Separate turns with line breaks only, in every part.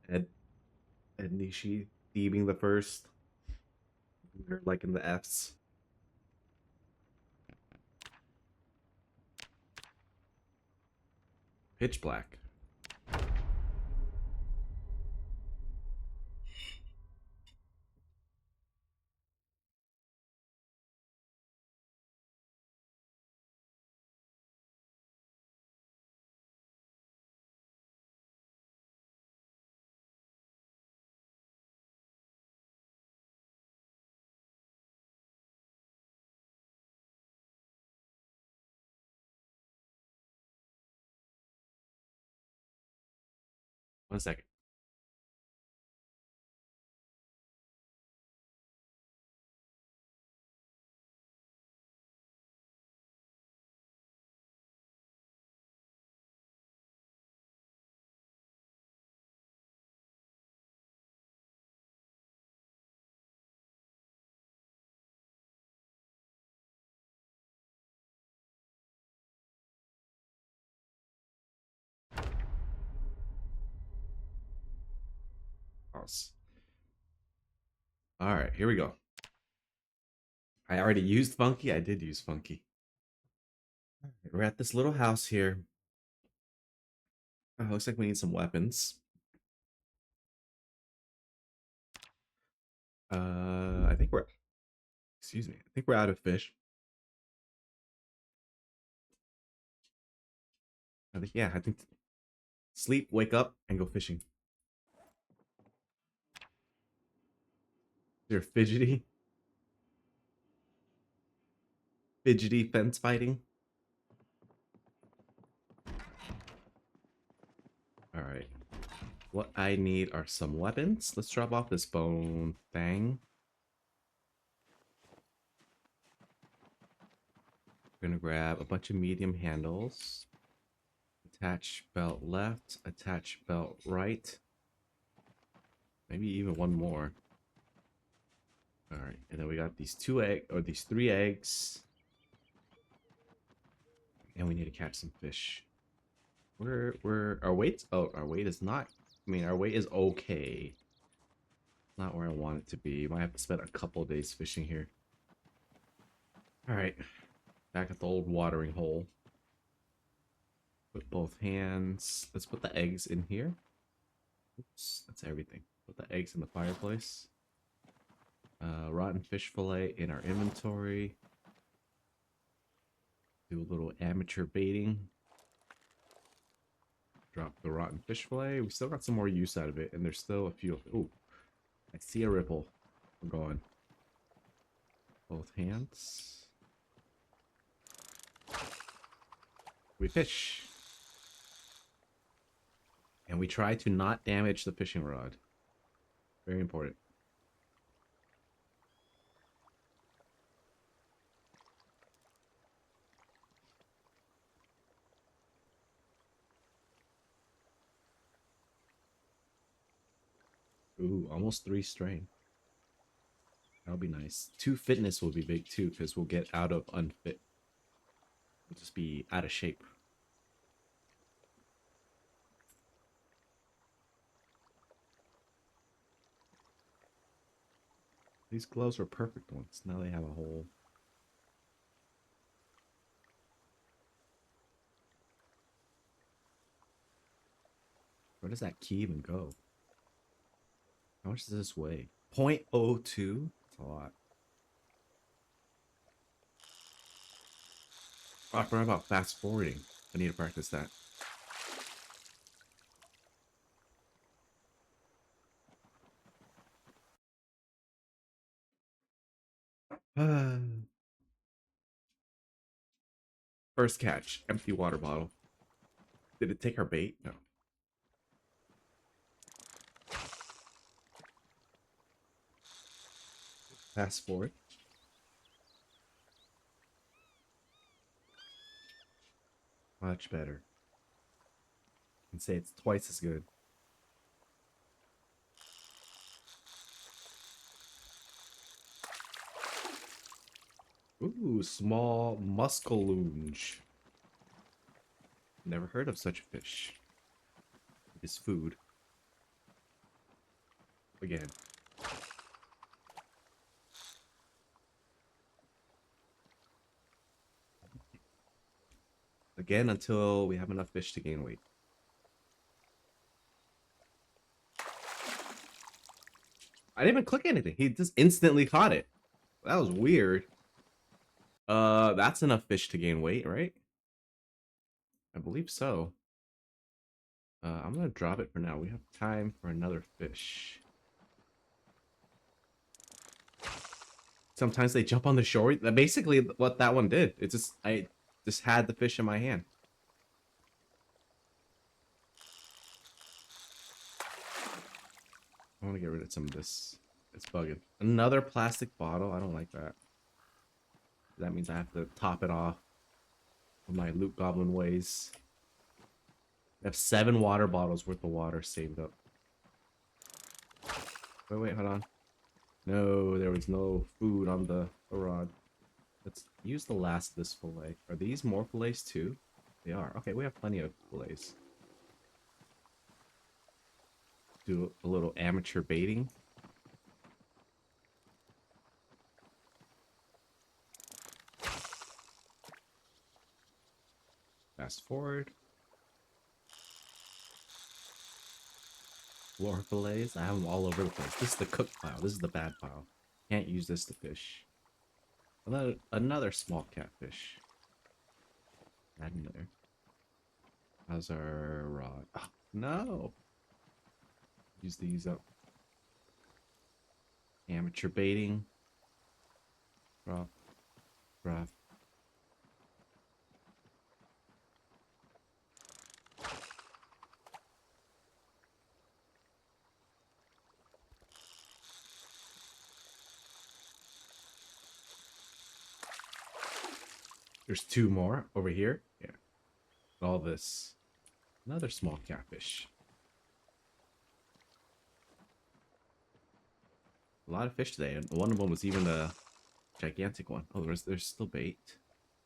Ed Nishi thieving the first. They're like in the Fs. Pitch black. One second. Pause. All right, here we go. I already used Funky. I did use Funky. We're at this little house here. Looks like we need some weapons. I think we're. Excuse me. I think we're out of fish. I think yeah. I think sleep, wake up, and go fishing. You're fidgety fence fighting. All right. What I need are some weapons. Let's drop off this bone thing. We're gonna grab a bunch of medium handles. Attach belt left, attach belt right. Maybe even one more. All right, and then we got these these 3 eggs. And we need to catch some fish. We're our weight. Oh, our weight is not. I mean, our weight is okay. Not where I want it to be. Might have to spend a couple of days fishing here. All right, back at the old watering hole. Put both hands. Let's put the eggs in here. Oops, that's everything. Put the eggs in the fireplace. Rotten fish fillet in our inventory. Do a little amateur baiting. Drop the rotten fish fillet. We still got some more use out of it, and there's still a few. Ooh, I see a ripple. We're going. Both hands. We fish. And we try to not damage the fishing rod. Very important. Ooh, almost 3 strain. That'll be nice. 2 fitness will be big too, because we'll get out of unfit. We'll just be out of shape. These gloves were perfect ones. Now they have a hole. Where does that key even go? How much does this weigh? 0.02? That's a lot. Oh, I forgot about fast forwarding. I need to practice that. First catch. Empty water bottle. Did it take our bait? No. Fast forward. Much better. I can say it's twice as good. Ooh, small muskaloonge. Never heard of such a fish. It is food. again. Again until we have enough fish to gain weight. I didn't even click anything. He just instantly caught it. That was weird. That's enough fish to gain weight, right? I believe so. I'm gonna drop it for now. We have time for another fish. Sometimes they jump on the shore. That basically what that one did. It just I just had the fish in my hand. I want to get rid of some of this. It's bugging. Another plastic bottle. I don't like that. That means I have to top it off with my loot goblin ways. I have 7 water bottles worth of water saved up. Wait, hold on. No, there was no food on the rod. Let's use the last of this fillet. Are these more fillets too? They are. Okay, we have plenty of fillets. Do a little amateur baiting. Fast forward. Floor fillets. I have them all over the place. This is the cooked pile. This is the bad pile. Can't use this to fish. Another small catfish. Add in there. How's our rod? Oh, no. Use these up. Amateur baiting. Drop. Drop. There's 2 more over here. Yeah. All this. Another small catfish. A lot of fish today, and one of them was even a gigantic one. Oh, there's still bait.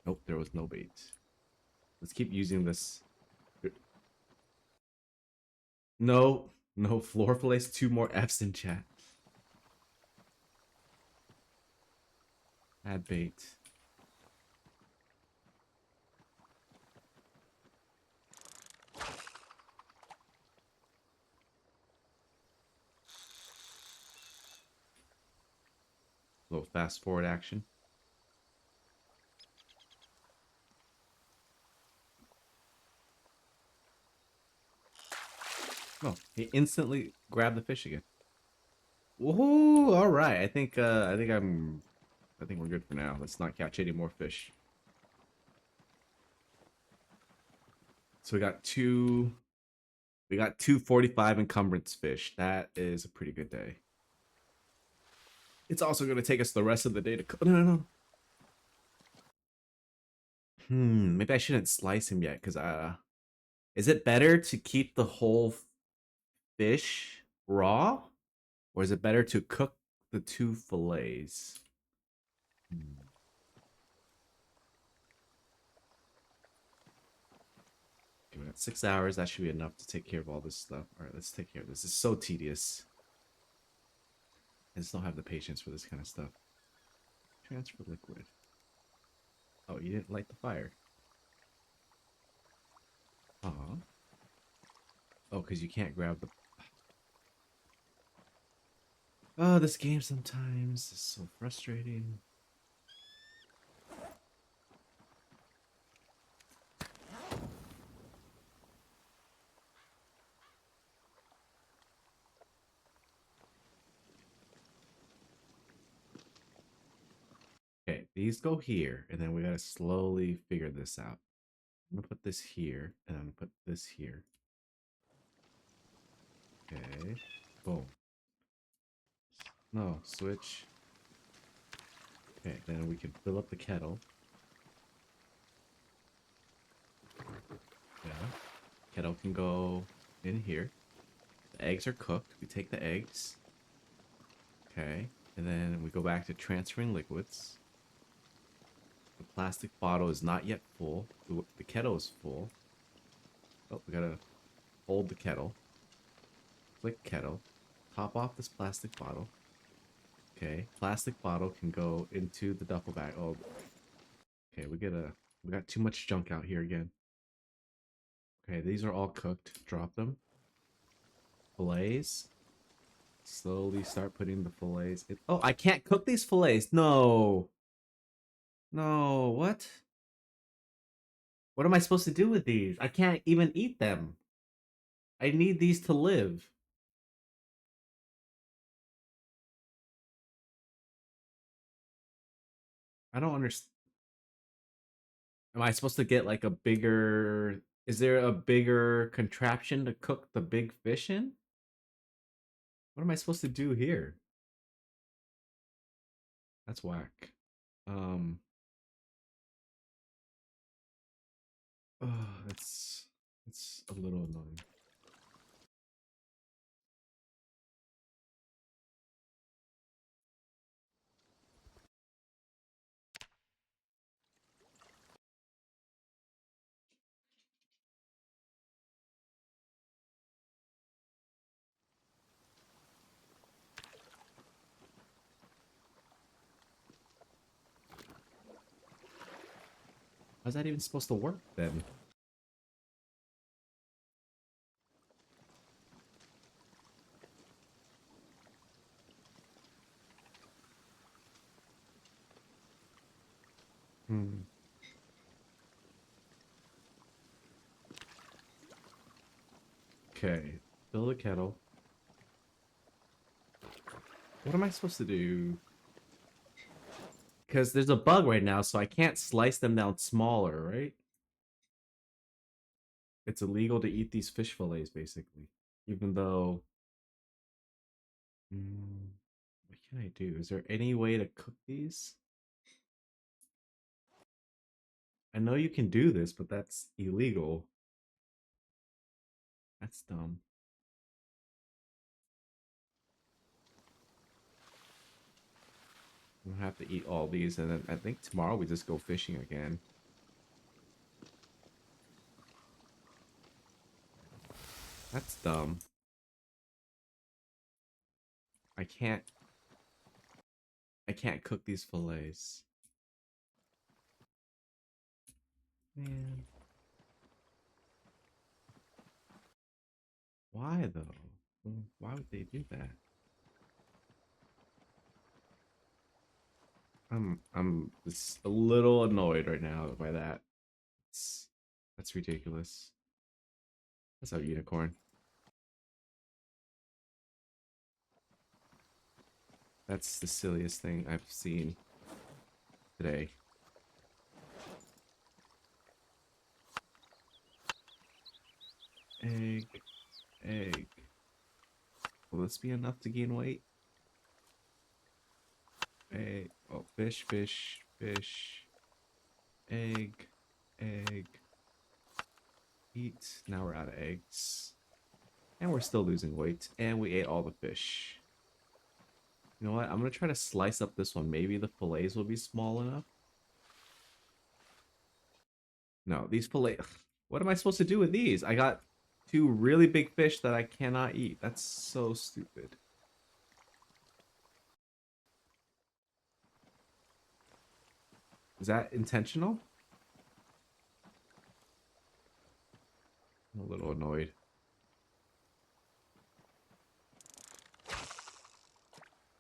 Nope, there was no bait. Let's keep using this. No, no floor fillets. 2 more F's in chat. Add bait. A little fast forward action. Oh, he instantly grabbed the fish again. Woohoo! All right, I think we're good for now. Let's not catch any more fish. So we got two 45 encumbrance fish. That is a pretty good day. It's also going to take us the rest of the day to cook. No. Maybe I shouldn't slice him yet, because is it better to keep the whole fish raw, or is it better to cook the 2 fillets? Okay, we got 6 hours. That should be enough to take care of all this stuff. All right, let's take care of this. It's so tedious. I just don't have the patience for this kind of stuff. Transfer liquid. Oh, you didn't light the fire. Aw. Oh, because you can't grab the... Oh, this game sometimes is so frustrating. Okay, these go here, and then we gotta slowly figure this out. I'm gonna put this here, and I'm gonna put this here. Okay, boom. No, switch. Okay, then we can fill up the kettle. Yeah, kettle can go in here. The eggs are cooked. We take the eggs. Okay, and then we go back to transferring liquids. The plastic bottle is not yet full. The kettle is full. Oh, we gotta hold the kettle. Click kettle. top off this plastic bottle. Okay, plastic bottle can go into the duffel bag. Oh, okay, we got too much junk out here again. Okay, these are all cooked. Drop them. Fillets. Slowly start putting the fillets in. Oh, I can't cook these fillets. No. No, what? What am I supposed to do with these? I can't even eat them. I need these to live. I don't understand. Am I supposed to get like a bigger... Is there a bigger contraption to cook the big fish in? What am I supposed to do here? That's whack. Um... Oh, it's a little annoying. How's that even supposed to work then? Hmm. Okay, fill the kettle. What am I supposed to do? Because there's a bug right now, so I can't slice them down smaller, right? It's illegal to eat these fish fillets, basically. Even though... what can I do? Is there any way to cook these? I know you can do this, but that's illegal. That's dumb. I'm gonna have to eat all these, and then I think tomorrow we just go fishing again. That's dumb. I can't... I can't cook these fillets. Man. Why, though? Why would they do that? I'm just a little annoyed right now by that. It's, that's ridiculous. That's a unicorn. That's the silliest thing I've seen today. Egg, egg. Will this be enough to gain weight? Egg. Oh, fish, fish, fish. Egg, egg. Eat. Now we're out of eggs. And we're still losing weight. And we ate all the fish. You know what? I'm going to try to slice up this one. Maybe the fillets will be small enough. No, these fillets... What am I supposed to do with these? I got two really big fish that I cannot eat. That's so stupid. Is that intentional? I'm a little annoyed.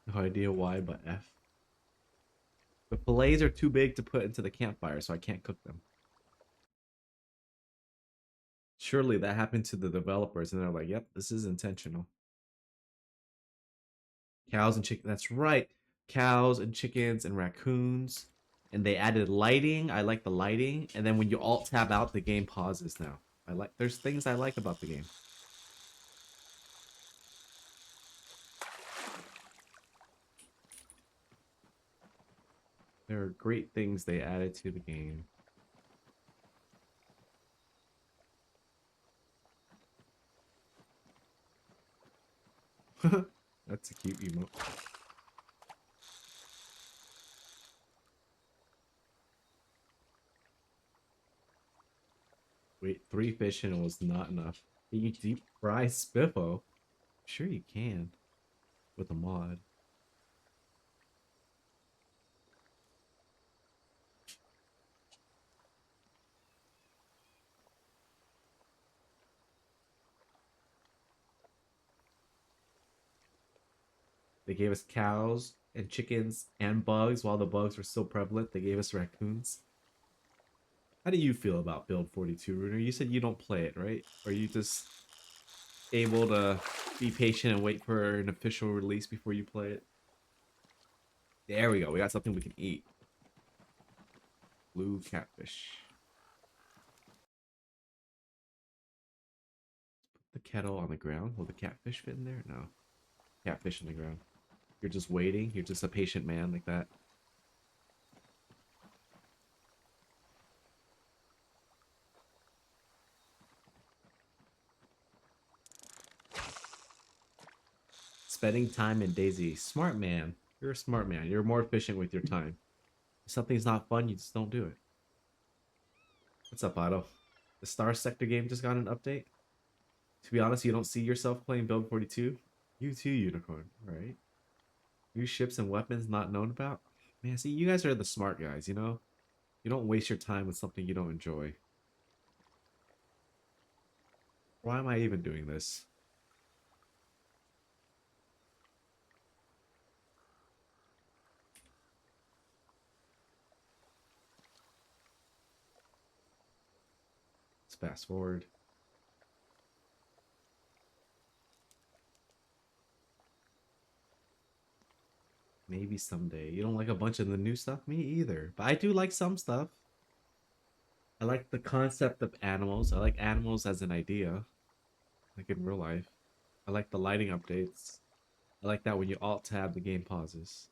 No idea why, but F. The fillets are too big to put into the campfire, so I can't cook them. Surely that happened to the developers, and they're like, yep, this is intentional. Cows and chicken. That's right. Cows and chickens and raccoons. And they added lighting. I like the lighting. And then when you alt tab out, the game pauses now. There's things I like about the game. There are great things they added to the game. That's a cute emote. Wait, 3 fish and it was not enough. Can you deep fry Spiffo? Sure you can. with a mod. They gave us cows and chickens and bugs while the bugs were still prevalent. They gave us raccoons. How do you feel about Build 42, Runer? You said you don't play it, right? Are you just able to be patient and wait for an official release before you play it? There we go. We got something we can eat. Blue catfish. Put the kettle on the ground. Will the catfish fit in there? No. Catfish on the ground. You're just waiting. You're just a patient man like that. Spending time in Daisy. Smart man. You're a smart man. You're more efficient with your time. If something's not fun, you just don't do it. What's up, Otto? The Star Sector game just got an update. To be honest, you don't see yourself playing Build 42. You too, Unicorn. Right? New ships and weapons not known about. Man, see, you guys are the smart guys, you know? You don't waste your time with something you don't enjoy. Why am I even doing this? Let's fast forward. Maybe someday. You don't like a bunch of the new stuff? Me either. But I do like some stuff. I like the concept of animals. I like animals as an idea, like in real life. I like the lighting updates. I like that when you alt tab, the game pauses.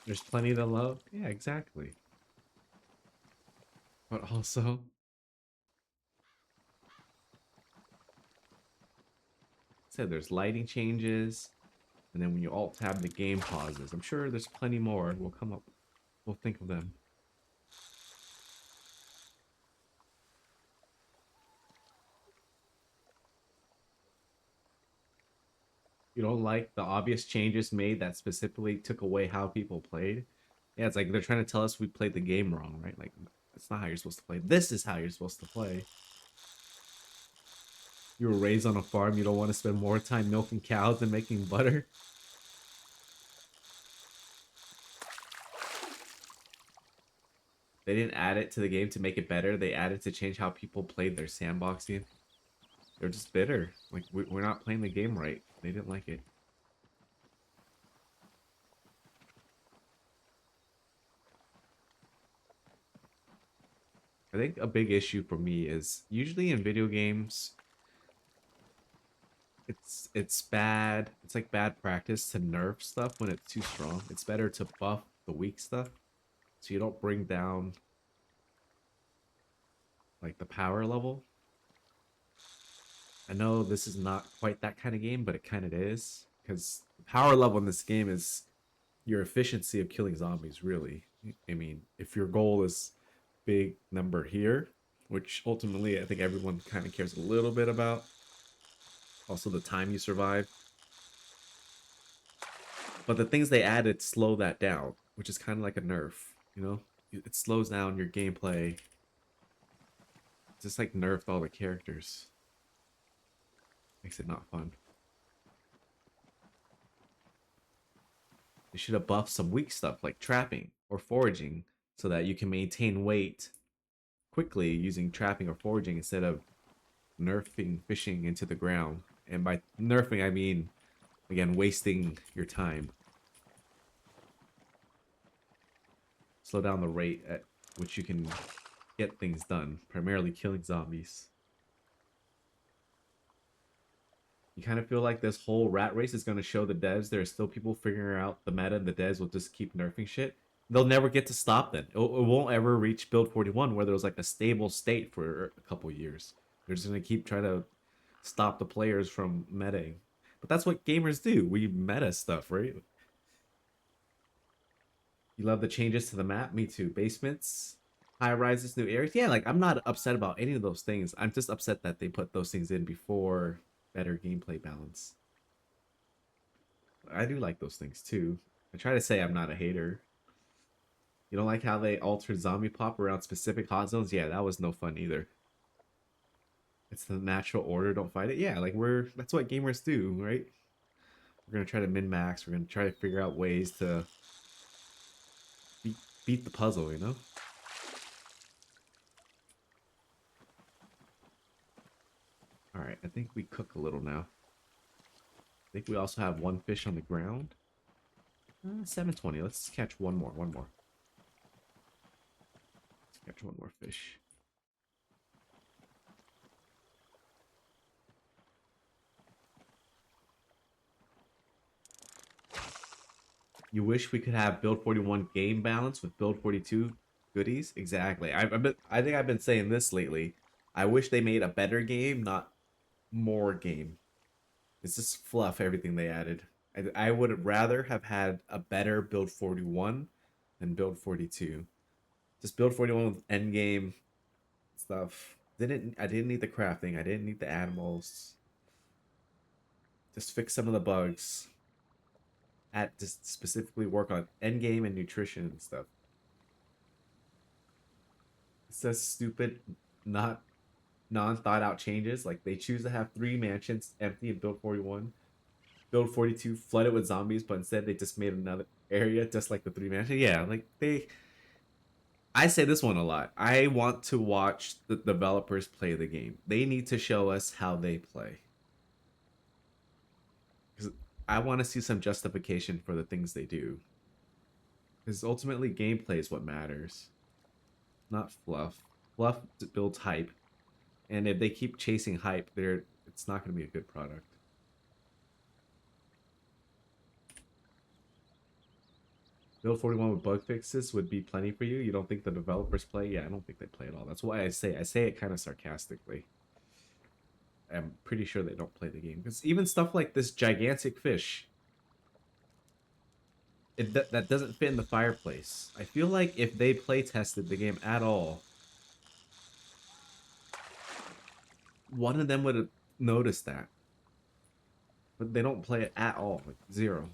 There's plenty to love. Yeah, exactly. But also, said there's lighting changes, and then when you alt tab, the game pauses. I'm sure there's plenty more. We'll come up. We'll think of them. You don't like the obvious changes made that specifically took away how people played? Yeah, it's like they're trying to tell us we played the game wrong, right? Like, that's not how you're supposed to play. This is how you're supposed to play. You were raised on a farm, you don't want to spend more time milking cows than making butter? They didn't add it to the game to make it better. They added to change how people played their sandboxing. They're just bitter. Like, we're not playing the game right. They didn't like it. I think a big issue for me is usually in video games, it's bad. It's like bad practice to nerf stuff when it's too strong. It's better to buff the weak stuff so you don't bring down like the power level. I know this is not quite that kind of game, but it kind of is because the power level in this game is your efficiency of killing zombies, really. I mean, if your goal is big number here, which ultimately I think everyone kind of cares a little bit about, also the time you survive. But the things they added slow that down, which is kind of like a nerf, you know? It slows down your gameplay. Just like nerfed all the characters. Makes it not fun. They should have buffed some weak stuff like trapping or foraging so that you can maintain weight quickly using trapping or foraging instead of nerfing fishing into the ground. And by nerfing, I mean, again, wasting your time. Slow down the rate at which you can get things done, primarily killing zombies. You kind of feel like this whole rat race is going to show the devs there are still people figuring out the meta, and the devs will just keep nerfing shit. They'll never get to stop then. It won't ever reach build 41 where there was like a stable state for a couple years. They're just going to keep trying to stop the players from metaing. But that's what gamers do. We meta stuff, right? You love the changes to the map? Me too. Basements, high rises, new areas. Yeah, like I'm not upset about any of those things. I'm just upset that they put those things in before better gameplay balance. I do like those things too. I try to say I'm not a hater. You don't like how they altered zombie pop around specific hot zones? Yeah, that was no fun either. It's the natural order, don't fight it. Yeah, like that's what gamers do, right? We're gonna try to min max, we're gonna try to figure out ways to beat, beat the puzzle, you know? Alright, I think we cook a little now. I think we also have one fish on the ground. 720. Let's catch one more. Let's catch one more fish. You wish we could have build 41 game balance with build 42 goodies? Exactly. I think I've been saying this lately. I wish they made a better game, not more game. It's just fluff, everything they added. I would rather have had a better build 41 than build 42. Just build 41 with end game stuff. I didn't need the crafting. I didn't need the animals. Just fix some of the bugs. At just specifically work on end game and nutrition and stuff. It's just stupid, not non thought out changes. Like they choose to have three mansions empty in build 41, build 42 flooded with zombies, but instead they just made another area just like the three mansions. Yeah, like they. I say this one a lot. I want to watch the developers play the game. They need to show us how they play. Because I want to see some justification for the things they do. Because ultimately, gameplay is what matters, not fluff. Fluff builds hype, and if they keep chasing hype, it's not going to be a good product. Build 41 with bug fixes would be plenty for you. You don't think the developers play? Yeah, I don't think they play at all. That's why I say it kind of sarcastically. I'm pretty sure they don't play the game because even stuff like this gigantic fish, that doesn't fit in the fireplace. I feel like if they play tested the game at all, one of them would have noticed that. But they don't play it at all. Like zero.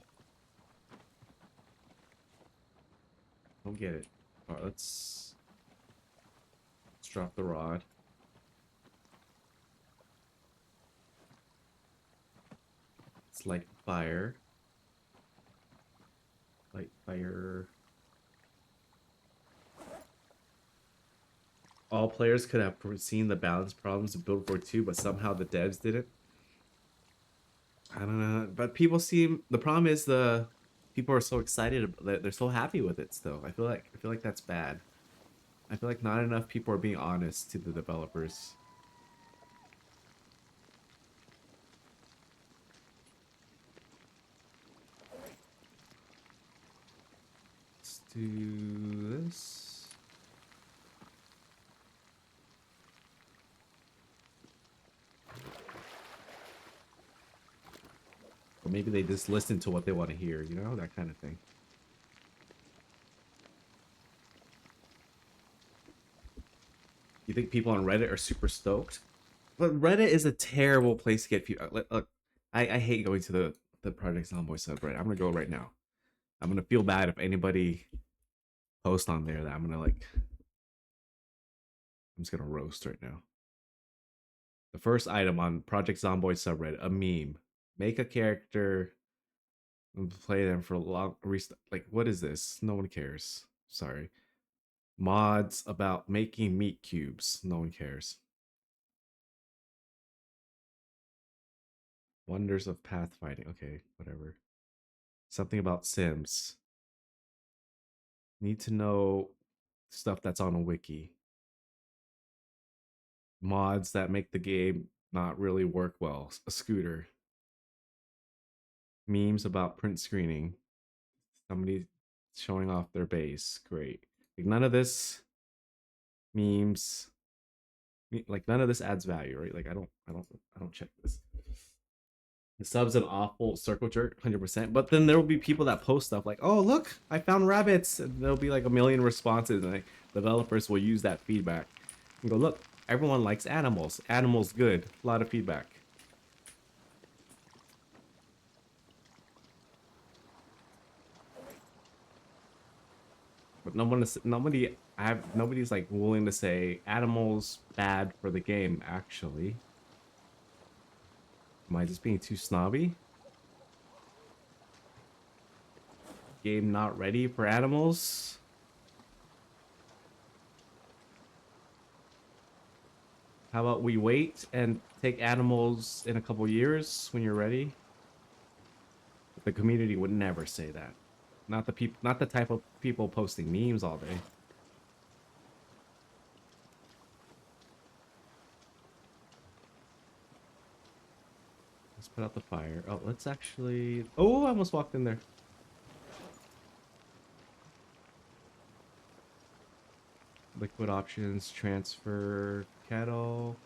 Don't get it. All right, let's drop the rod. Let's light fire. Light fire. All players could have foreseen the balance problems of Build 42, but somehow the devs didn't. I don't know, but people seem the problem is the people are so excited that they're so happy with it still. I feel like that's bad. I feel like not enough people are being honest to the developers. Let's do this. Or maybe they just listen to what they want to hear, you know, that kind of thing. You think people on Reddit are super stoked? But Reddit is a terrible place to get people. Look, I hate going to the Project Zomboid subreddit. I'm gonna go right now. I'm gonna feel bad if anybody posts on there that I'm gonna like. I'm just gonna roast right now. The first item on Project Zomboid subreddit, a meme. Make a character and play them for a long like what is this? No one cares. Sorry. Mods about making meat cubes. No one cares. Wonders of pathfinding. Okay, whatever. Something about Sims. Need to know stuff that's on a wiki. Mods that make the game not really work well. A scooter. Memes about print screening. Somebody showing off their base. Great. Like none of this memes. Like none of this adds value, right? Like I don't check this. The sub's an awful circle jerk, 100%. But then there will be people that post stuff like, "Oh, look, I found rabbits." And there'll be like a million responses, and like, developers will use that feedback and go, "Look, everyone likes animals. Animals good. A lot of feedback." But nobody's like willing to say animals bad for the game. Actually, am I just being too snobby? Game not ready for animals? How about we wait and take animals in a couple years when you're ready? The community would never say that. Not the type of people posting memes all day. Let's put out the fire. Oh, let's actually. Oh, I almost walked in there. Liquid options, transfer, kettle,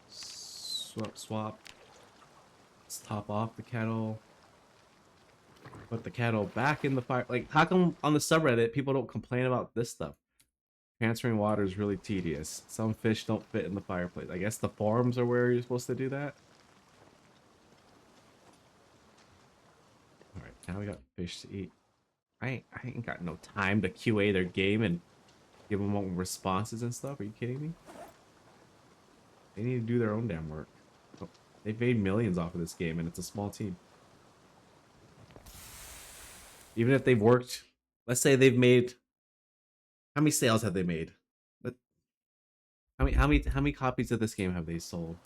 swap. Let's top off the kettle. Put the kettle back in the fire. Like, how come on the subreddit people don't complain about this stuff? Transferring water is really tedious. Some fish don't fit in the fireplace. I guess the forums are where you're supposed to do that. All right, now we got fish to eat. I ain't got no time to QA their game and give them responses and stuff. Are you kidding me? They need to do their own damn work. Oh, they've made millions off of this game, and it's a small team. Even if they've worked, let's say they've made. How many sales have they made? But how many copies of this game have they sold?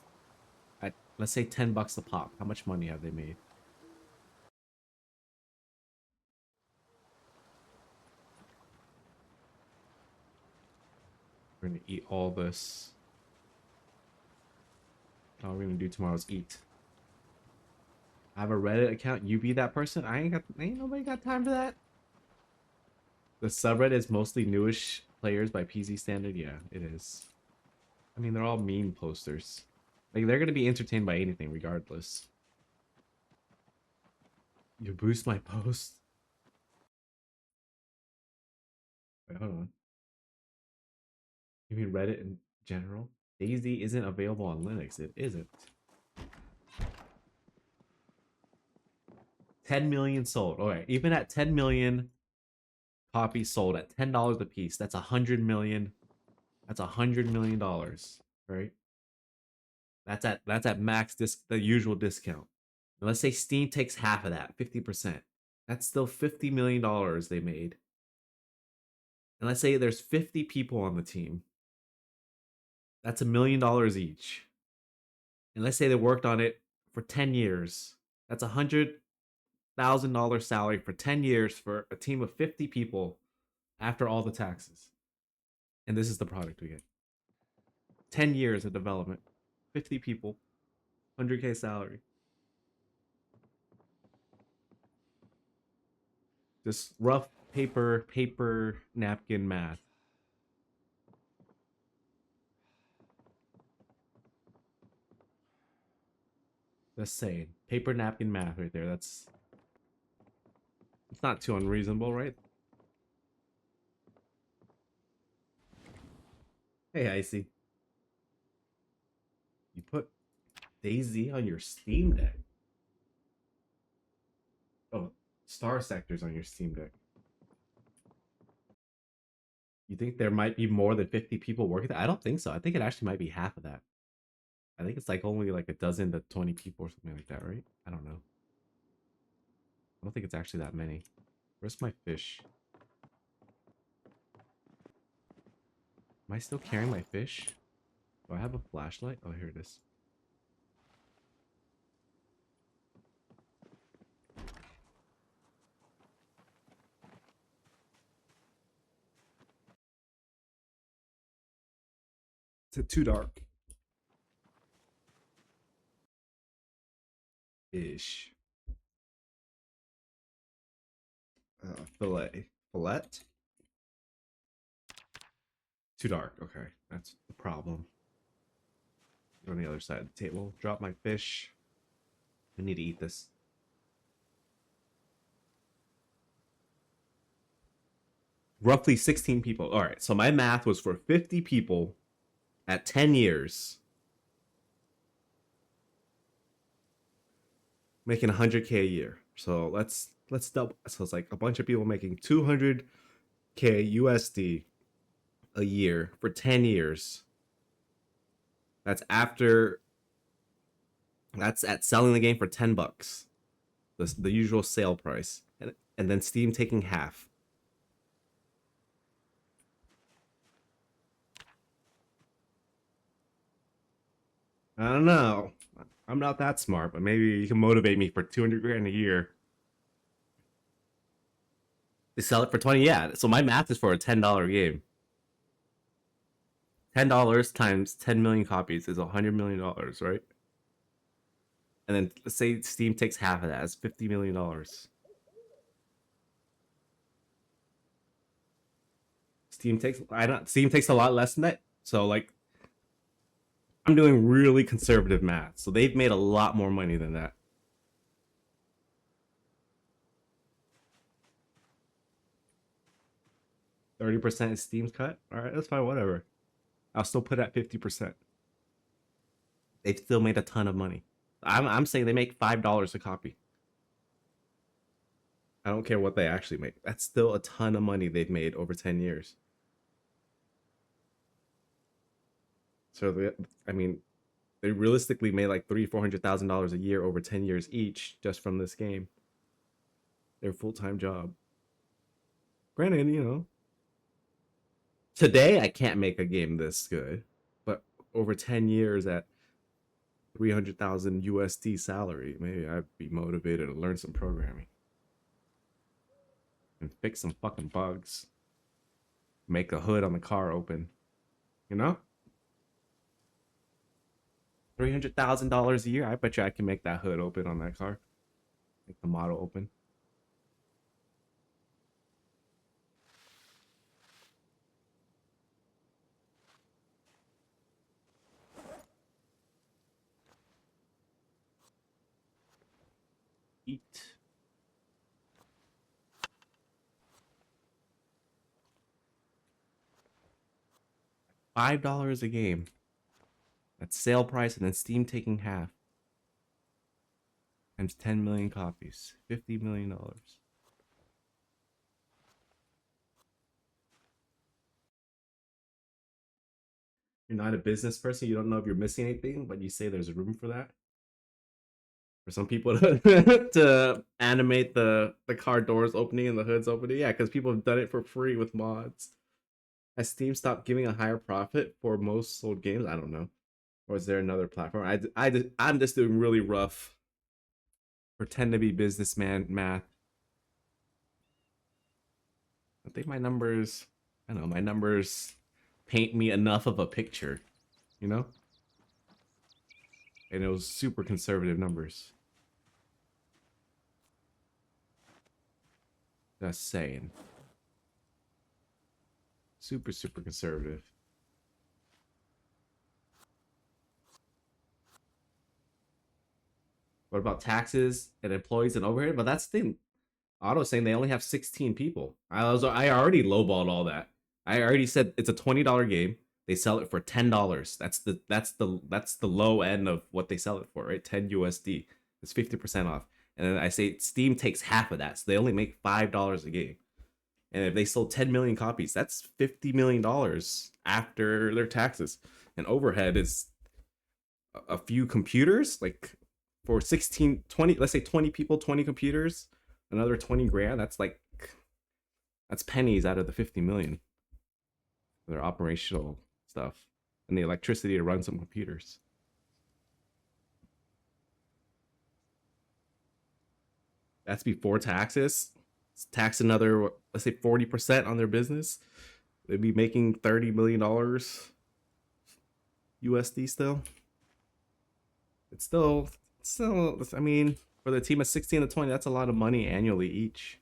At, let's say $10 a pop. How much money have they made? We're gonna eat all this. All we're gonna do tomorrow is eat. I have a Reddit account. You be that person? Ain't nobody got time for that. The subreddit is mostly newish players by PZ standard. Yeah, it is. I mean, they're all meme posters. Like, they're gonna be entertained by anything, regardless. You boost my post. Wait, hold on. You mean Reddit in general? Daisy isn't available on Linux. It isn't. 10 million sold. Okay, even at 10 million copies sold at $10 a piece, that's 100 million. That's $100 million, right? That's at max the usual discount. And let's say Steam takes half of that, 50%. That's still $50 million they made. And let's say there's 50 people on the team. That's $1 million each. And let's say they worked on it for 10 years. That's $100,000 salary for 10 years for a team of 50 people after all the taxes. And this is the product we get. 10 years of development, 50 people, 100K salary. Just rough paper napkin math. Just saying. Paper napkin math right there. It's not too unreasonable, right? Hey, Icy. You put Daisy on your Steam Deck. Oh, Star Sector's on your Steam Deck. You think there might be more than 50 people working there? I don't think so. I think it actually might be half of that. I think it's like only like a dozen to 20 people or something like that, right? I don't know. I don't think it's actually that many. Where's my fish? Am I still carrying my fish? Do I have a flashlight? Oh, here it is. It's too dark. Fish. Fillet. Fillet? Too dark. Okay, that's the problem. On the other side of the table. Drop my fish. I need to eat this. Roughly 16 people. All right, so my math was for 50 people at 10 years, making 100K a year. So let's double. So it's like a bunch of people making 200K USD a year for 10 years. That's after that's at selling the game for $10, the usual sale price, and then Steam taking half. I don't know. I'm not that smart, but maybe you can motivate me for 200 grand a year. They sell it for 20. Yeah. So my math is for a $10 game. $10 times 10 million copies is $100 million, right? And then let's say Steam takes half of that, it's $50 million. Steam takes a lot less than that. So like I'm doing really conservative math. So they've made a lot more money than that. 30% is Steam's cut. All right, that's fine, whatever. I'll still put it at 50%. They've still made a ton of money. I'm saying they make $5 a copy. I don't care what they actually make. That's still a ton of money they've made over 10 years. So I mean, they realistically made like $300,000-$400,000 a year over 10 years each just from this game. Their full-time job. Granted, today I can't make a game this good, but over 10 years at 300,000 USD salary, maybe I'd be motivated to learn some programming and fix some fucking bugs. Make a hood on the car open, you know? $300,000 a year. I bet you I can make that hood open on that car. Make the model open. Eat. $5 a game. That's sale price, and then Steam taking half. Times 10 million copies. $50 million. You're not a business person. You don't know if you're missing anything, but you say there's room for that. For some people to, to animate the car doors opening and the hoods opening. Yeah, because people have done it for free with mods. Has Steam stopped giving a higher profit for most sold games? I don't know. Or is there another platform? I'm just doing really rough. Pretend to be businessman math. I think my numbers, I don't know, my numbers paint me enough of a picture, you know? And it was super conservative numbers. Just saying. Super, super conservative. What about taxes and employees and overhead? But that's the thing. Otto's saying they only have 16 people. I already lowballed all that. I already said it's a $20 game. They sell it for $10. That's the low end of what they sell it for, right? 10 USD. It's 50% off. And then I say Steam takes half of that, so they only make $5 a game. And if they sold 10 million copies, that's $50 million after their taxes. And overhead is a few computers, like for 16, 20, let's say 20 people, 20 computers, another 20 grand. That's pennies out of the 50 million. Their operational stuff and the electricity to run some computers. That's before taxes. Tax another, let's say 40% on their business. They'd be making $30 million USD still. It's still, I mean, for the team of 16 to 20, that's a lot of money annually each.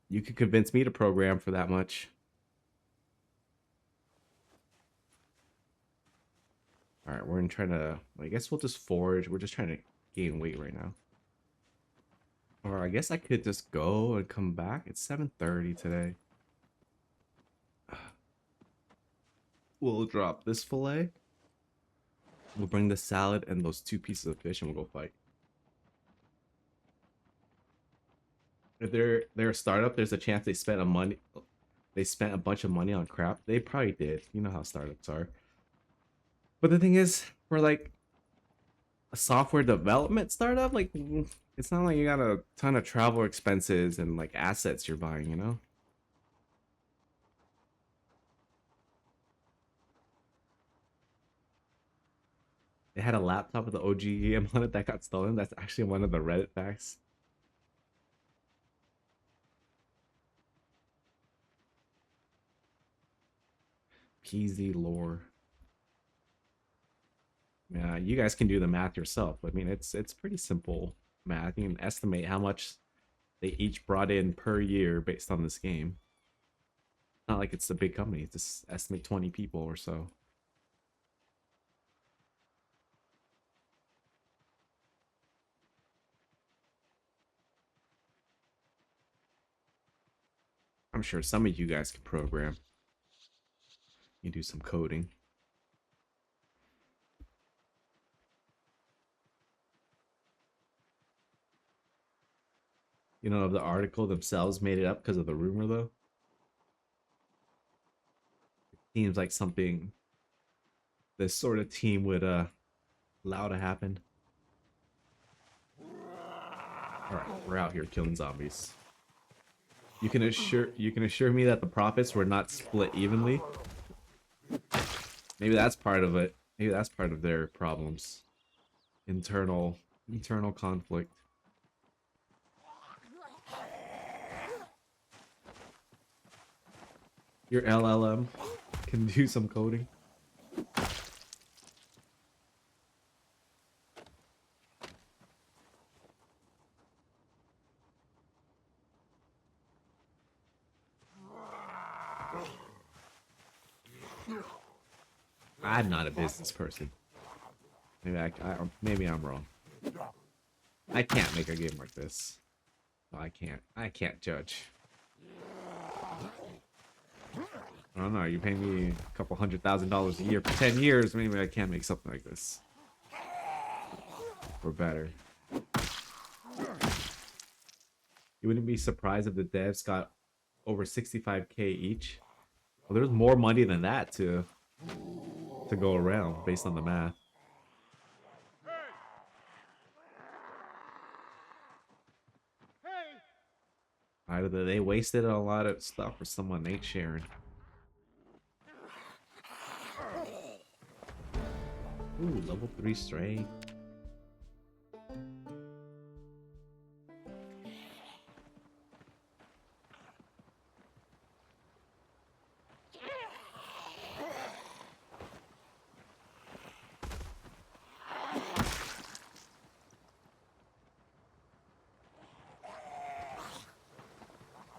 You could convince me to program for that much. All right, we're trying to. I guess we'll just forage. We're just trying to gain weight right now. Or I guess I could just go and come back. It's 7:30 today. We'll drop this fillet. We'll bring the salad and those 2 pieces of fish, and we'll go fight. If they're a startup, there's a chance they spent a bunch of money on crap. They probably did. You know how startups are. But the thing is, for like a software development startup, like it's not like you got a ton of travel expenses and like assets you're buying, you know? They had a laptop with the OG game on it that got stolen. That's actually one of the Reddit facts. PZ lore. Yeah, you guys can do the math yourself. I mean, it's pretty simple math. You can estimate how much they each brought in per year based on this game. Not like it's a big company. Just estimate 20 people or so. I'm sure some of you guys can program. You do some coding. You know, the article themselves made it up because of the rumor, though. Seems like something this sort of team would allow to happen. All right, we're out here killing zombies. You can assure me that the profits were not split evenly. Maybe that's part of it. Maybe that's part of their problems. Internal conflict. Your LLM can do some coding. I'm not a business person. Maybe I'm wrong. I can't make a game like this. No, I can't judge. I don't know. You pay me a couple $100,000 a year for 10 years. Maybe I can't make something like this. Or better. You wouldn't be surprised if the devs got over 65K each. Well, there's more money than that to go around based on the math. Either they wasted a lot of stuff or someone ain't sharing. Ooh, level 3 straight.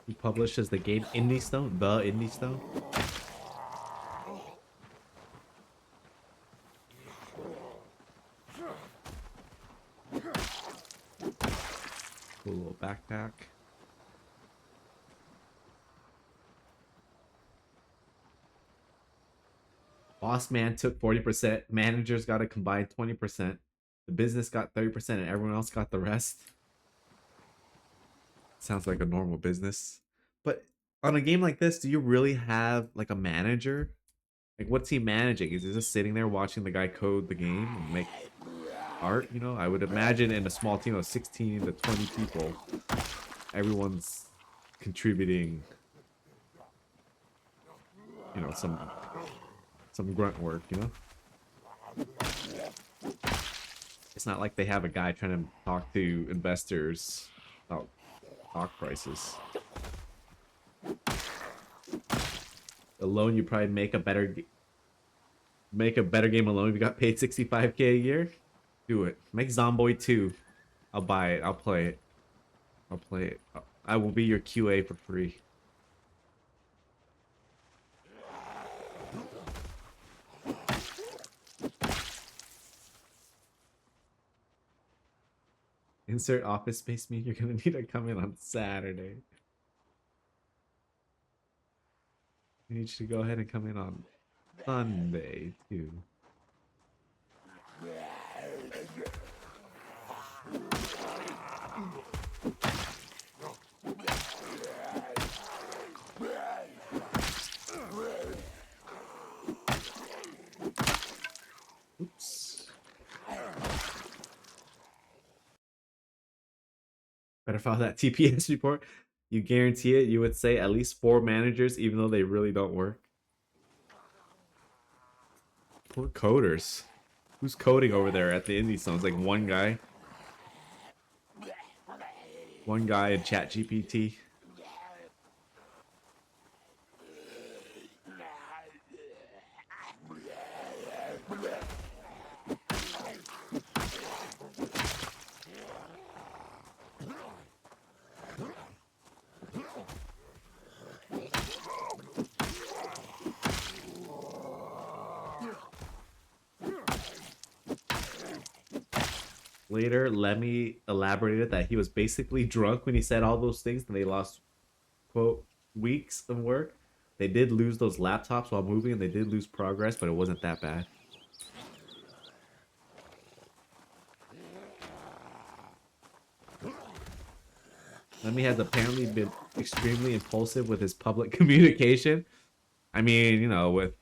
He published as the game Indie Stone, the Indie Stone. Cool little backpack. Boss man took 40%. Managers got a combined 20%. The business got 30%, and everyone else got the rest. Sounds like a normal business. But on a game like this, do you really have like a manager? Like, what's he managing? Is he just sitting there watching the guy code the game and make art? You know, I would imagine in a small team of 16 to 20 people, everyone's contributing, you know, some grunt work, you know? It's not like they have a guy trying to talk to investors about stock prices. Alone, you probably make a better game alone if you got paid 65K a year. Do it. Make Zomboid 2. I'll buy it. I'll play it. I'll play it. I will be your QA for free. Insert office space mean you're gonna need to come in on Saturday. I need you to go ahead and come in on Sunday too. Oops. Better file that TPS report. You guarantee it? You would say at least 4 managers, even though they really don't work. Poor coders. Who's coding over there at the indie zones? Like one guy. One guy in Chat GPT. Later, Lemmy elaborated that he was basically drunk when he said all those things, and they lost, quote, weeks of work. They did lose those laptops while moving, and they did lose progress, but it wasn't that bad. Lemmy has apparently been extremely impulsive with his public communication. I mean, you know, with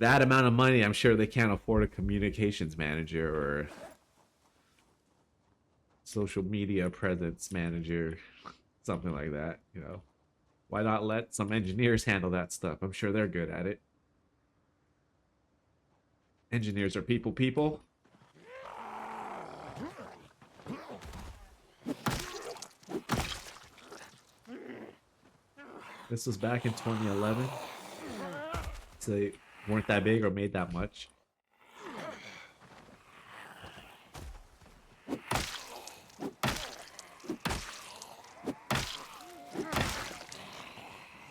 that amount of money, I'm sure they can't afford a communications manager or social media presence manager, something like that, you know. Why not let some engineers handle that stuff? I'm sure they're good at it. Engineers are people. This was back in 2011. So they weren't that big or made that much.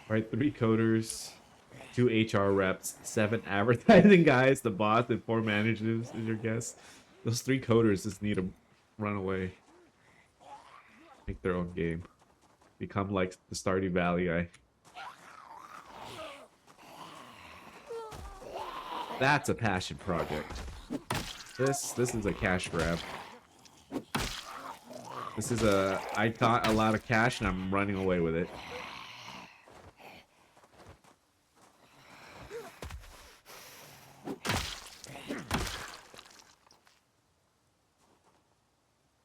Right, 3 coders, 2 HR reps, 7 advertising guys, the boss, and 4 managers is your guess. Those 3 coders just need to run away. Make their own game. Become like the Stardew Valley guy. That's a passion project. This is a cash grab. This is a I got a lot of cash and I'm running away with it.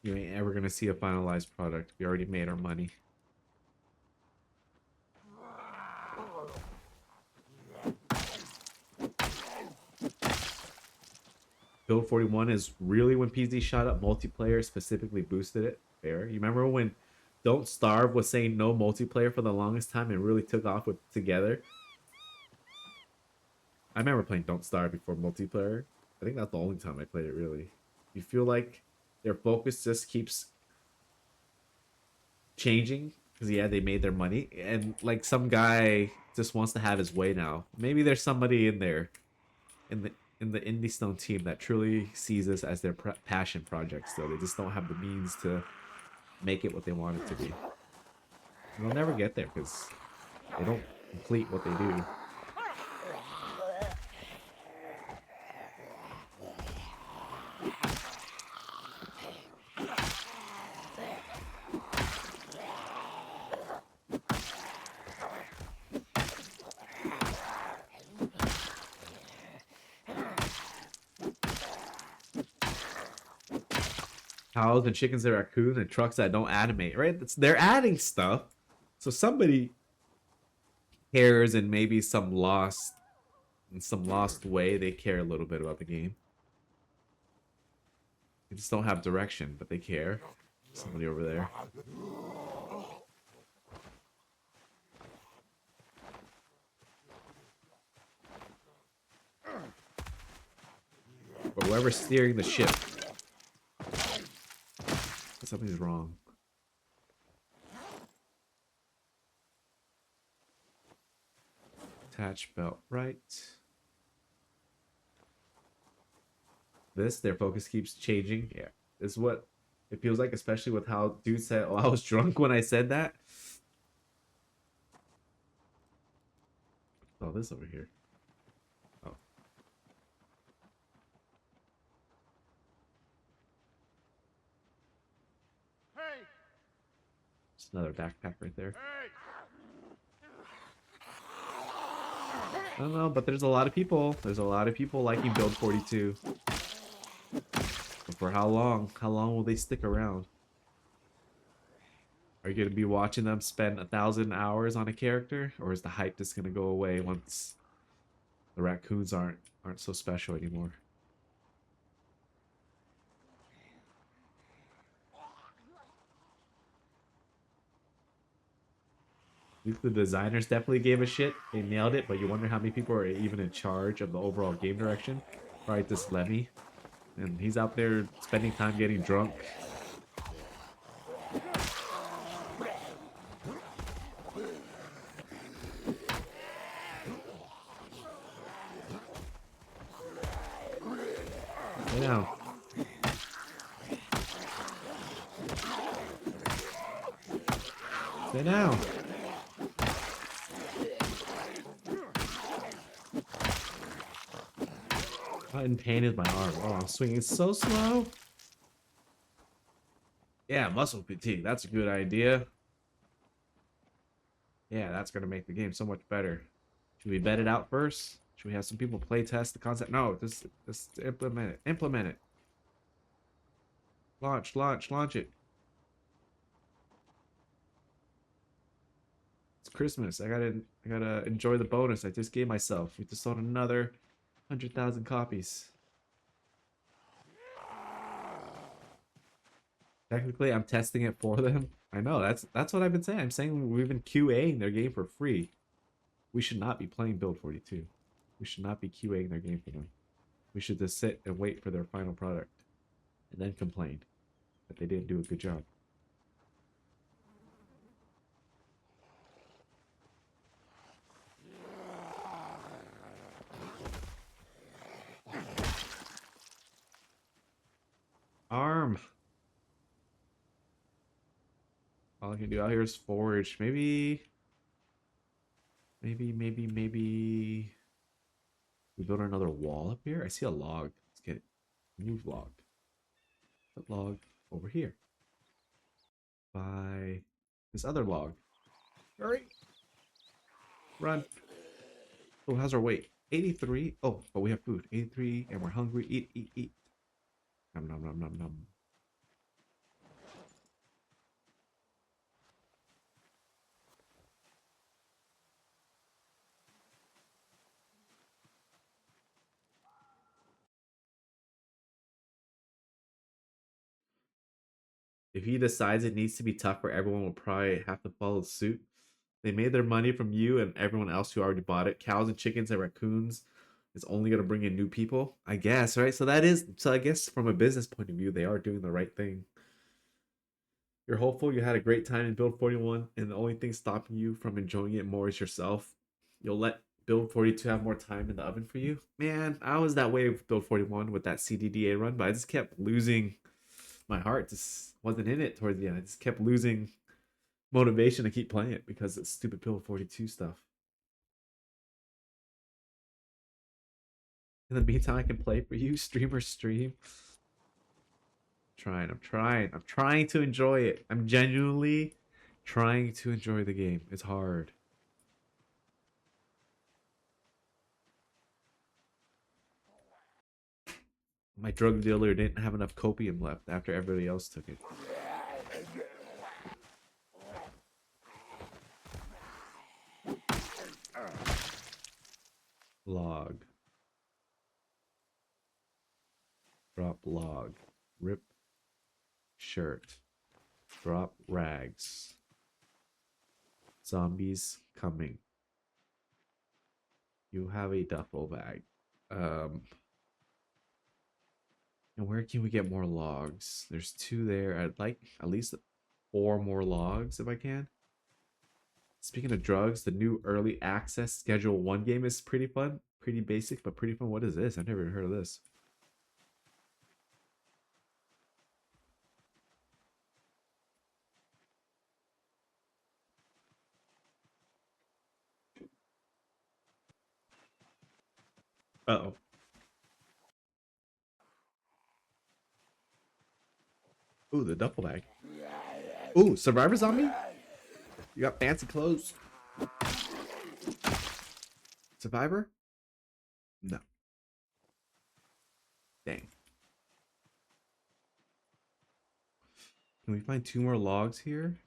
You ain't ever gonna see a finalized product. We already made our money. Build 41 is really when PZ shot up multiplayer, specifically boosted it. Fair. You remember when Don't Starve was saying no multiplayer for the longest time and really took off with Together? I remember playing Don't Starve before multiplayer. I think that's the only time I played it, really. You feel like their focus just keeps changing because, yeah, they made their money. And, like, some guy just wants to have his way now. Maybe there's somebody in there in the Indie Stone team that truly sees this as their passion project still. They just don't have the means to make it what they want it to be. And they'll never get there because they don't complete what they do. Cows and chickens and raccoons and trucks that don't animate, right? They're adding stuff. So somebody cares and maybe in some lost way, they care a little bit about the game. They just don't have direction, but they care. Somebody over there. Or whoever's steering the ship. Something's wrong. Attach belt right. Their focus keeps changing. Yeah, is what It feels like, especially with how dude said, "Oh, I was drunk when I said that." Oh, this over here. Oh,
Hey!
just another backpack right there.
Hey!
I don't know, but there's a lot of people. There's a lot of people liking Build 42. But for how long? How long will they stick around? Are you gonna be watching them spend 1,000 hours on a character, or is the hype just gonna go away once the raccoons aren't so special anymore? At least the designers definitely gave a shit. They nailed it, but you wonder how many people are even in charge of the overall game direction. Probably this Lemmy, and he's out there spending time getting drunk. Stay down. Stay down. How in pain is my arm? Oh, I'm swinging so slow. Yeah, muscle fatigue. That's a good idea. Yeah, that's gonna make the game so much better. Should we vet it out first? Should we have some people play test the concept? No, just implement it. Implement it. Launch, launch, launch it. It's Christmas. I gotta enjoy the bonus I just gave myself. We just sold another 100,000 copies. Technically, I'm testing it for them. I know that's what I've been saying. I'm saying we've been QAing their game for free. We should not be playing Build 42. We should not be QAing their game for them. We should just sit and wait for their final product and then complain that they didn't do a good job. Arm. All I can do out here is forage. Maybe we build another wall up here. I see a log. Let's get it. Move log. Put log over here. By this other log. Hurry! Run! Oh, how's our weight? 83. Oh, but we have food. 83, and we're hungry. Eat, eat, eat. Nom nom nom nom nom. If he decides it needs to be tougher, everyone will probably have to follow suit. They made their money from you and everyone else who already bought it. Cows and chickens and raccoons is only going to bring in new people, I guess, right? So I guess from a business point of view, they are doing the right thing. You're hopeful you had a great time in Build 41, and the only thing stopping you from enjoying it more is yourself. You'll let Build 42 have more time in the oven for you. Man, I was that way with Build 41 with that CDDA run, but I just kept losing my heart. Just wasn't in it towards the end. I just kept losing motivation to keep playing it because it's stupid Build 42 stuff. In the meantime, I can play for you, stream. I'm trying to enjoy it. I'm genuinely trying to enjoy the game. It's hard. My drug dealer didn't have enough copium left after everybody else took it. Log. Drop log. Rip shirt. Drop rags. Zombies coming. You have a duffel bag. And where can we get more logs? There's 2 there. I'd like at least 4 more logs if I can. Speaking of drugs, the new early access Schedule 1 game is pretty fun. Pretty basic, but pretty fun. What is this? I've never even heard of this. Uh-oh. Ooh, the duffel bag. Ooh, survivor zombie? You got fancy clothes. Survivor? No. Dang. Can we find 2 more logs here?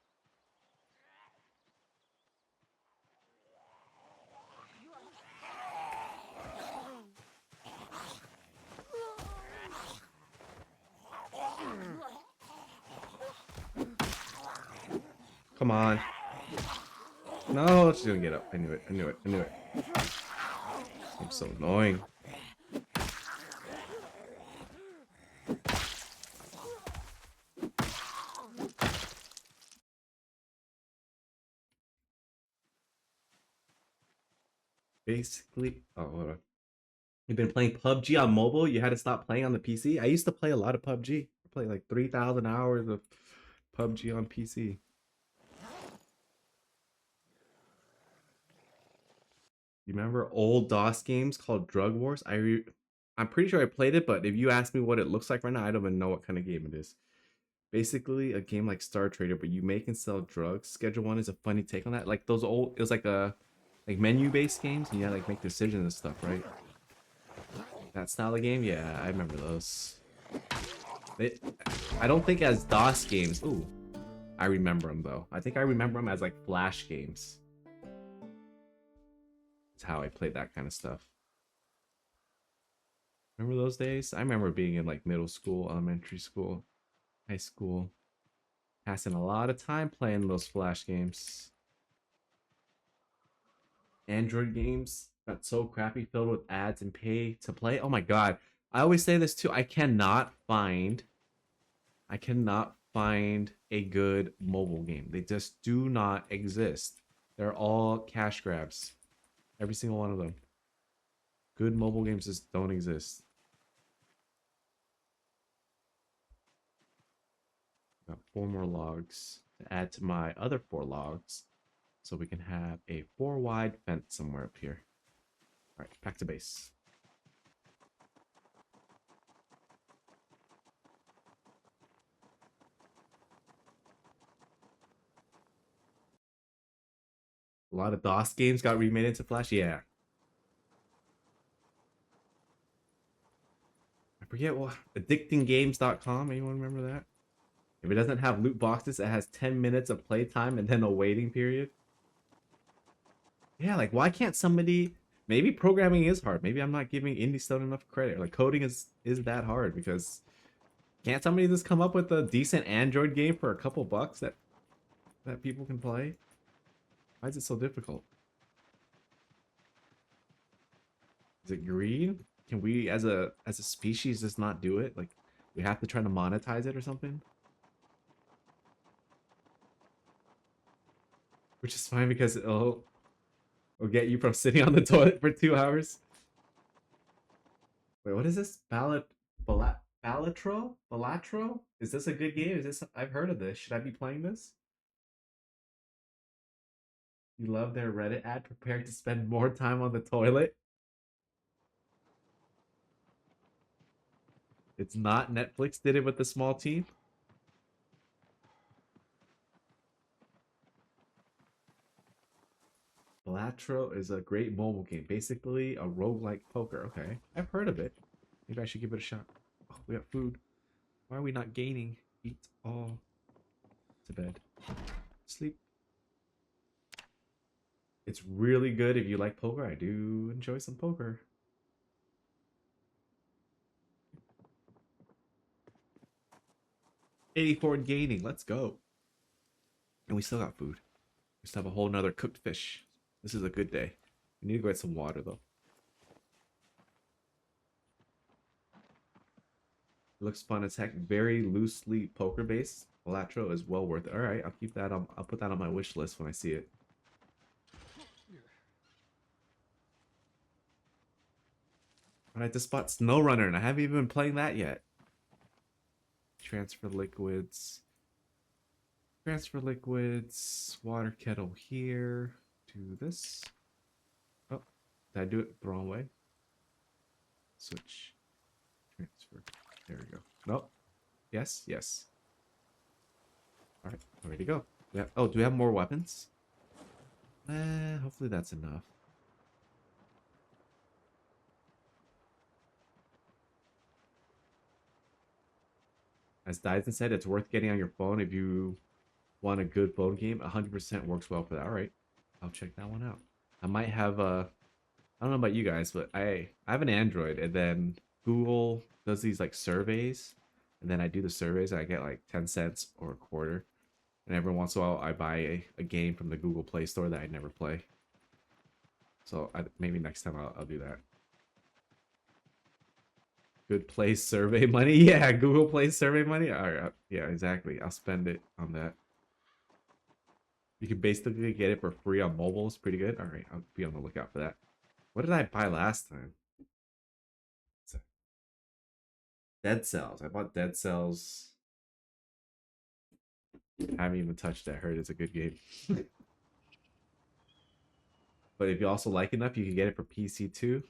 Come on. No, she's gonna get up. I knew it. I knew it. I knew it. I'm so annoying. Basically, oh, hold on. You've been playing PUBG on mobile? You had to stop playing on the PC? I used to play a lot of PUBG. I played like 3,000 hours of PUBG on PC. You remember old DOS games called Drug Wars? I'm pretty sure I played it, but if you ask me what it looks like right now, I don't even know what kind of game it is. Basically, a game like Star Trader, but you make and sell drugs. Schedule One is a funny take on that. Like those old, it was like a like menu-based games, and you had to like make decisions and stuff, right? That style of game, yeah, I remember those. They, I don't think as DOS games. Ooh, I remember them though. I think I remember them as like Flash games. That's how I played that kind of stuff. Remember those days? I remember being in like middle school, elementary school, high school, passing a lot of time playing those Flash games. Android games got so crappy, filled with ads and pay to play. Oh my god. I always say this too. I cannot find a good mobile game. They just do not exist. They're all cash grabs. Every single one of them. Good mobile games just don't exist. Got 4 more logs to add to my other 4 logs. So we can have a 4 wide fence somewhere up here. Alright, back to base. A lot of DOS games got remade into Flash. Yeah. I forget what addictinggames.com. Anyone remember that? If it doesn't have loot boxes, it has 10 minutes of playtime and then a waiting period. Yeah, like why can't somebody maybe programming is hard. Maybe I'm not giving indie stone enough credit. Like coding is that hard because can't somebody just come up with a decent Android game for a couple bucks that people can play? Why is it so difficult? Is it greed? Can we as a species just not do it? Like we have to try to monetize it or something? Which is fine because it'll get you from sitting on the toilet for 2 hours. Wait, what is this? Balatro? Balatro? Is this a good game? Is this I've heard of this. Should I be playing this? You love their Reddit ad prepared to spend more time on the toilet? It's not Netflix did it with the small team. Balatro is a great mobile game. Basically a roguelike poker. Okay. I've heard of it. Maybe I should give it a shot. Oh, we got food. Why are we not gaining? Eat all to bed. Sleep. It's really good if you like poker. I do enjoy some poker. 84 gaining. Let's go. And we still got food. We still have a whole nother cooked fish. This is a good day. We need to go get some water though. It looks fun as heck. Very loosely poker based. Balatro is well worth it. All right, I'll keep that on. I'll put that on my wish list when I see it. All right, just spot SnowRunner, and I haven't even been playing that yet. Transfer liquids. Transfer liquids. Water kettle here. Do this. Oh, did I do it the wrong way? Switch. Transfer. There we go. Nope. Yes, yes. Alright, ready to go. Yeah. Oh, do we have more weapons? Hopefully that's enough. As Dyson said, it's worth getting on your phone if you want a good phone game. 100% works well for that. Alright. I'll check that one out. I might have a... I don't know about you guys, but I have an Android, and then Google does these like surveys, and then I do the surveys, and I get like 10 cents or a quarter. And every once in a while, I buy a game from the Google Play Store that I never play. So maybe next time I'll do that. Good Play survey money? Yeah, Google Play survey money? Alright, yeah, exactly. I'll spend it on that. You can basically get it for free on mobile. It's pretty good. Alright, I'll be on the lookout for that. What did I buy last time? Dead Cells. I bought Dead Cells. I haven't even touched that. I heard it's a good game. But if you also like enough, you can get it for PC too.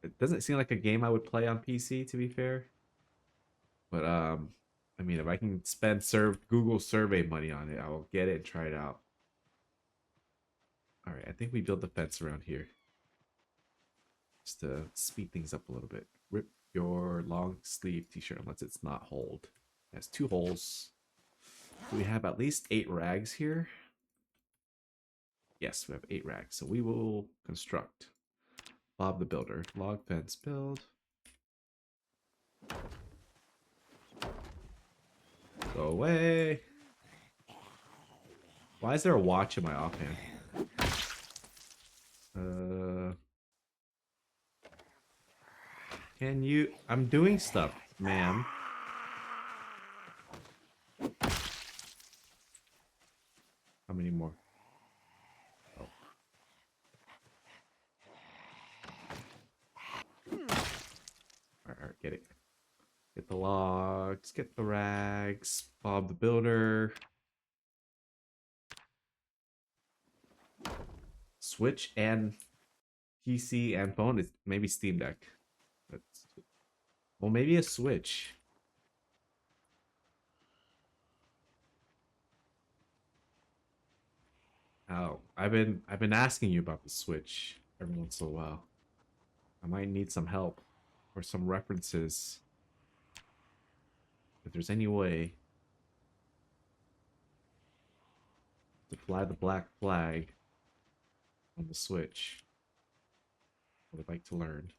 It doesn't seem like a game I would play on PC, to be fair. But I mean, if I can spend Google survey money on it, I will get it and try it out. All right, I think we build the fence around here, just to speed things up a little bit. Rip your long sleeve t-shirt unless it's not holed. It has 2 holes. Do we have at least 8 rags here? Yes, we have 8 rags. So we will construct. Bob the Builder. Log fence build. Go away. Why is there a watch in my offhand? Can you... I'm doing stuff, ma'am. How many more? Oh. Alright, get it. Get the logs, get the rags, Bob the Builder. Switch and PC and phone is maybe Steam Deck. Well, maybe a Switch. Oh, I've been asking you about the Switch every once in a while. I might need some help or some references. If there's any way to fly the black flag on the Switch, I would like to learn.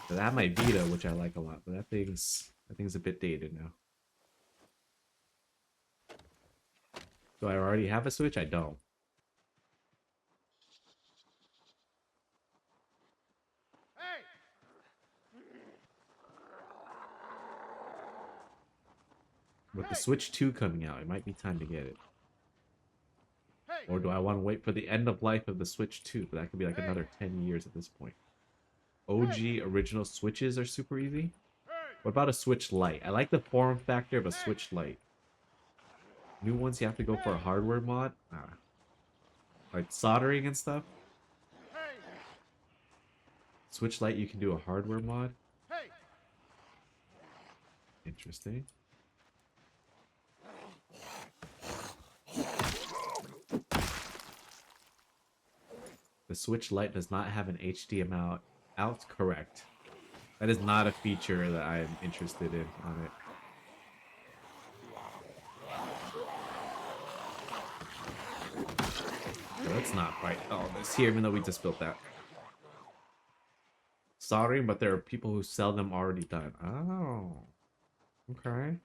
But I have my Vita, which I like a lot, but that thing's a bit dated now. Do I already have a Switch? I don't. With the Switch 2 coming out, it might be time to get it. Or do I want to wait for the end of life of the Switch 2? But that could be like another 10 years at this point. OG original Switches are super easy. What about a Switch Lite? I like the form factor of a Switch Lite. New ones you have to go for a hardware mod? Like soldering and stuff? Switch Lite you can do a hardware mod? Interesting. The Switch Lite does not have an HDMI out. Correct. That is not a feature that I am interested in on it. So let's not fight all this here, even though we just built that. Sorry, but there are people who sell them already done. Oh. Okay.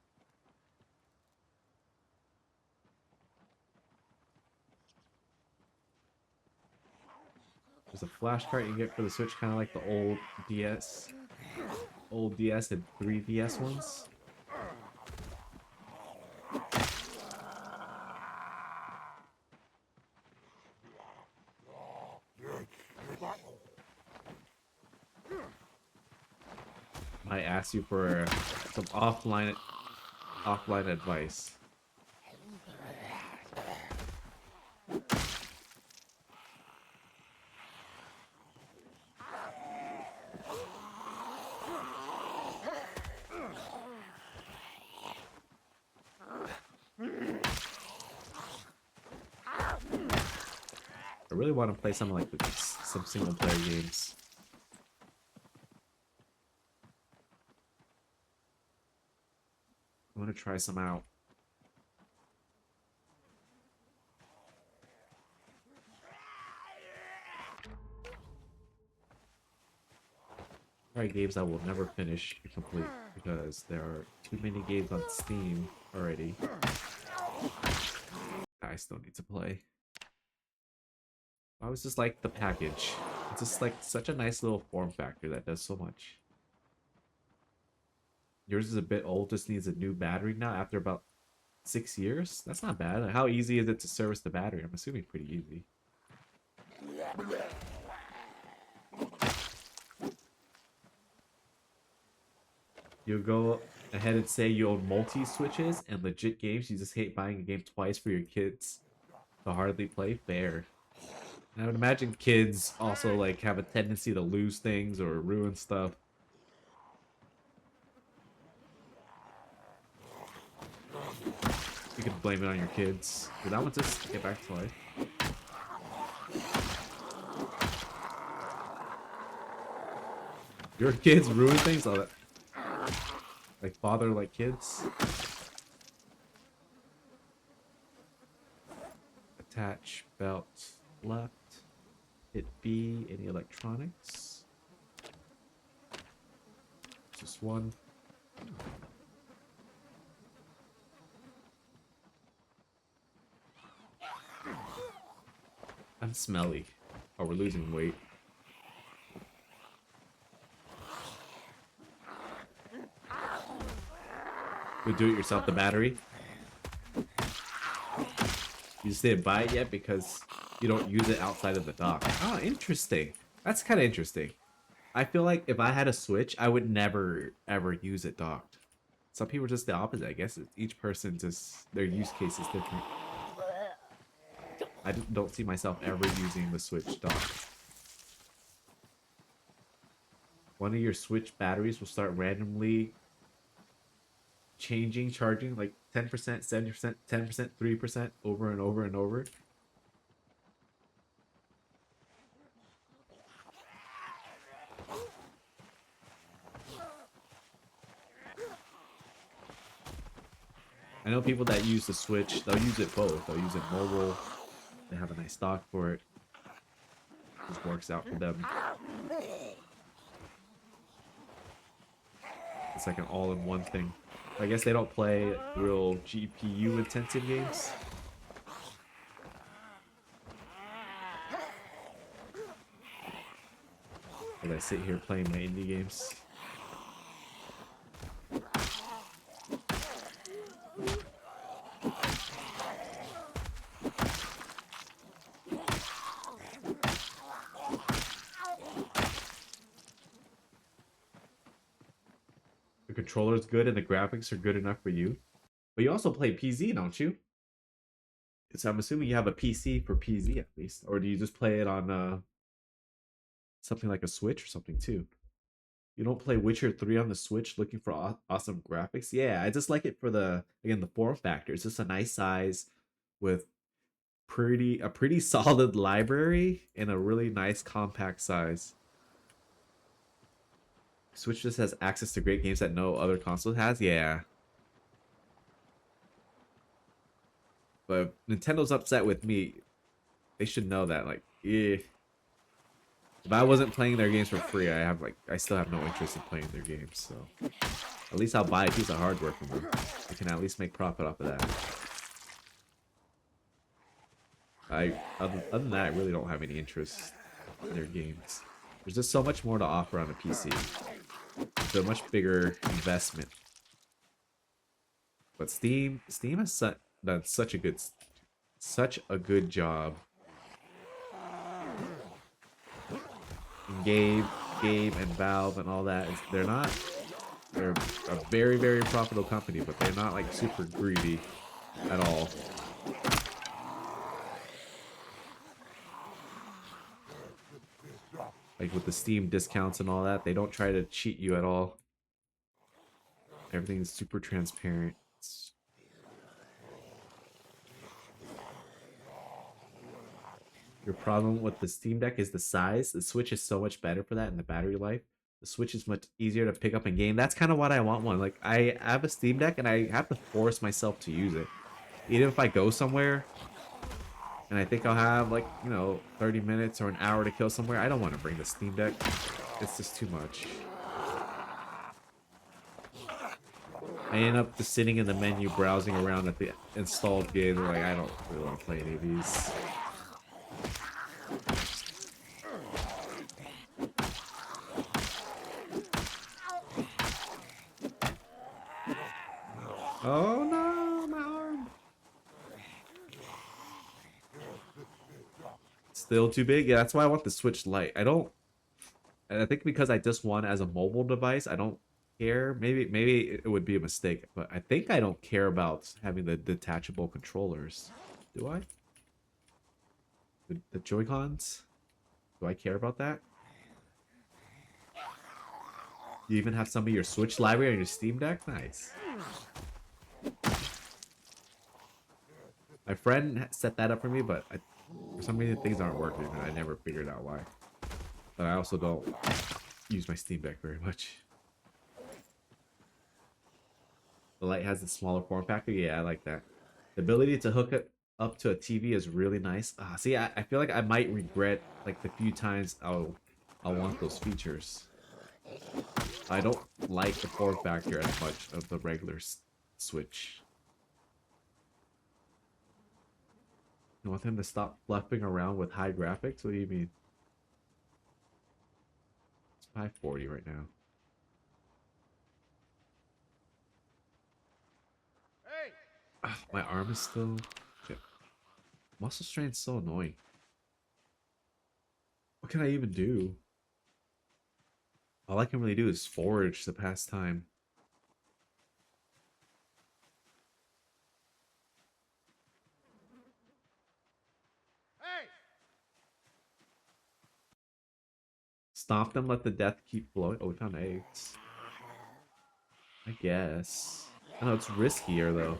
There's a flash cart you get for the Switch, kind of like the old DS. Old DS and 3DS ones. I asked you for some offline advice. really want to play something like this, some single player games. I want to try some out. Try games I will never finish and complete because there are too many games on Steam already. I still need to play. I was just like the package. It's just like such a nice little form factor that does so much. Yours is a bit old, just needs a new battery now after about 6 years. That's not bad. How easy is it to service the battery? I'm assuming pretty easy. You go ahead and say you own multi-switches and legit games. You just hate buying a game twice for your kids to hardly play. Fair. And I would imagine kids also like have a tendency to lose things or ruin stuff. You can blame it on your kids. But that one just get back to life. Your kids ruin things? Oh, that... Like father, like kids? Attach belt left. Hit B, any electronics? Just one. I'm smelly. Oh, we're losing weight. You do it yourself, the battery? You just didn't buy it yet because you don't use it outside of the dock. Oh, interesting. That's kind of interesting. I feel like if I had a Switch, I would never, ever use it docked. Some people are just the opposite. I guess each person just, their use case is different. I don't see myself ever using the Switch docked. One of your Switch batteries will start randomly changing, charging like 10%, 70%, 10%, 3% over and over and over. I know people that use the Switch, they'll use it both. They'll use it mobile. They have a nice dock for it. It just works out for them. It's like an all-in-one thing. I guess they don't play real GPU intensive games. As I sit here playing my indie games. The controller's good and the graphics are good enough for you. But you also play PZ, don't you? So I'm assuming you have a PC for PZ at least. Or do you just play it on something like a Switch or something too? You don't play Witcher 3 on the Switch looking for awesome graphics? Yeah, I just like it for the, again, the form factor. It's just a nice size with a pretty solid library and a really nice compact size. Switch just has access to great games that no other console has? Yeah. But Nintendo's upset with me. They should know that. Like, if I wasn't playing their games for free, I still have no interest in playing their games. So at least I'll buy a piece of hardware from them. I can at least make profit off of that. Other than that, I really don't have any interest in their games. There's just so much more to offer on a PC. It's a much bigger investment. But Steam has done such a good job. And Gabe and Valve and all that. They're a very, very profitable company, but they're not like super greedy at all. Like with the Steam discounts and all that, they don't try to cheat you at all. Everything's super transparent. Your problem with the Steam Deck is the size. The Switch is so much better for that, and the battery life. The Switch is much easier to pick up and game. That's kind of what I want one. Like, I have a Steam Deck, and I have to force myself to use it. Even if I go somewhere, and I think I'll have, like, 30 minutes or an hour to kill somewhere, I don't want to bring the Steam Deck. It's just too much. I end up just sitting in the menu browsing around at the installed games. Like, I don't really want to play any of these. Oh no, my arm. Still too big? Yeah, that's why I want the Switch Lite. I think because I just want it as a mobile device, I don't care. Maybe it would be a mistake, but I think I don't care about having the detachable controllers. Do I? The Joy-Cons? Do I care about that? You even have some of your Switch library on your Steam Deck? Nice. My friend set that up for me, but for some reason things aren't working, and I never figured out why. But I also don't use my Steam Deck very much. The Lite has the smaller form factor. Yeah, I like that. The ability to hook it up to a TV is really nice. See, I feel like I might regret like the few times I'll want those features. I don't like the form factor as much of the regular Switch. You want them to stop fluffing around with high graphics? What do you mean? It's 540 right now.
Hey!
Ugh, my arm is still... Yeah. Muscle strain's so annoying. What can I even do? All I can really do is forage to pass time.
Hey!
Stomp them, let the death keep flowing. Oh, we found eggs. I guess. I know it's riskier though.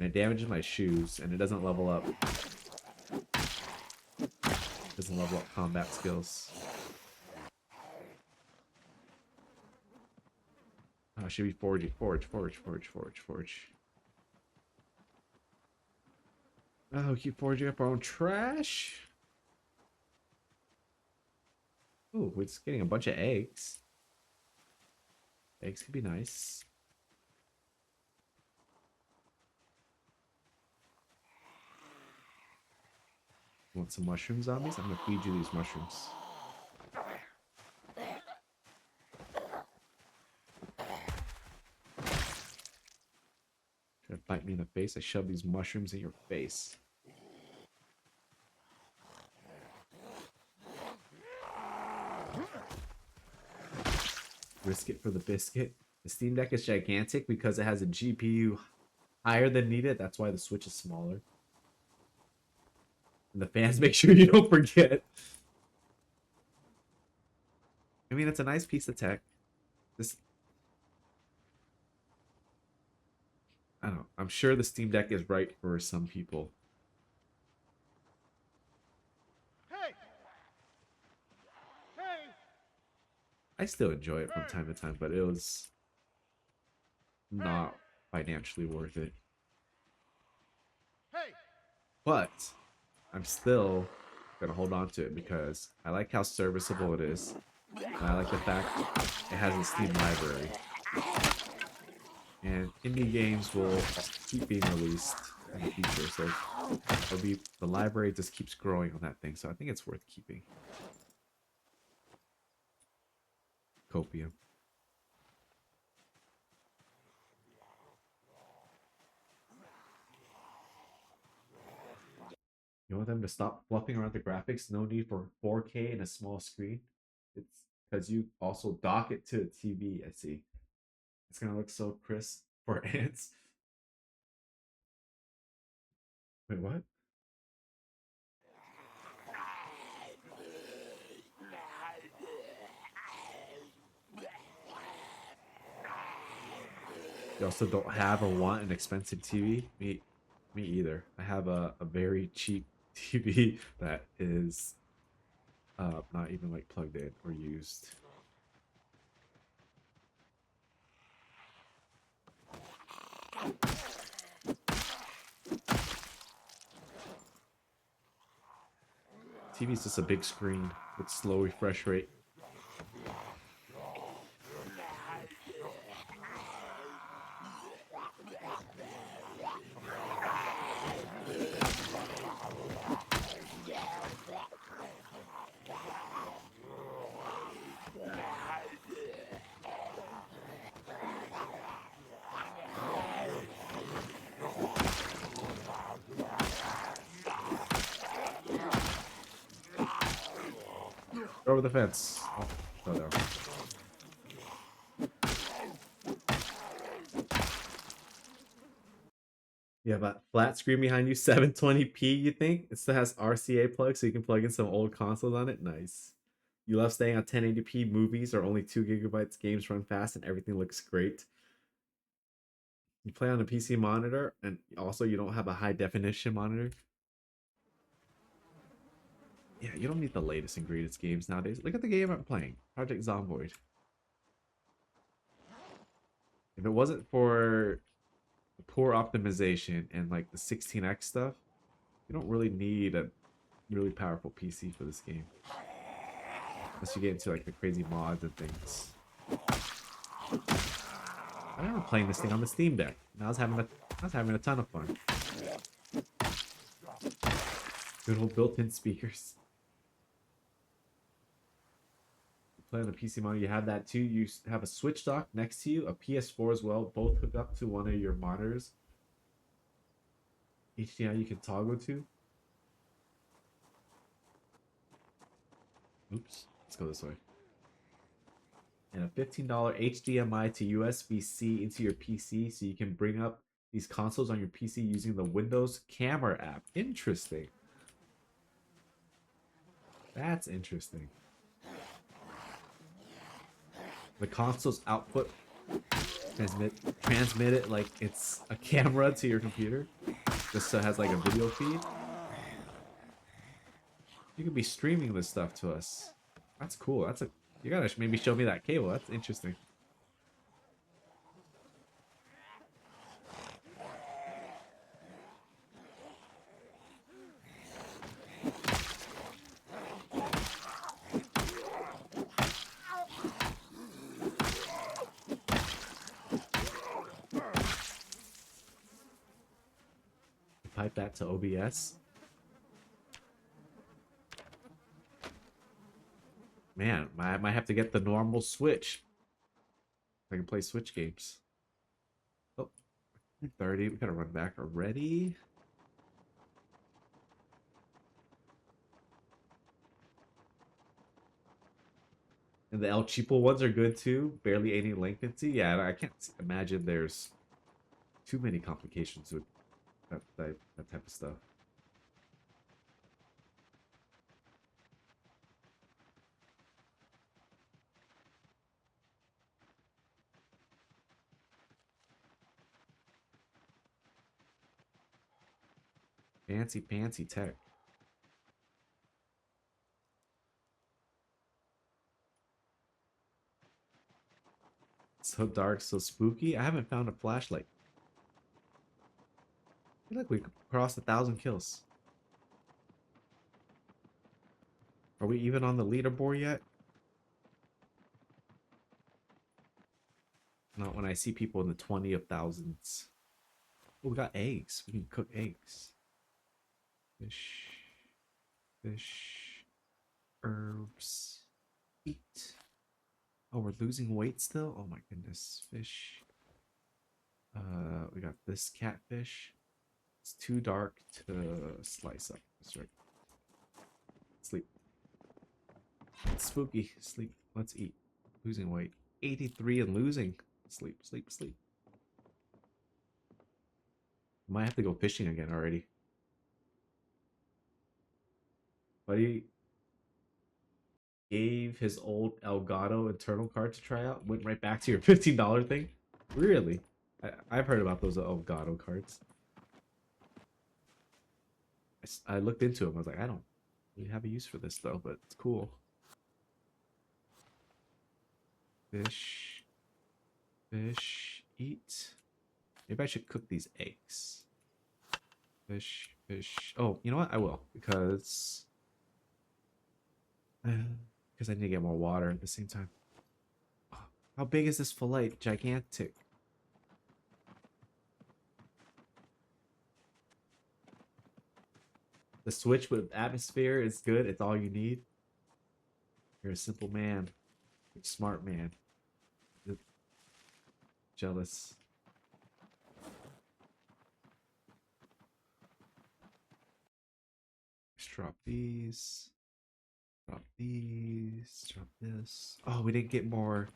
And it damages my shoes, and it doesn't level up. Doesn't level up combat skills. Oh, I should be foraging. Forge. Oh, we keep foraging up our own trash. Ooh, we're just getting a bunch of eggs. Eggs could be nice. Want some mushroom zombies? I'm gonna feed you these mushrooms. Try to bite me in the face. I shove these mushrooms in your face. Risk it for the biscuit. The Steam Deck is gigantic because it has a GPU higher than needed. That's why the Switch is smaller. And the fans make sure you don't forget. I mean, it's a nice piece of tech. This, I don't know. I'm sure the Steam Deck is right for some people.
Hey! Hey!
I still enjoy it from time to time, but it was not financially worth it.
Hey!
But I'm still gonna hold on to it because I like how serviceable it is. And I like the fact it has a Steam library. And indie games will keep being released in the future, so the library just keeps growing on that thing, so I think it's worth keeping. Copium. You want them to stop fluffing around the graphics? No need for 4K and a small screen. It's because you also dock it to a TV. I see. It's gonna look so crisp for ants. Wait, what? You also don't have or want an expensive TV? Me either. I have a very cheap TV that is not even like plugged in or used. TV is just a big screen with slow refresh rate. Over the fence. Oh, no, no. You have a flat screen behind you, 720p, you think? It still has RCA plug, so you can plug in some old consoles on it. Nice. You love staying on 1080p movies or only 2 gigabytes, games run fast, and everything looks great. You play on a PC monitor, and also you don't have a high definition monitor. Yeah, you don't need the latest and greatest games nowadays. Look at the game I'm playing, Project Zomboid. If it wasn't for poor optimization and like the 16x stuff, you don't really need a really powerful PC for this game. Unless you get into like the crazy mods and things. I remember playing this thing on the Steam Deck, and I was having a ton of fun. Good old built-in speakers. You play on the PC monitor, you have that too. You have a Switch dock next to you, a PS4 as well, both hook up to one of your monitors. HDMI you can toggle to. Oops, let's go this way. And a $15 HDMI to USB-C into your PC so you can bring up these consoles on your PC using the Windows Camera app. Interesting. That's interesting. The console's output transmit it like it's a camera to your computer. Just so it has like a video feed. You could be streaming this stuff to us. That's cool. You gotta maybe show me that cable. That's interesting. Pipe that to OBS. Man, I might have to get the normal Switch. I can play Switch games. Oh, 30. We gotta run back already. And the El Cheapo ones are good too. Barely any latency. Yeah, I can't imagine there's too many complications with that type of stuff. Fancy tech. So dark, so spooky. I haven't found a flashlight. I feel like we crossed 1,000 kills. Are we even on the leaderboard yet? Not when I see people in the 20 of thousands. Oh, we got eggs. We can cook eggs. Fish, herbs, eat. Oh, we're losing weight still? Oh my goodness. Fish. We got this catfish. It's too dark to slice up. That's right. Sleep. It's spooky. Sleep. Let's eat. Losing weight. 83 and losing. Sleep. Might have to go fishing again already. Buddy gave his old Elgato internal card to try out. Went right back to your $15 thing. Really? I've heard about those Elgato cards. I I looked into them. I was like, I don't really have a use for this though, but it's cool. Fish, fish, eat. Maybe I should cook these eggs. Fish, fish. Oh, you know what? I will because I need to get more water at the same time. Oh, how big is this fillet? Gigantic. The switch with atmosphere is good. It's all you need. You're a simple man. You're a smart man. You're jealous. Let's drop these. Drop these. Drop this. Oh, we didn't get more.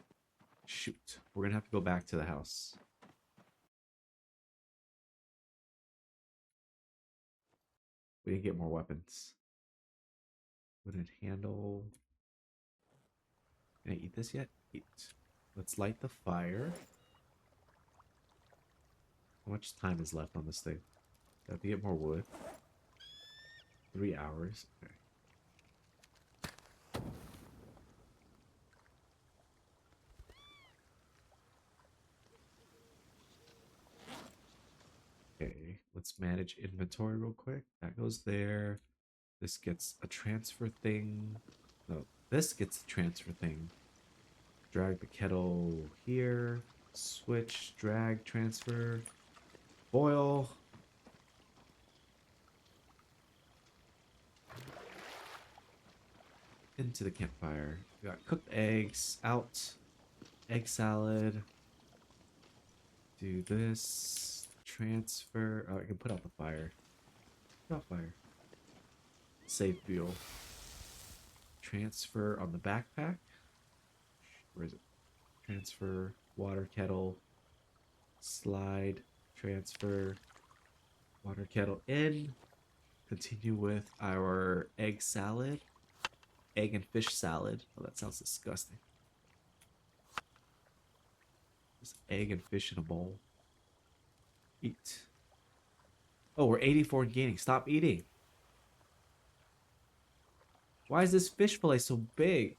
Shoot. We're gonna have to go back to the house. We didn't get more weapons. Wooden handle. Can I eat this yet? Eat. Let's light the fire. How much time is left on this thing? Do I have to get more wood? 3 hours. Okay. Okay, let's manage inventory real quick. That goes there. This gets a transfer thing. No, this gets a transfer thing. Drag the kettle here. Switch, drag, transfer. Boil. Into the campfire. We got cooked eggs out. Egg salad. Do this. Transfer. Oh, I can put out the fire. Put out fire. Save fuel. Transfer on the backpack. Where is it? Transfer. Water kettle. Slide. Transfer. Water kettle in. Continue with our egg salad. Egg and fish salad. Oh, that sounds disgusting. Just egg and fish in a bowl. Eat. Oh, we're 84 and gaining. Stop eating. Why is this fish fillet so big?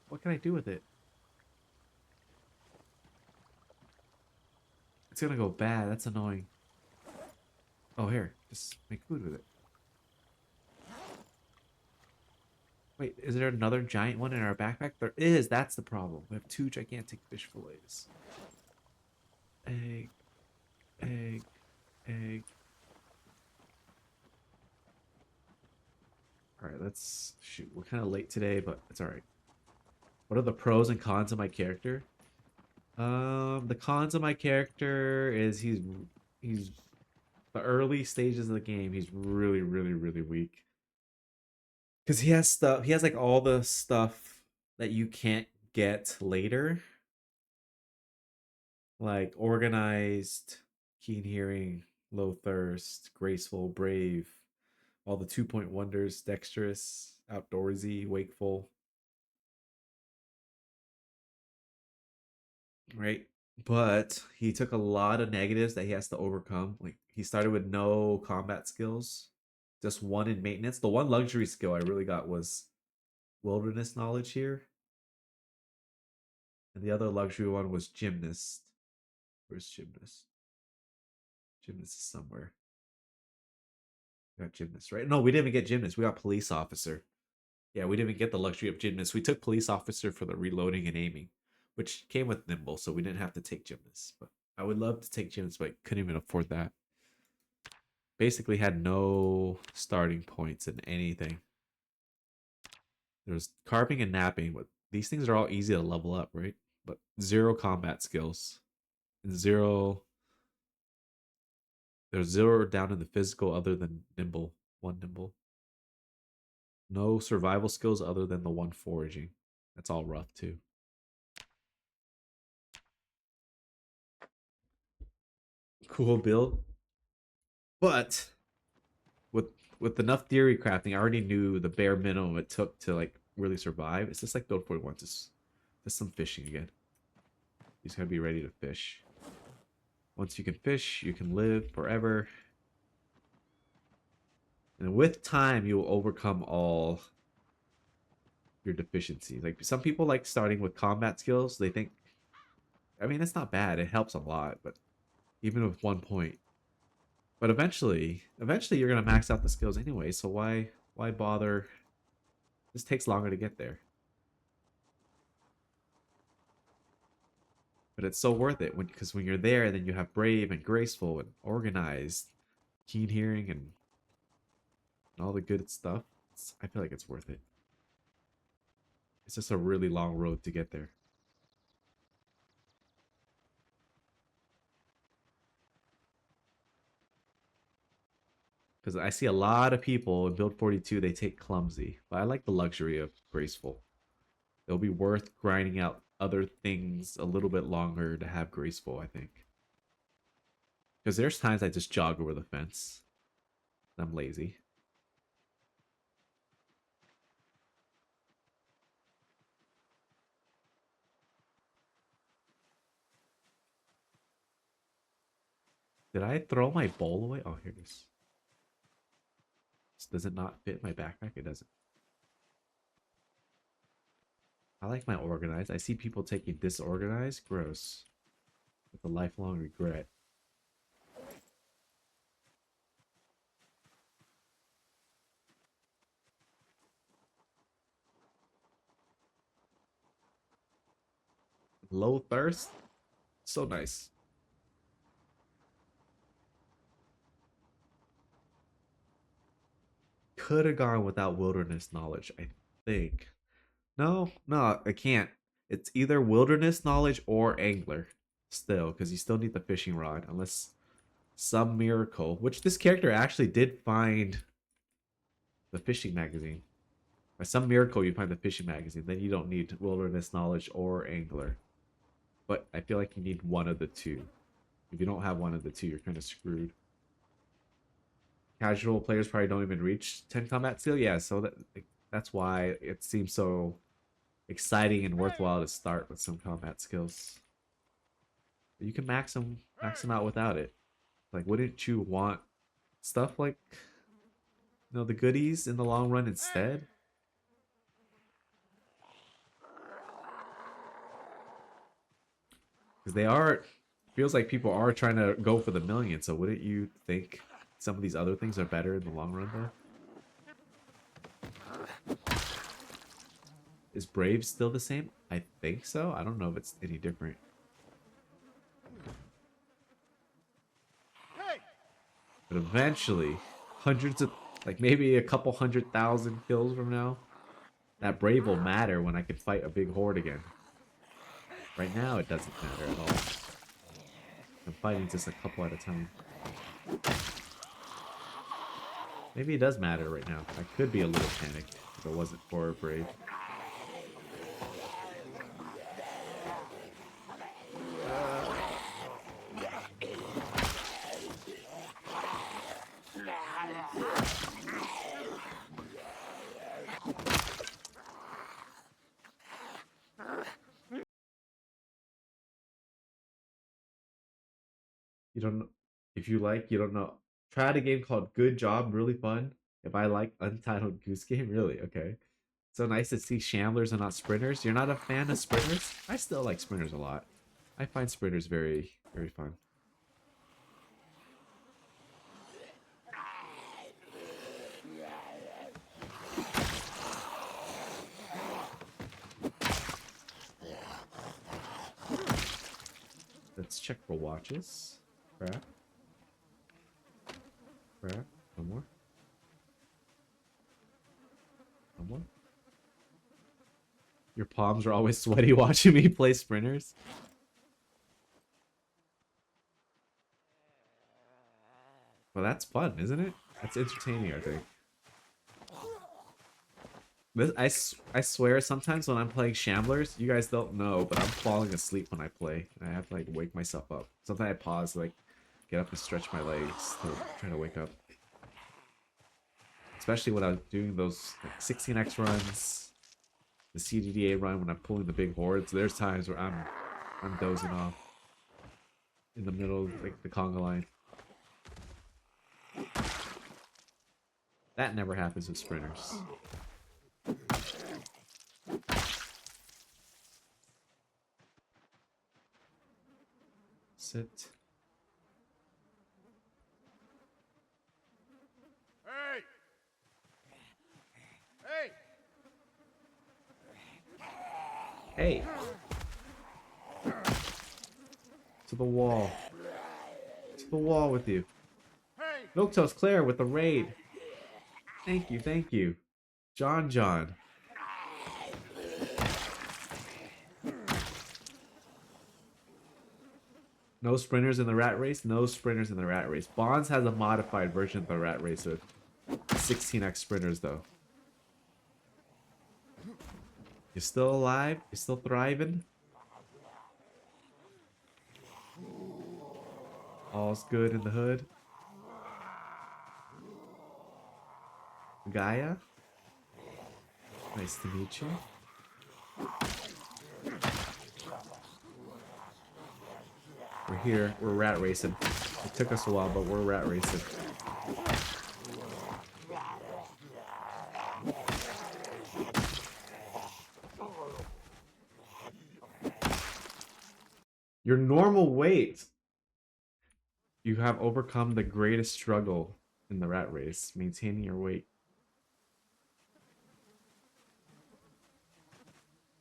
What can I do with it? It's gonna go bad. That's annoying. Oh, here. Just make food with it. Wait, is there another giant one in our backpack? There is. That's the problem. We have 2 gigantic fish fillets. Egg. Egg. Egg. Alright, let's... Shoot, we're kind of late today, but it's alright. What are the pros and cons of my character? The cons of my character is he's the early stages of the game, he's really, really, really weak. Because he has stuff, he has like all the stuff that you can't get later. Like organized, keen hearing, low thirst, graceful, brave, all the 2-point wonders, dexterous, outdoorsy, wakeful. Right? But he took a lot of negatives that he has to overcome. Like he started with no combat skills, just one in maintenance. The one luxury skill I really got was wilderness knowledge here, and the other luxury one was gymnast. Where's gymnast? Gymnast is somewhere. We got gymnast, right? No, we didn't even get gymnast. We got police officer. Yeah, we didn't even get the luxury of gymnast. We took police officer for the reloading and aiming, which came with nimble, so we didn't have to take gymnast. But I would love to take gymnast, but couldn't even afford that. Basically had no starting points in anything. There's carving and napping, but these things are all easy to level up, right? But 0 combat skills. And 0 there's 0 down in the physical other than nimble. 1 nimble. No survival skills other than the 1 foraging. That's all rough too. Cool build. But with enough theory crafting, I already knew the bare minimum it took to like really survive. It's just like Build 41, just some fishing again. You just gotta be ready to fish. Once you can fish, you can live forever. And with time, you will overcome all your deficiencies. Like some people like starting with combat skills. They think, I mean, it's not bad. It helps a lot, but even with 1 point. But eventually you're gonna max out the skills anyway. So why bother? This takes longer to get there, but it's so worth it because when you're there, then you have brave and graceful and organized, keen hearing and all the good stuff. I feel like it's worth it. It's just a really long road to get there. Because I see a lot of people in build 42, they take clumsy, but I like the luxury of graceful. It'll be worth grinding out other things a little bit longer to have graceful, I think. Because there's times I just jog over the fence. I'm lazy. Did I throw my bowl away? Oh, here it is. Does it not fit my backpack? It doesn't. I like my organized. I see people taking disorganized. Gross. With a lifelong regret. Low thirst? So nice. Could have gone without wilderness knowledge, I think. No, I can't. It's either wilderness knowledge or angler. Still, because you still need the fishing rod, unless some miracle, which this character actually did find the fishing magazine. By some miracle, you find the fishing magazine, then you don't need wilderness knowledge or angler. But I feel like you need one of the two. If you don't have one of the two, you're kind of screwed. Casual players probably don't even reach 10 combat skill. Yeah, so that's why it seems so exciting and worthwhile to start with some combat skills. But you can max them out without it. Like, wouldn't you want stuff like, the goodies in the long run instead? Because they are, feels like people are trying to go for the million. So wouldn't you think some of these other things are better in the long run, though? Is Brave still the same? I think so. I don't know if it's any different.
Hey!
But eventually, hundreds of, like maybe a couple 100,000 kills from now, that Brave will matter when I can fight a big horde again. Right now, it doesn't matter at all. I'm fighting just a couple at a time. Maybe it does matter right now. I could be a little panicked if it wasn't for Brave. You don't know. If you like, you don't know. Try out a game called Good Job, really fun. If I like Untitled Goose Game, really? Okay. So nice to see Shamblers and not Sprinters. You're not a fan of Sprinters? I still like Sprinters a lot. I find Sprinters very, very fun. Let's check for watches. Crap. Crap. One more. One more. Your palms are always sweaty watching me play Sprinters. Well, that's fun, isn't it? That's entertaining, I think. I swear, sometimes when I'm playing Shamblers, you guys don't know, but I'm falling asleep when I play. And I have to, like, wake myself up. Sometimes I pause, like, get up and stretch my legs to try to wake up. Especially when I'm doing those like, 16x runs, the CDDA run when I'm pulling the big hordes. There's times where I'm dozing off in the middle of like the conga line. That never happens with sprinters. Sit.
Hey! Hey!
Hey! To the wall. To the wall with you.
Hey!
Milktoast Claire with the raid. Thank you, thank you. John. No sprinters in the rat race? No sprinters in the rat race. Bonds has a modified version of the rat race with 16x sprinters though. You're still alive? You're still thriving? All's good in the hood? Gaia? Nice to meet you. We're here. We're rat racing. It took us a while, but we're rat racing. Your normal weight. You have overcome the greatest struggle in the rat race, maintaining your weight.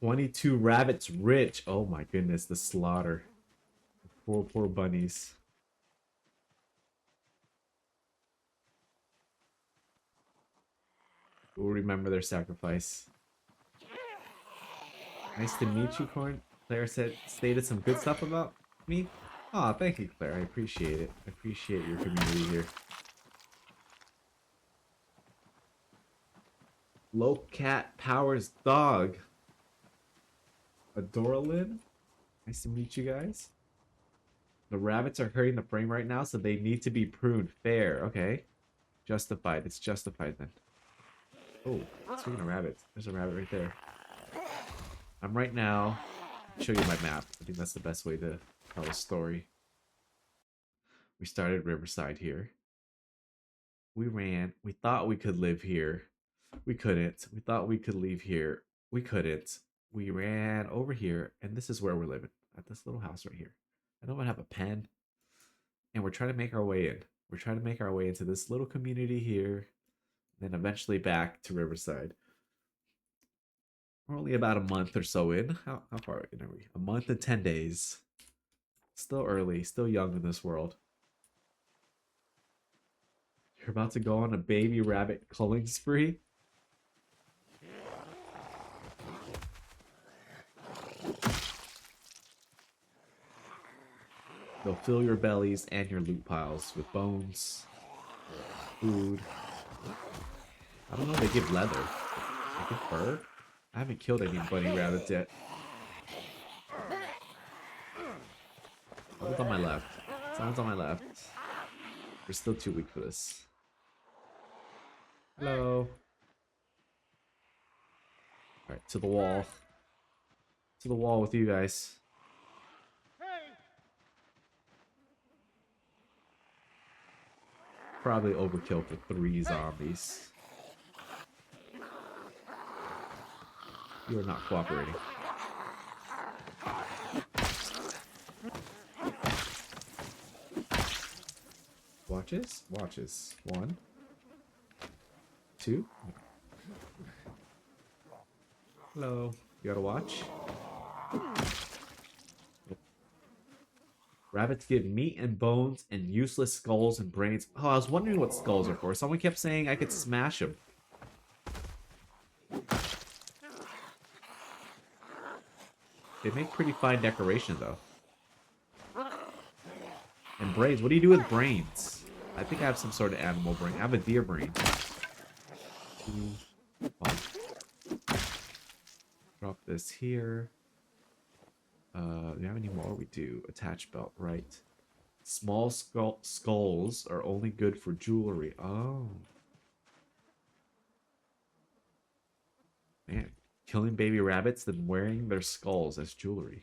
22 rabbits rich. Oh my goodness, the slaughter. Poor bunnies. We'll remember their sacrifice. Nice to meet you, Corn. Claire stated some good stuff about me. Aw, thank you, Claire. I appreciate it. I appreciate your community here. Low cat powers dog. Adoralin. Nice to meet you guys. The rabbits are hurting the frame right now, so they need to be pruned. Fair. Okay. Justified. It's justified then. Oh, speaking of rabbits, there's a rabbit right there. I'm right now. I'll show you my map. I think that's the best way to tell a story. We started Riverside here. We ran. We thought we could live here. We couldn't. We thought we could leave here. We couldn't. We ran over here, and this is where we're living. At this little house right here. I don't have a pen. And we're trying to make our way in. We're trying to make our way into this little community here. And then eventually back to Riverside. We're only about a month or so in. How far in are we? A month and 10 days. Still early. Still young in this world. You're about to go on a baby rabbit culling spree? They'll fill your bellies and your loot piles with bones, food. I don't know if they give leather. They give fur? I haven't killed any bunny rabbits yet. Someone's on my left. Someone's on my left. We're still too weak for this. Hello. Alright, to the wall. To the wall with you guys.
Hey!
Probably overkill for 3 zombies. You are not cooperating. Watches? Watches. 1. 2. Hello. You got a watch? Rabbits give meat and bones and useless skulls and brains. Oh, I was wondering what skulls are for. Someone kept saying I could smash them. They make pretty fine decoration, though. And brains. What do you do with brains? I think I have some sort of animal brain. I have a deer brain. 2, 1. Drop this here. Do we have any more? We do. Attach belt, right. Small skulls are only good for jewelry. Oh. Man. Killing baby rabbits, then wearing their skulls as jewelry.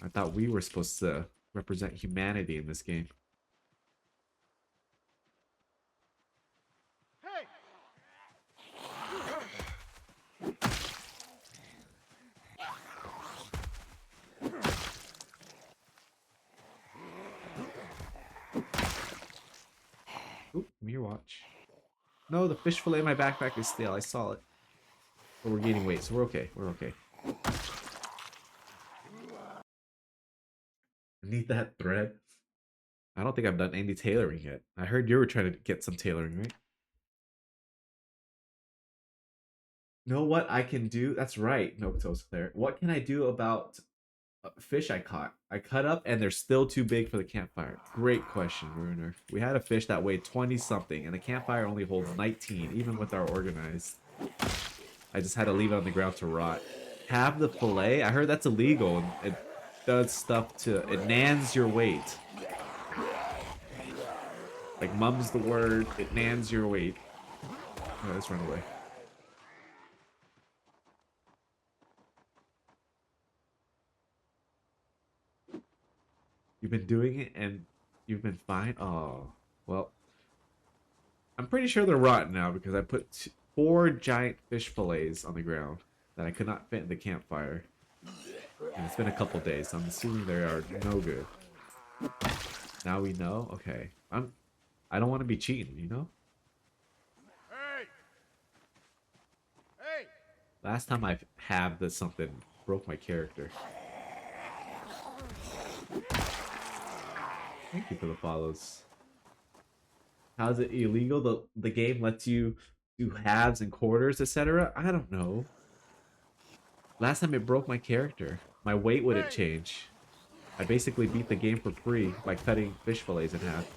I thought we were supposed to represent humanity in this game. me your watch. No, the fish fillet in my backpack is stale. I saw it. But we're gaining weight, so we're okay. We're okay. I need that thread. I don't think I've done any tailoring yet. I heard you were trying to get some tailoring, right? Know what I can do? That's right, Nokoto's Claire. What can I do about fish I caught? I cut up and they're still too big for the campfire. Great question, Ruiner. We had a fish that weighed 20 something and the campfire only holds 19, even with our organized. I just had to leave it on the ground to rot. Have the fillet? I heard that's illegal and it does stuff to it nans your weight. Like mum's the word, it nans your weight. Oh, let's run away. You've been doing it and you've been fine? Oh, well. I'm pretty sure they're rotten now because I put 4 giant fish fillets on the ground that I could not fit in the campfire. And it's been a couple days, so I'm assuming they are no good. Now we know? Okay. I don't want to be cheating, you know?
Hey! Hey!
Last time I have this something broke my character. Thank you for the follows. How's it illegal? The game lets you do halves and quarters, etc. I don't know. Last time it broke my character. My weight wouldn't change. I basically beat the game for free by cutting fish fillets in half.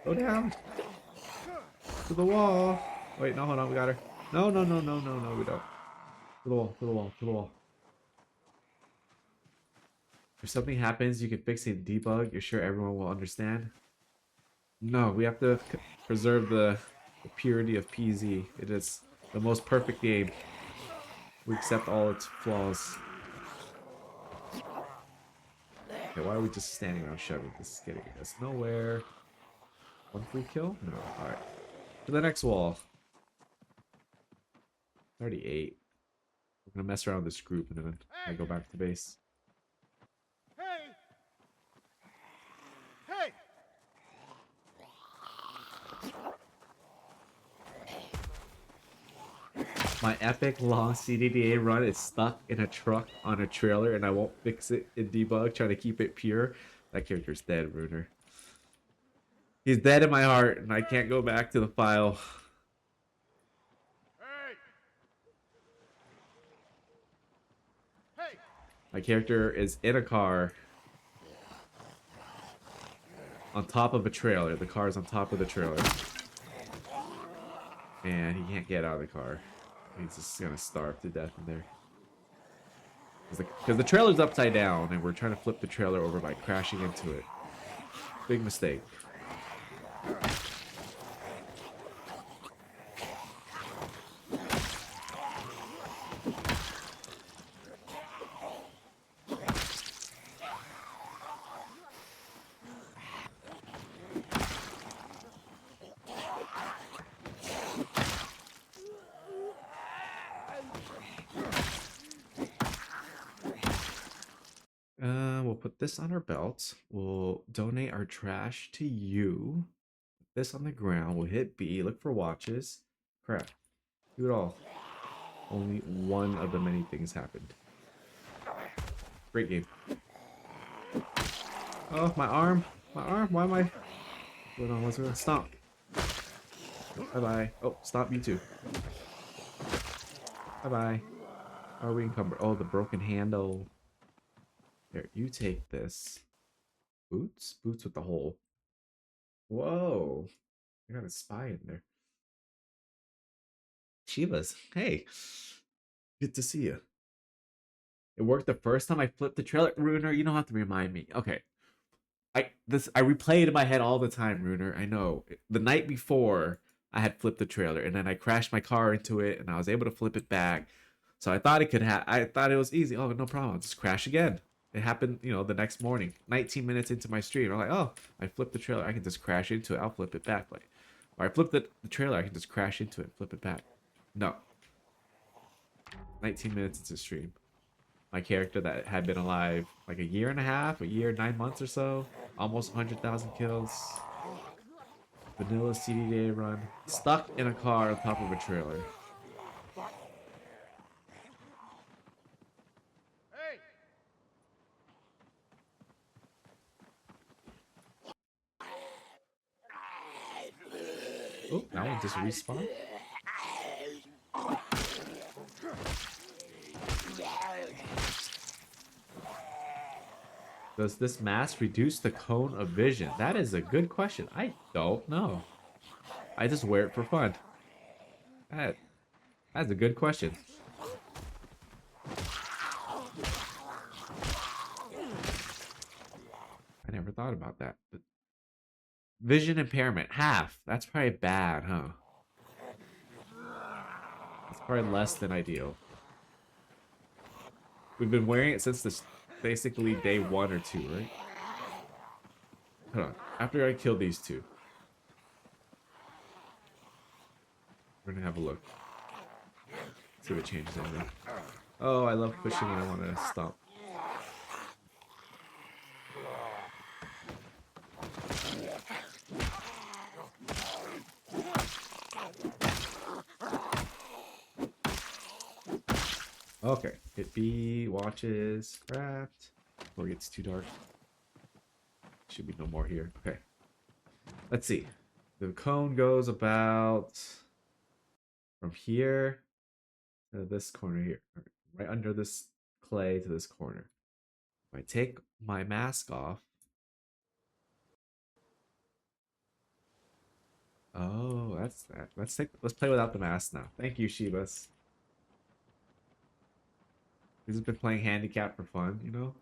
Go down. To the wall. Wait, no, hold on, we got her. No, no, no, no, no, no, we don't. To the wall, to the wall, to the wall. If something happens, you can fix it and debug. You're sure everyone will understand? No, we have to preserve the purity of PZ. It is the most perfect game. We accept all its flaws. Okay, why are we just standing around shoving? This is getting us nowhere. 1 free kill? No. Alright. To the next wall. 38. We're gonna mess around with this group and then I go back to base.
Hey! Hey!
My epic long CDDA run is stuck in a truck on a trailer and I won't fix it in debug, trying to keep it pure. That character's dead, Runer. He's dead in my heart and I can't go back to the file.
Hey! Hey!
My character is in a car on top of a trailer. The car is on top of the trailer. And he can't get out of the car. He's just gonna starve to death in there. Because the trailer's upside down and we're trying to flip the trailer over by crashing into it. Big mistake. We'll put this on our belt. We'll donate our trash to you. Put this on the ground. We'll hit B. Look for watches. Crap. Do it all. Only one of the many things happened. Great game. Oh, my arm. My arm. Why am I... Hold on. What's going on? Stop. Bye-bye. Oh, stop. You too. Bye-bye. How are we encumbered? Oh, the broken handle. Here, you take this. Boots? Boots with the hole. Whoa. I got a spy in there. Shivas. Hey. Good to see you. It worked the first time I flipped the trailer. Runer, you don't have to remind me. Okay. I replay it in my head all the time, Runer. I know. The night before, I had flipped the trailer, and then I crashed my car into it, and I was able to flip it back. So I thought it could I thought it was easy. Oh, no problem. I'll just crash again. It happened, you know, the next morning, 19 minutes into my stream. I'm like, oh, I flipped the trailer. I can just crash into it. I'll flip it back. Like, or I flipped the trailer. I can just crash into it, flip it back. No. 19 minutes into stream. My character that had been alive like a year and a half, a year, 9 months or so, almost 100,000 kills. Vanilla CDDA run, stuck in a car on top of a trailer.
Hey!
Oh, that one just respawned. Does this mask reduce the cone of vision? That is a good question. I don't know. I just wear it for fun. That, that's a good question. I never thought about that. But vision impairment, half. That's probably bad, huh? That's probably less than ideal. We've been wearing it since this basically day 1 or 2, right? Hold on. After I kill these two, we're gonna have a look. See if it changes anything. Oh, I love pushing when I want to stop. Okay. Hit B, watches, craft. Before it gets too dark. Should be no more here. Okay. Let's see. The cone goes about from here to this corner here. Right under this clay to this corner. If I take my mask off. Oh, that's that. Let's play without the mask now. Thank you, Shibas. We've just been playing handicap for fun, you know?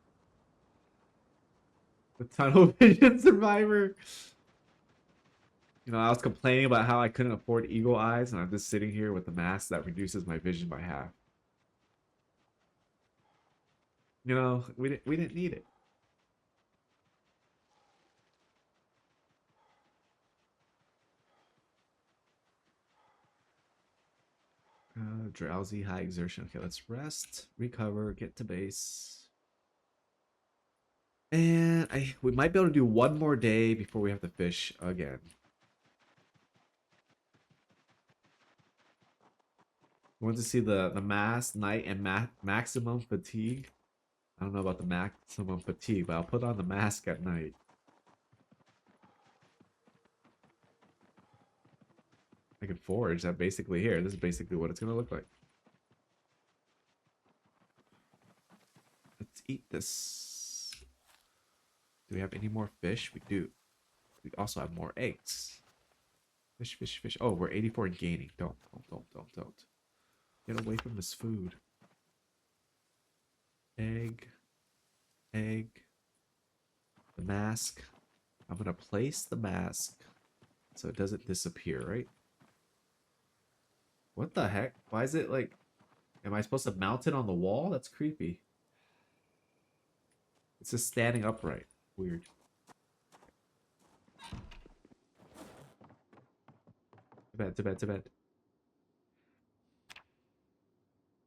The tunnel vision survivor. You know, I was complaining about how I couldn't afford eagle eyes, and I'm just sitting here with the mask that reduces my vision by half. You know, we didn't need it. Drowsy, high exertion. Okay, let's rest, recover, get to base. And we might be able to do one more day before we have to fish again. We want to see the mass, night, and maximum fatigue. I don't know about the maximum fatigue, but I'll put on the mask at night. I can forge that basically here. This is basically what it's going to look like. Let's eat this. Do we have any more fish? We do. We also have more eggs. Fish, fish, fish. Oh, we're 84 gaining. Don't. Get away from this food. Egg. Egg. The mask. I'm going to place the mask so it doesn't disappear, right? What the heck? Why is it like... Am I supposed to mount it on the wall? That's creepy. It's just standing upright. Weird. To bed, to bed, to bed.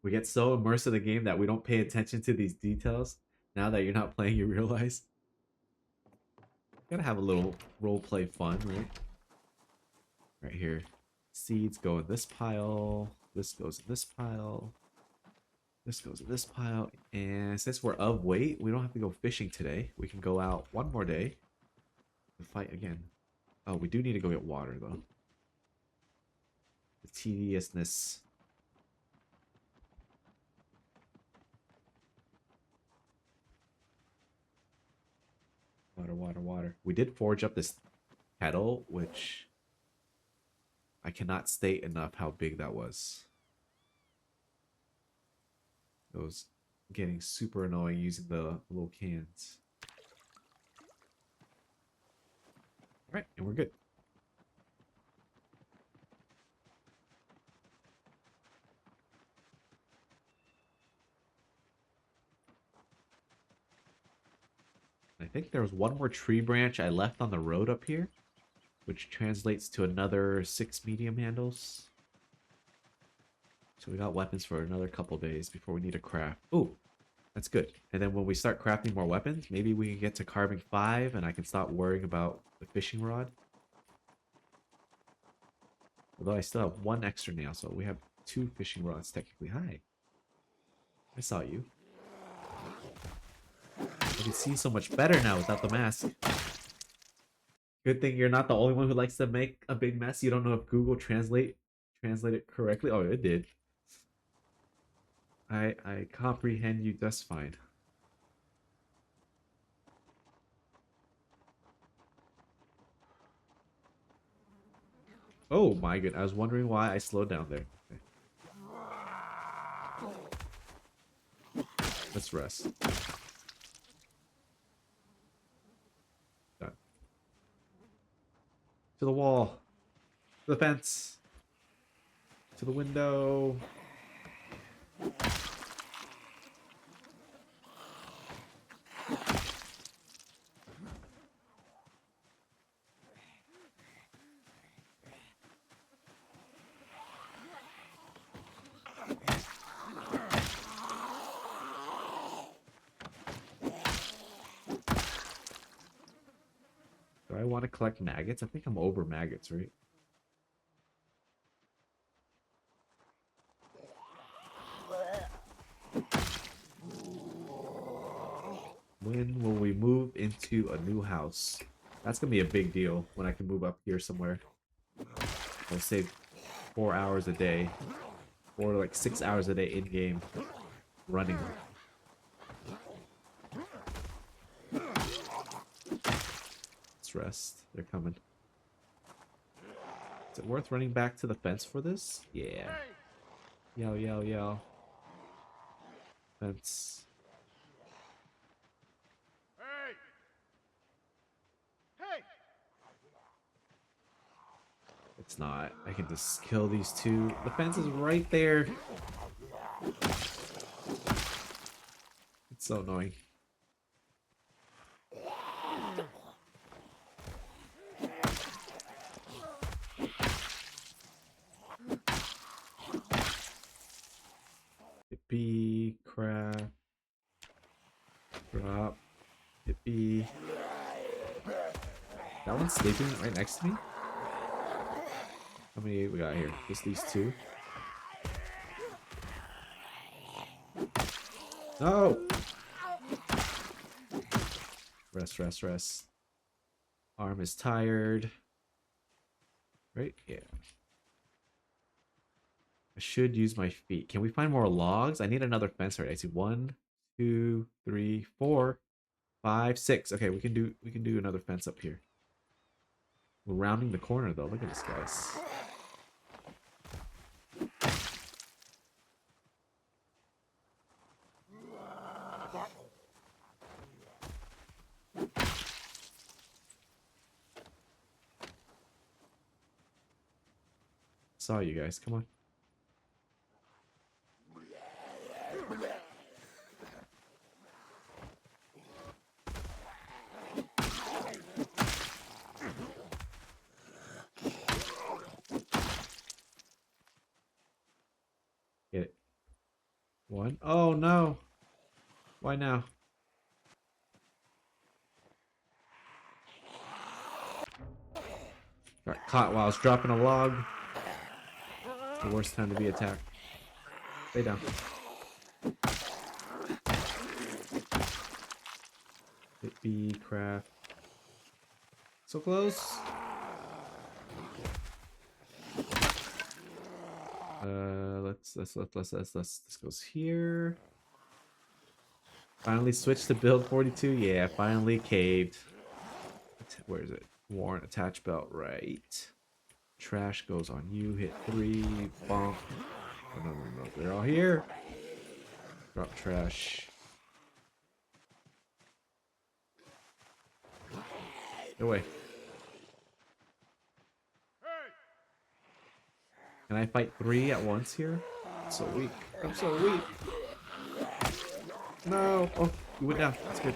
We get so immersed in the game that we don't pay attention to these details. Now that you're not playing, you realize. Gotta have a little roleplay fun, right? Right here. Seeds go in this pile. This goes in this pile. This goes in this pile. And since we're of weight, we don't have to go fishing today. We can go out one more day and fight again. Oh, we do need to go get water, though. The tediousness. Water, water, water. We did forge up this kettle, which I cannot state enough how big that was. It was getting super annoying using the little cans. Alright, and we're good. I think there was one more tree branch I left on the road up here, which translates to another 6 medium handles. So we got weapons for another couple days before we need to craft. Ooh, that's good. And then when we start crafting more weapons, maybe we can get to carving 5 and I can stop worrying about the fishing rod. Although I still have 1 extra nail, so we have 2 fishing rods technically. Hi. I saw you. I can see so much better now without the mask. Good thing you're not the only one who likes to make a big mess. You don't know if Google translate it correctly. Oh, it did. I comprehend you just fine. Oh my goodness, I was wondering why I slowed down there. Okay. Let's rest. Done. To the wall. To the fence. To the window. Do I want to collect maggots? I think I'm over maggots, right? When will we move into a new house? That's gonna be a big deal when I can move up here somewhere. I'll save 4 hours a day. Or like 6 hours a day in game running. Let's rest. They're coming. Is it worth running back to the fence for this? Yeah. Yell, yell, yell. Fence.
Hey! Hey!
It's not. I can just kill these 2. The fence is right there. It's so annoying. Hit B, craft, drop, hit B. That one's sleeping right next to me? How many we got here? Just these 2? No! Rest, rest, rest. Arm is tired. Right? Yeah. I should use my feet. Can we find more logs? I need another fence right. I see 1, 2, 3, 4, 5, 6. Okay, we can do another fence up here. We're rounding the corner though. Look at this, guys. Saw you guys. Come on. Get it. 1. Oh no. Why now? Got caught while I was dropping a log. The worst time to be attacked. Lay down. Hit B, craft. So close. This goes here. Finally switched to build 42. Yeah, finally caved. Where is it? Warrant attach belt, right. Trash goes on you. Hit 3. Bonk. Oh, no. They're all here. Drop trash. Go away. Can I fight 3 at once here? I'm so weak. I'm so weak. No. Oh, you went down. That's good.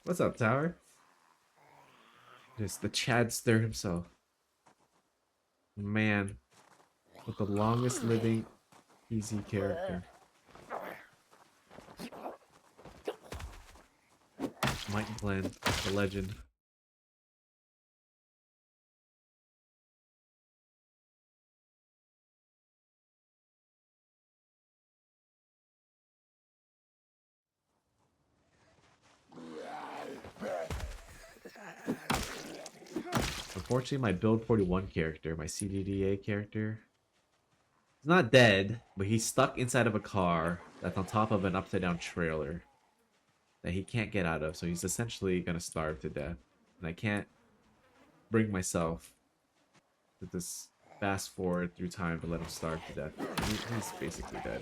What's up, Tower? Just the Chadster himself. Man, with the longest living easy character. Mike Glenn, the legend. Unfortunately, my Build 41 character, my CDDA character, he's not dead, but he's stuck inside of a car that's on top of an upside down trailer that he can't get out of. So he's essentially gonna starve to death. And I can't bring myself to just fast forward through time to let him starve to death. He's basically dead.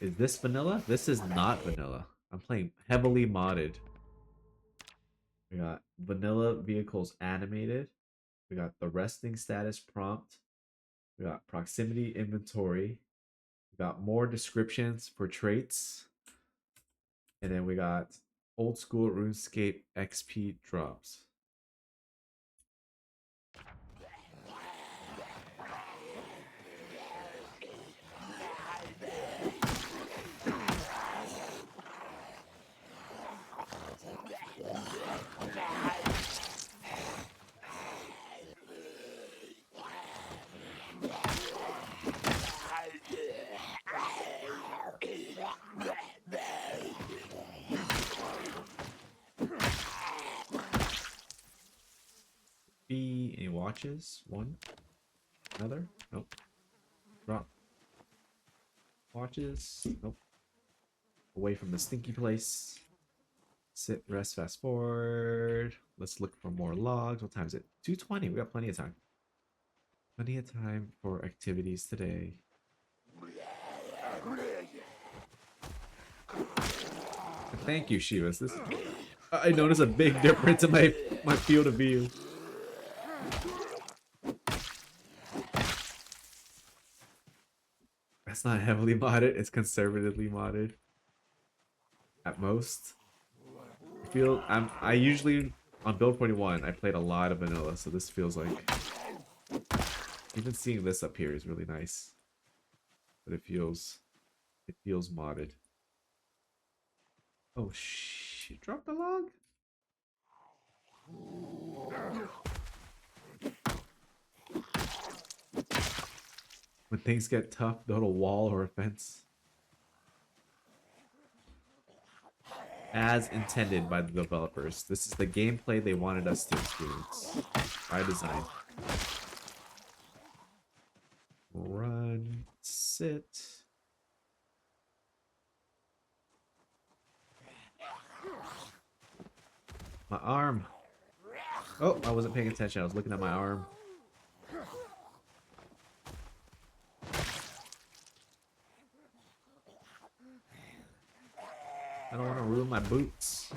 Is this vanilla? This is not vanilla. I'm playing heavily modded. We got vanilla vehicles animated. We got the resting status prompt. We got proximity inventory. We got more descriptions for traits. And then we got old school RuneScape XP drops. B, any watches? One. Another? Nope. Drop. Watches? Nope. Away from the stinky place. Sit, rest, fast forward. Let's look for more logs. What time is it? 2:20. We got plenty of time. Plenty of time for activities today. Thank you, Shivas. This I notice a big difference in my field of view. That's not heavily modded, it's conservatively modded. At most. I usually on build 41 I played a lot of vanilla, so this feels like even seeing this up here is really nice. But it feels modded. Oh shit, drop the log? When things get tough, build a wall or a fence. As intended by the developers. This is the gameplay they wanted us to experience. By design. Run, sit. My arm. Oh, I wasn't paying attention. I was looking at my arm. I don't want to ruin my boots.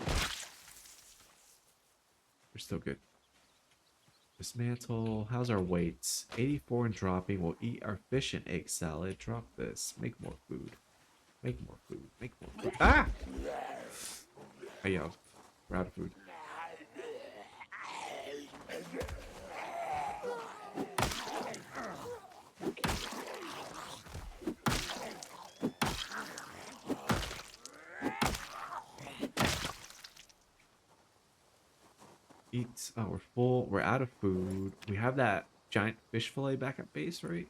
They're still good. Dismantle. How's our weights? 84 and dropping. We'll eat our fish and egg salad. Drop this. Make more food. Make more food. Make more food. Ah! I yelled. We're out of food. Eat. Oh, we're full. We're out of food. We have that giant fish fillet back at base, right?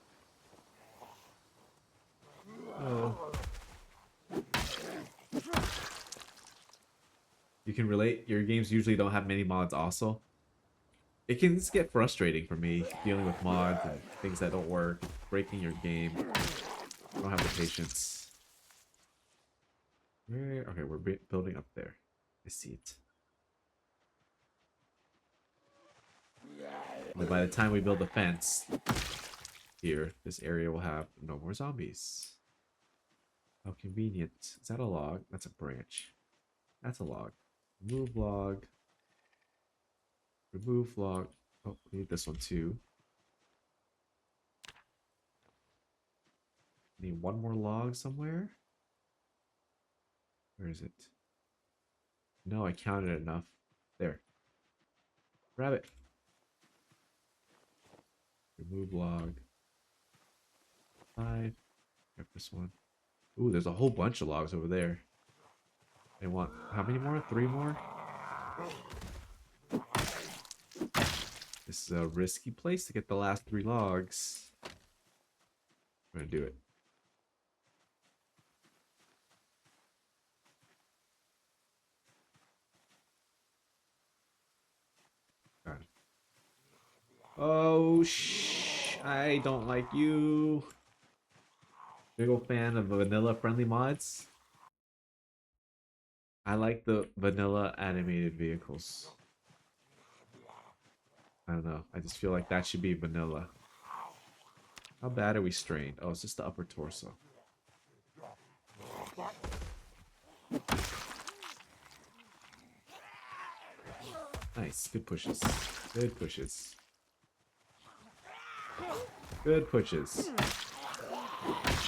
Oh. You can relate. Your games usually don't have many mods also. It can just get frustrating for me dealing with mods and things that don't work, breaking your game. I don't have the patience. Okay, we're building up there. I see it. And by the time we build the fence here, this area will have no more zombies. How convenient. Is that a log? That's a branch. That's a log. Move log. Remove log. Oh, we need this one too. Need one more log somewhere. Where is it? No, I counted it enough. There. Grab it. Remove log. 5. Grab this one. Ooh, there's a whole bunch of logs over there. They want how many more? 3 more? This is a risky place to get the last 3 logs. I'm gonna do it. God. Oh, I don't like you. Big ol' fan of vanilla friendly mods. I like the vanilla animated vehicles. I don't know. I just feel like that should be vanilla. How bad are we strained? Oh, it's just the upper torso. Nice. Good pushes. Good pushes. Good pushes.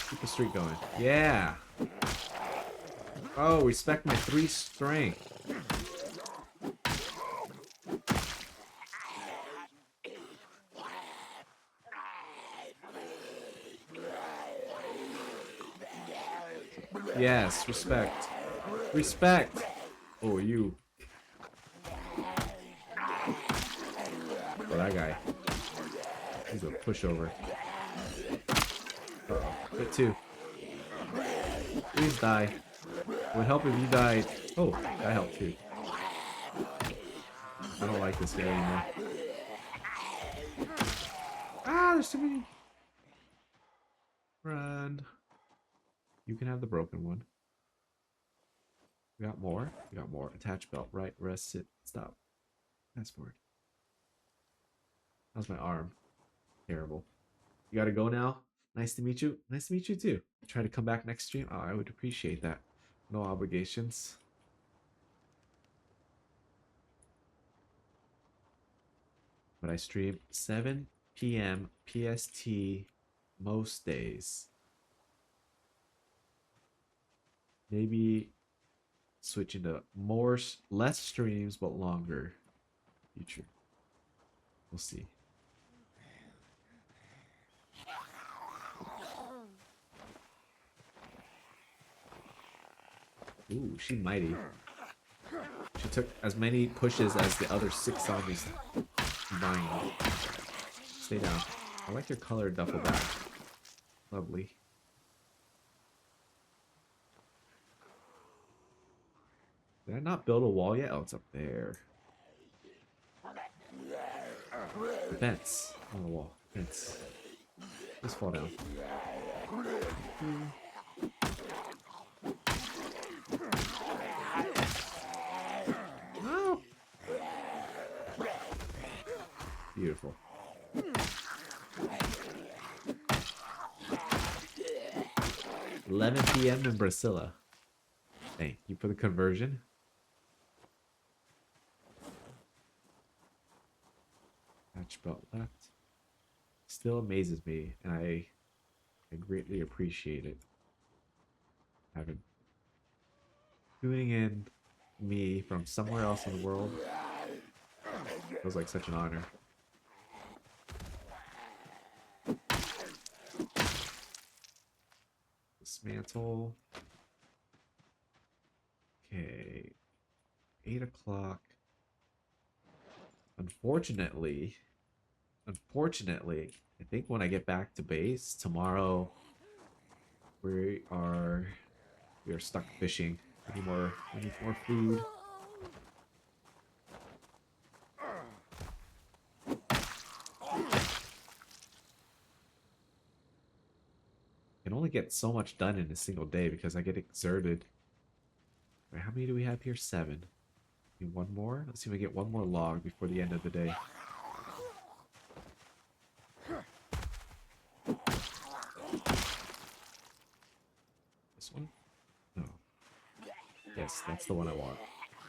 Keep the streak going. Yeah. Oh, respect my 3 strength. Yes, respect. Respect. Oh, you. Oh, that guy. He's a pushover. Uh-oh. Hit 2. Please die. It would help if you died. Oh, that helped too. I don't like this guy anymore. Ah, there's too many. Run. You can have the broken one. We got more. We got more. Attach belt. Right. Rest. Sit. Stop. Fast forward. How's my arm? Terrible. You gotta go now. Nice to meet you. Nice to meet you too. Try to come back next stream. Oh, I would appreciate that. No obligations. But I stream 7 p.m. PST most days. Maybe switching to less streams but longer. Future. We'll see. Ooh, she mighty. She took as many pushes as the other 6 zombies combined. Stay down. I like your colored duffel bag. Lovely. Did I not build a wall yet? Oh, it's up there. Fence. On the wall. Fence. Just fall down. No. Beautiful. $11 p.m. in Brasilia. Thank you for the conversion. Patch belt left. Still amazes me, and I greatly appreciate it. Having tuning in me from somewhere else in the world feels like such an honor. Dismantle. Okay. 8 o'clock. Unfortunately, I think when I get back to base tomorrow, we are stuck fishing. We need more food. Can only get so much done in a single day because I get exerted. Wait, how many do we have here? 7. Need one more? Let's see if we get one more log before the end of the day. This one? No. Yes, that's the one I want.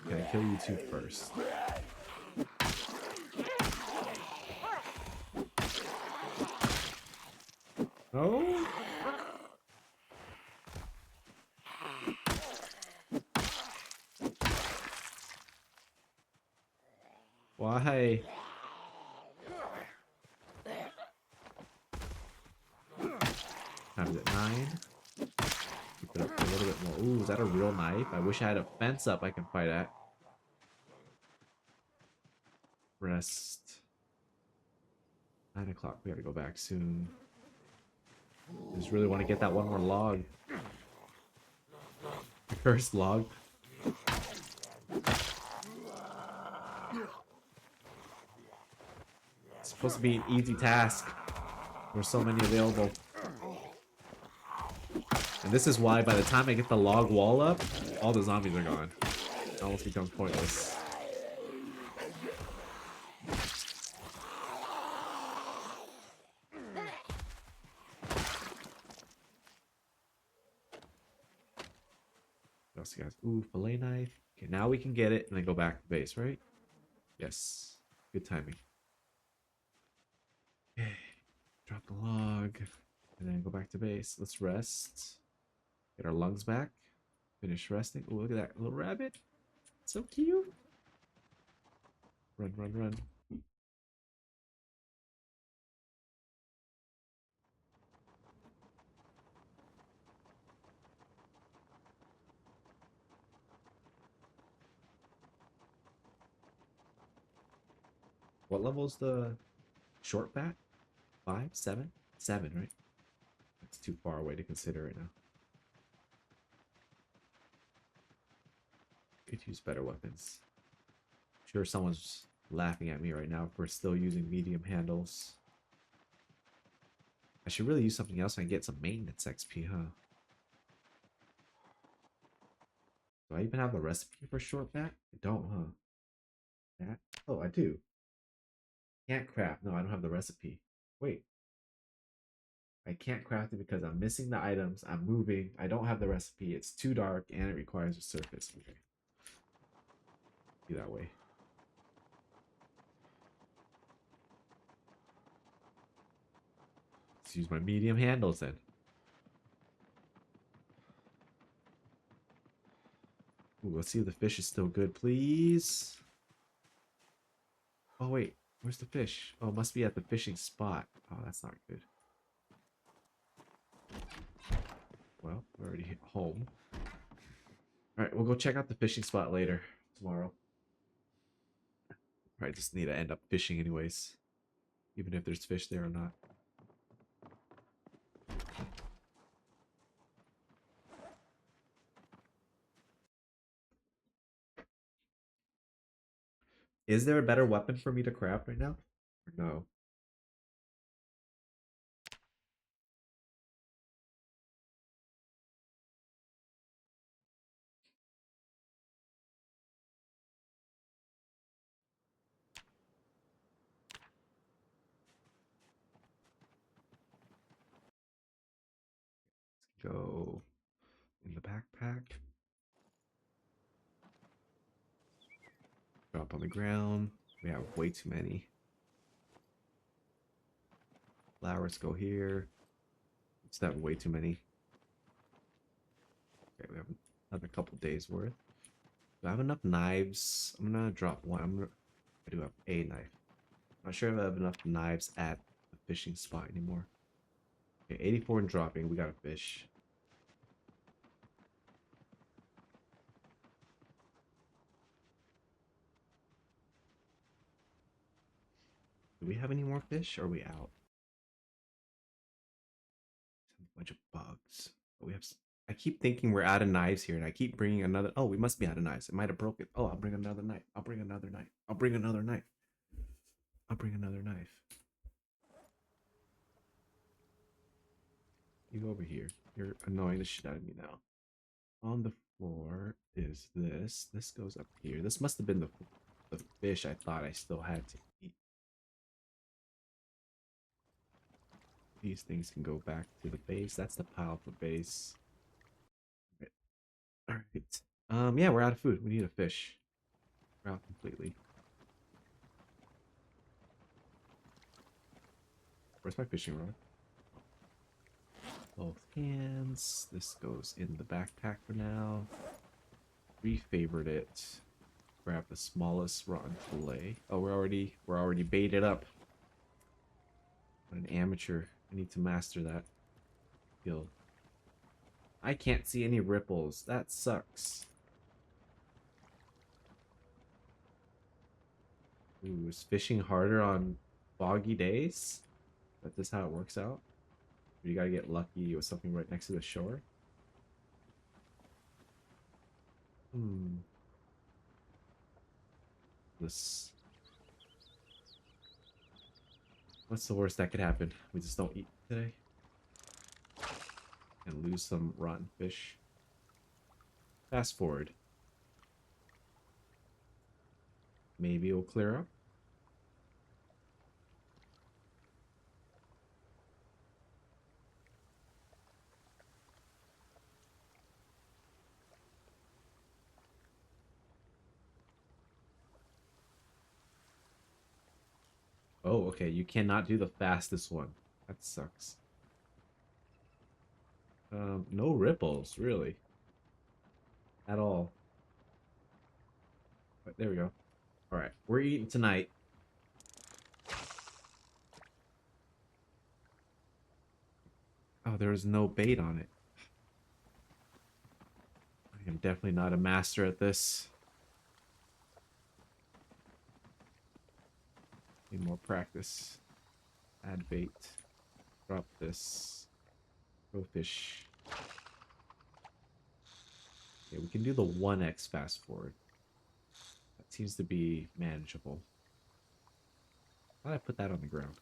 Can I kill you two first? No? Why? Time is at 9. Keep it up a little bit more. Ooh, is that a real knife? I wish I had a fence up I can fight at. Rest. 9 o'clock. We gotta go back soon. Just really want to get that one more log. The cursed log. It's supposed to be an easy task. There's so many available. And this is why by the time I get the log wall up, all the zombies are gone. It almost becomes pointless. What else you guys? Ooh, fillet knife. Okay, now we can get it and then go back to base, right? Yes. Good timing. Okay. Drop the log. And then go back to base. Let's rest. Get our lungs back. Finish resting. Ooh, look at that little rabbit. So cute. Run, run, run. What level is the short bat? 5? 7? 7, right? That's too far away to consider right now. Could use better weapons. I'm sure someone's laughing at me right now if we're still using medium handles. I should really use something else and get some maintenance XP, huh? Do I even have the recipe for short bat? I don't, huh? That? Oh, I do. Can't craft. No, I don't have the recipe. Wait. I can't craft it because I'm missing the items. I'm moving. I don't have the recipe. It's too dark and it requires a surface. Okay. Be that way. Let's use my medium handles then. Ooh, let's see if the fish is still good, please. Oh, wait. Where's the fish? Oh, it must be at the fishing spot. Oh, that's not good. Well, we're already home. Alright, we'll go check out the fishing spot later. Tomorrow. Probably just need to end up fishing anyways. Even if there's fish there or not. Is there a better weapon for me to craft right now? Or no? Let's go in the backpack. Drop on the ground. We have way too many. Flowers go here. Just have way too many. Okay, we have another couple days worth. Do I have enough knives? I'm gonna drop one. I do have a knife. Not sure if I have enough knives at the fishing spot anymore. Okay, 84 and dropping. We got a fish. Do we have any more fish? Or are we out? A bunch of bugs. Oh, we have. I keep thinking we're out of knives here, and I keep bringing another. Oh, we must be out of knives. It might have broken. Oh, I'll bring another knife. I'll bring another knife. I'll bring another knife. I'll bring another knife. You over here. You're annoying the shit out of me now. On the floor is this. This goes up here. This must have been the fish I thought I still had to eat. These things can go back to the base. That's the pile for base. All right. Yeah, we're out of food. We need a fish. We're out completely. Where's my fishing rod? Both hands. This goes in the backpack for now. Refavored it. Grab the smallest rotten fillet. Oh, we're already baited up. What an amateur. I need to master that skill. I can't see any ripples. That sucks. Ooh, is fishing harder on foggy days? Is this how it works out? Or you gotta get lucky with something right next to the shore? Hmm. This. What's the worst that could happen? We just don't eat today? And lose some rotten fish. Fast forward. Maybe it'll clear up. Oh, okay. You cannot do the fastest one. That sucks. No ripples, really. At all. But there we go. Alright, we're eating tonight. Oh, there's no bait on it. I am definitely not a master at this. Need more practice. Add bait. Drop this. Go fish. Okay, we can do the 1x fast forward. That seems to be manageable. Why did I put that on the ground?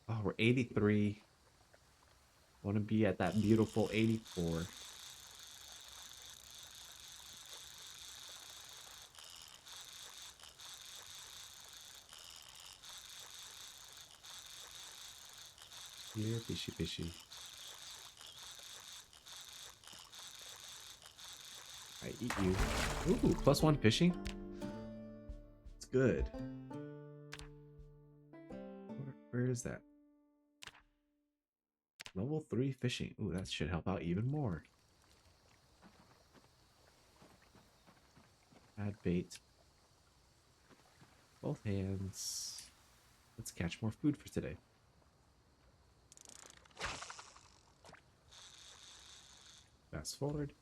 Oh, we're 83. Want to be at that beautiful 84. Here, fishy, fishy. I eat you. Ooh, +1 fishing. It's good. Where is that? Level 3 fishing. Ooh, that should help out even more. Add bait. Both hands. Let's catch more food for today. Fast forward.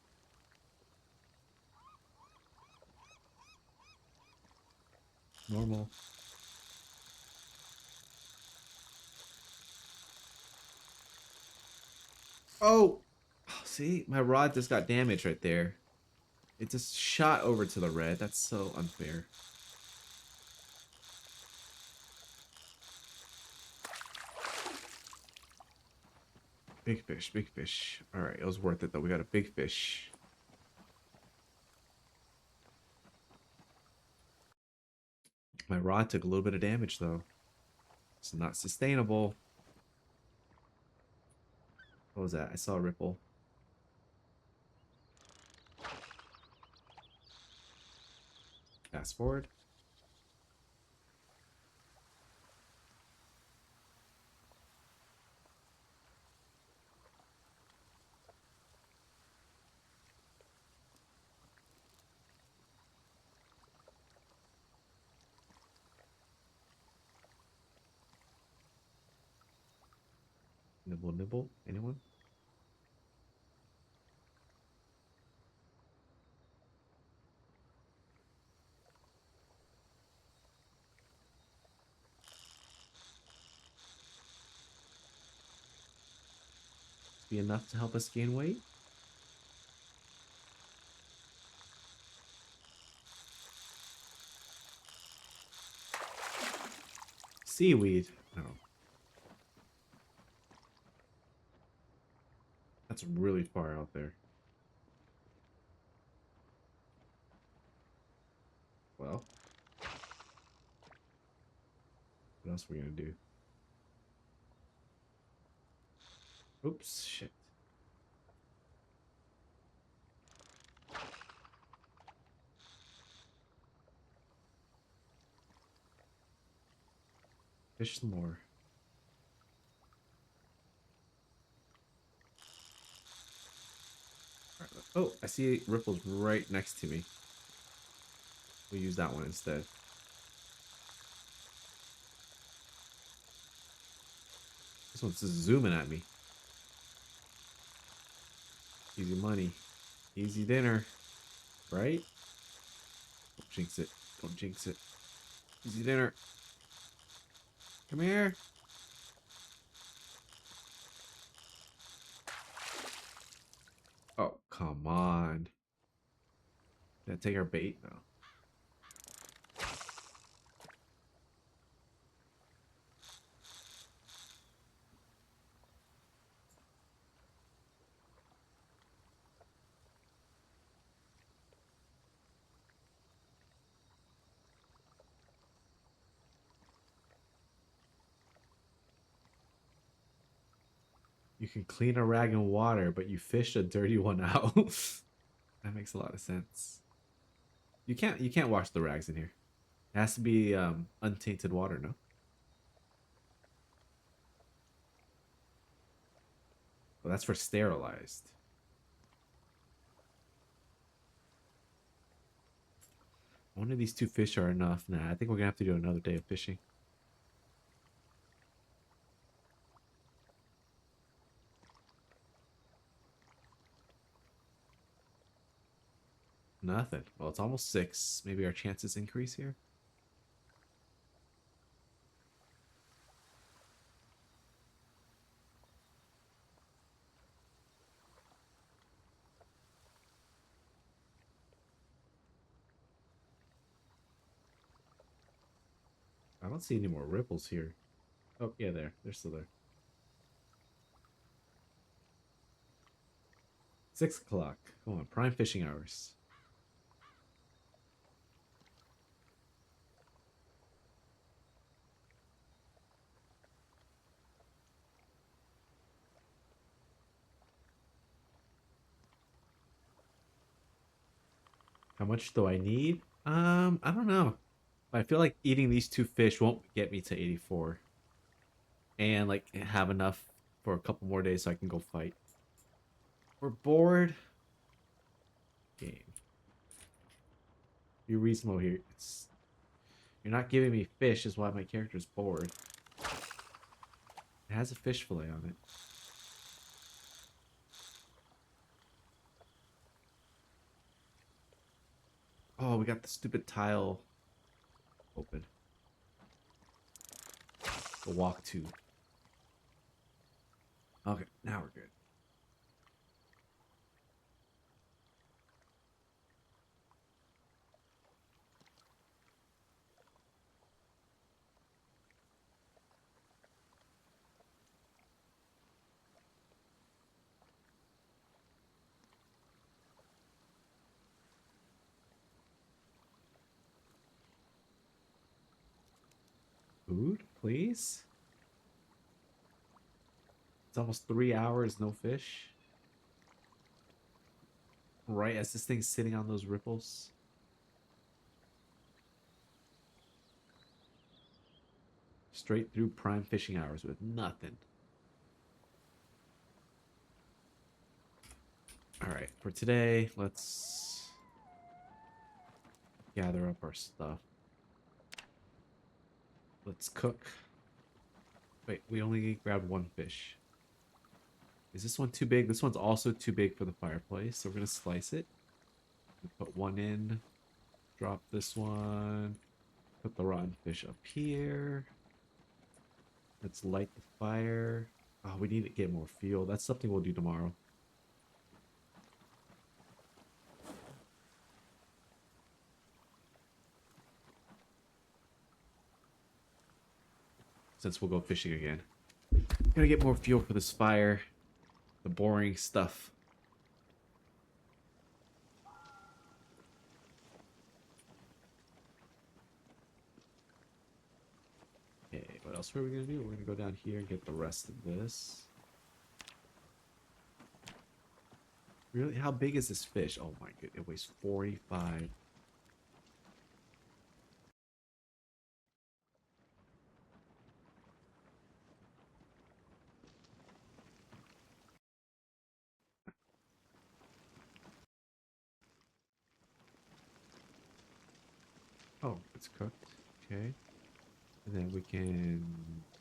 Normal. Oh! See, my rod just got damaged right there. It just shot over to the red. That's so unfair. Big fish, big fish. Alright, it was worth it though. We got a big fish. My rod took a little bit of damage though. It's not sustainable. What was that? I saw a ripple. Fast forward. Nibble, nibble. Anyone? Be enough to help us gain weight? Seaweed. No. That's really far out there. Well. What else are we gonna do? Oops, shit. Fish some more. Oh, I see ripples right next to me. We'll use that one instead. This one's just zooming at me. Easy money. Easy dinner. Right? Don't jinx it. Don't jinx it. Easy dinner. Come here. Oh, come on. Did I take our bait? No. You can clean a rag in water, but you fish a dirty one out. That makes a lot of sense. You can't wash the rags in here. It has to be untainted water, no? Well, that's for sterilized. One of these two fish are enough. Nah, I think we're gonna have to do another day of fishing. Nothing. Well, it's almost 6. Maybe our chances increase here. I don't see any more ripples here. Oh, yeah, there. They're still there. 6 o'clock. Come on, prime fishing hours. How much do I need? I don't know. But I feel like eating these two fish won't get me to 84. And like have enough for a couple more days so I can go fight. We're bored. Game. Be reasonable here. You're not giving me fish is why my character's bored. It has a fish fillet on it. Oh, we got the stupid tile open. The walk to. Okay, now we're good. Food, please? It's almost 3 hours, no fish. Right as this thing's sitting on those ripples. Straight through prime fishing hours with nothing. Alright, for today, let's gather up our stuff. Let's cook. Wait, we only grabbed one fish. Is this one too big? This one's also too big for the fireplace, so we're gonna slice it. Put one in. Drop this one. Put the rotten fish up here. Let's light the fire. Oh, we need to get more fuel. That's something we'll do tomorrow. Since we'll go fishing again. Gotta get more fuel for this fire. The boring stuff. Okay, what else were we gonna do? We're gonna go down here and get the rest of this. Really? How big is this fish? Oh my god, it weighs 45. It's cooked. Okay. And then we can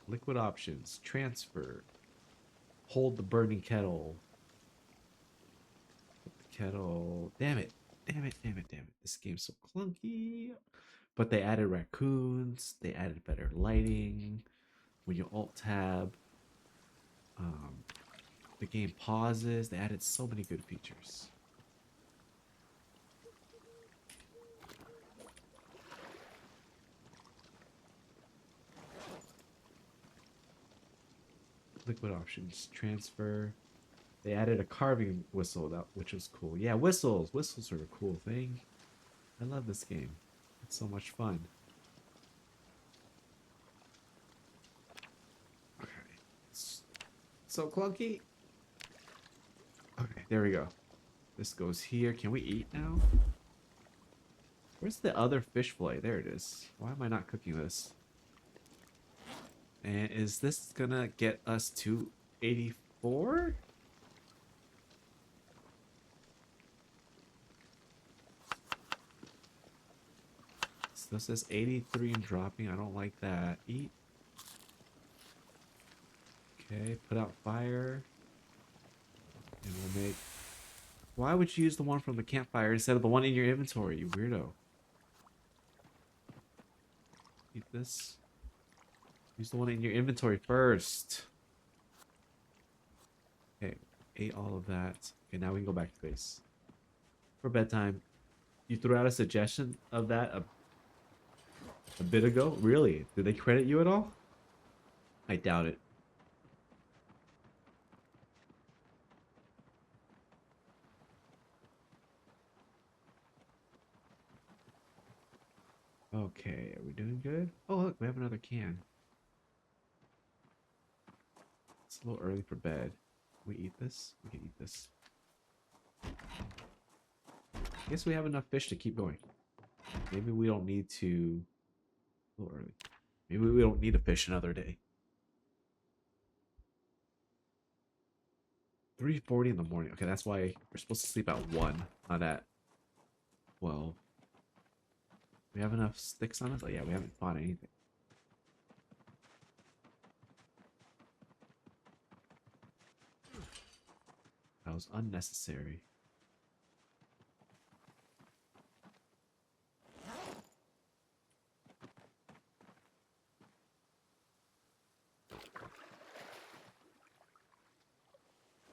liquid options, transfer, hold the burning kettle. Put the kettle. Damn it. Damn it. Damn it. Damn it. This game's so clunky. But they added raccoons. They added better lighting. When you alt tab, um, the game pauses. They added so many good features. Liquid options, transfer. They added a carving whistle, which was cool. Yeah, whistles. Whistles are a cool thing. I love this game. It's so much fun. Okay. It's so clunky. Okay, there we go. This goes here. Can we eat now? Where's the other fish fillet? There it is. Why am I not cooking this? And is this gonna get us to 84? So this says 83 and dropping. I don't like that. Eat. Okay, put out fire. And we'll make... Why would you use the one from the campfire instead of the one in your inventory, you weirdo? Eat this. Use the one in your inventory first. Okay, ate all of that. Okay, now we can go back to base. For bedtime. You threw out a suggestion of that a bit ago? Really? Did they credit you at all? I doubt it. Okay, are we doing good? Oh, look, we have another can. It's a little early for bed. Can we eat this? We can eat this. I guess we have enough fish to keep going. Maybe we don't need to... A little early. Maybe we don't need to fish another day. 3:40 in the morning. Okay, that's why we're supposed to sleep at 1, not at 12. We have enough sticks on us? Oh yeah, we haven't fought anything. That was unnecessary.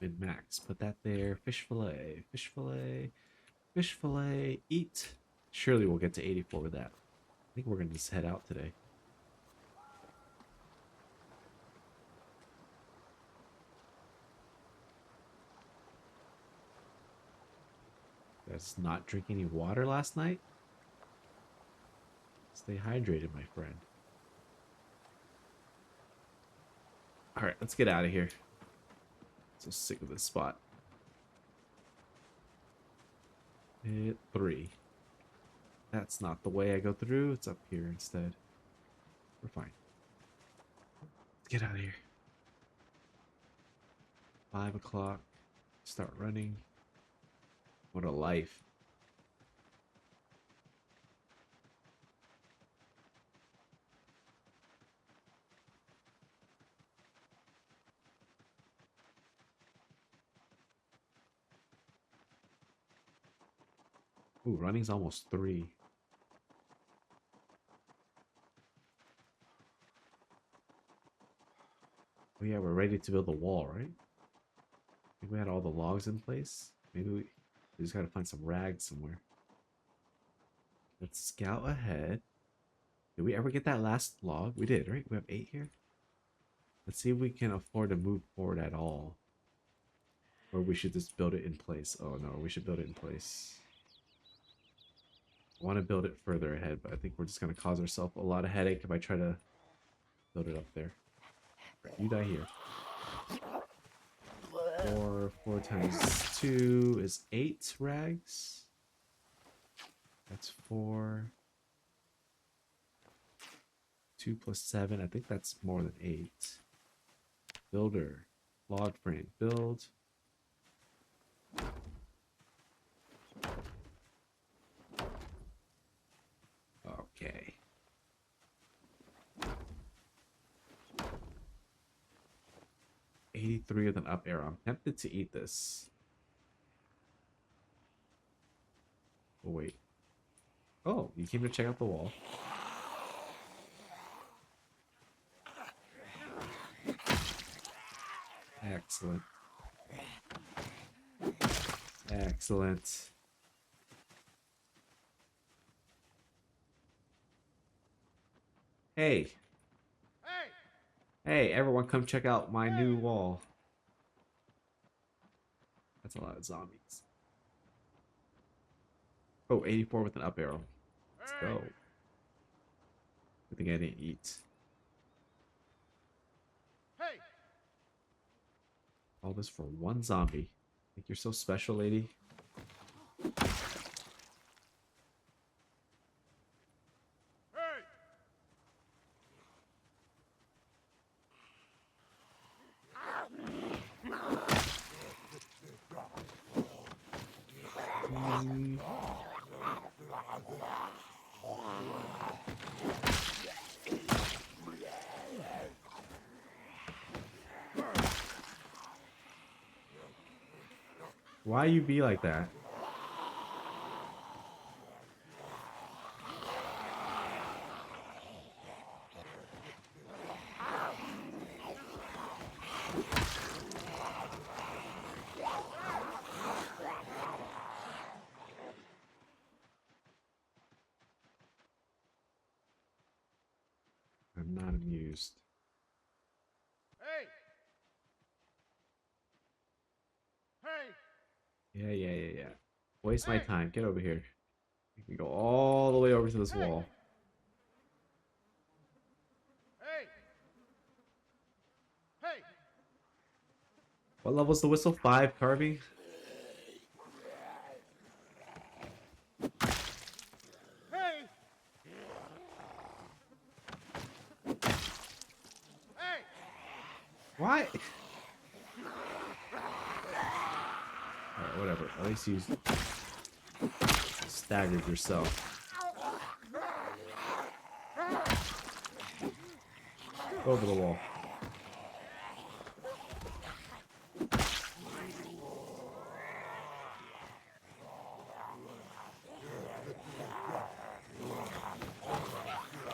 Min-max. Put that there. Fish fillet. Fish fillet. Fish fillet. Eat. Surely we'll get to 84 with that. I think we're going to just head out today. Let's not drink any water last night. Stay hydrated, my friend. Alright, let's get out of here. So sick of this spot. Hit 3. That's not the way I go through. It's up here instead. We're fine. Let's get out of here. 5 o'clock. Start running. What a life. Ooh, running's almost 3. Oh yeah, we're ready to build the wall, right? I think we had all the logs in place. Maybe we just gotta find some rags somewhere. Let's scout ahead. Did we ever get that last log? We did, right? We have 8 here. Let's see if we can afford to move forward at all. Or we should just build it in place. Oh no, we should build it in place. I want to build it further ahead, but I think we're just going to cause ourselves a lot of headache if I try to build it up there. You die here. 4 times 2 is 8 rags. That's 4. 2 plus 7. I think that's more than 8. Builder. Log frame. Build. Okay. 83 with an up arrow. I'm tempted to eat this. Oh, wait. Oh, you came to check out the wall. Excellent. Excellent. Hey.
Hey!
Hey, everyone come check out my new
Hey!
wall. That's a lot of zombies. Oh, 84 with an up arrow. Let's
Hey!
go. Good thing I didn't eat.
Hey!
All this for one zombie. Think you're so special, lady?
Hey!
Mm. Why you be like that? I'm not amused.
Hey! Hey!
Yeah. Waste my
Hey!
time. Get over here. You can go all the way over to this
Hey!
wall.
Hey! Hey!
What level's the whistle? 5, Carvey?
Hey! Hey!
Why? Alright, whatever. At least you staggered yourself. Go over the wall.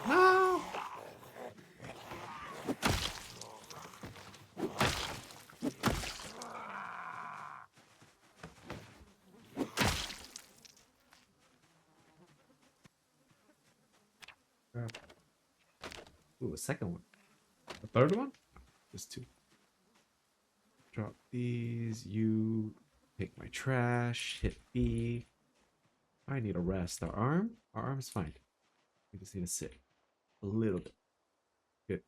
No! Crap. Ooh, a second one. A third one? Just 2. Drop these. You take my trash. Hit B. I need a rest. Our arm? Our arm's fine. We just need to sit. A little bit. Good.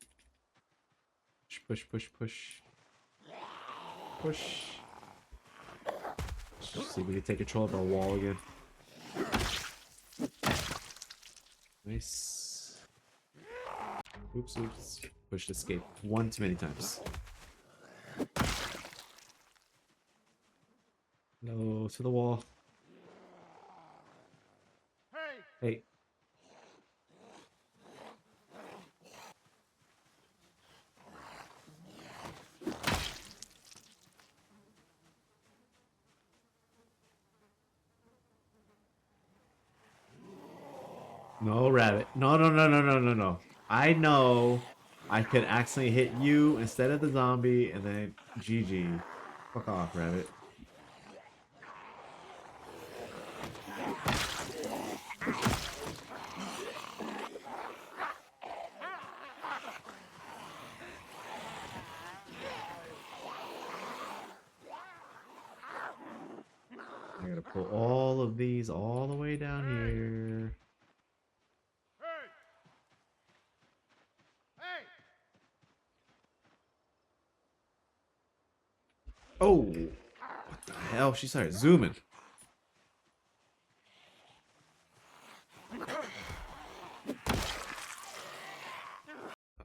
Push. Push. See if we can take control of our wall again. Nice. Oops. Push escape one too many times. No, to the wall.
Hey!
Hey. No, rabbit. No. I know I could accidentally hit you instead of the zombie and then GG. Fuck off, rabbit. I gotta pull all of these all the way down
Hey!
here.
Hey! Hey!
Oh! What the hell? She started zooming. Oh,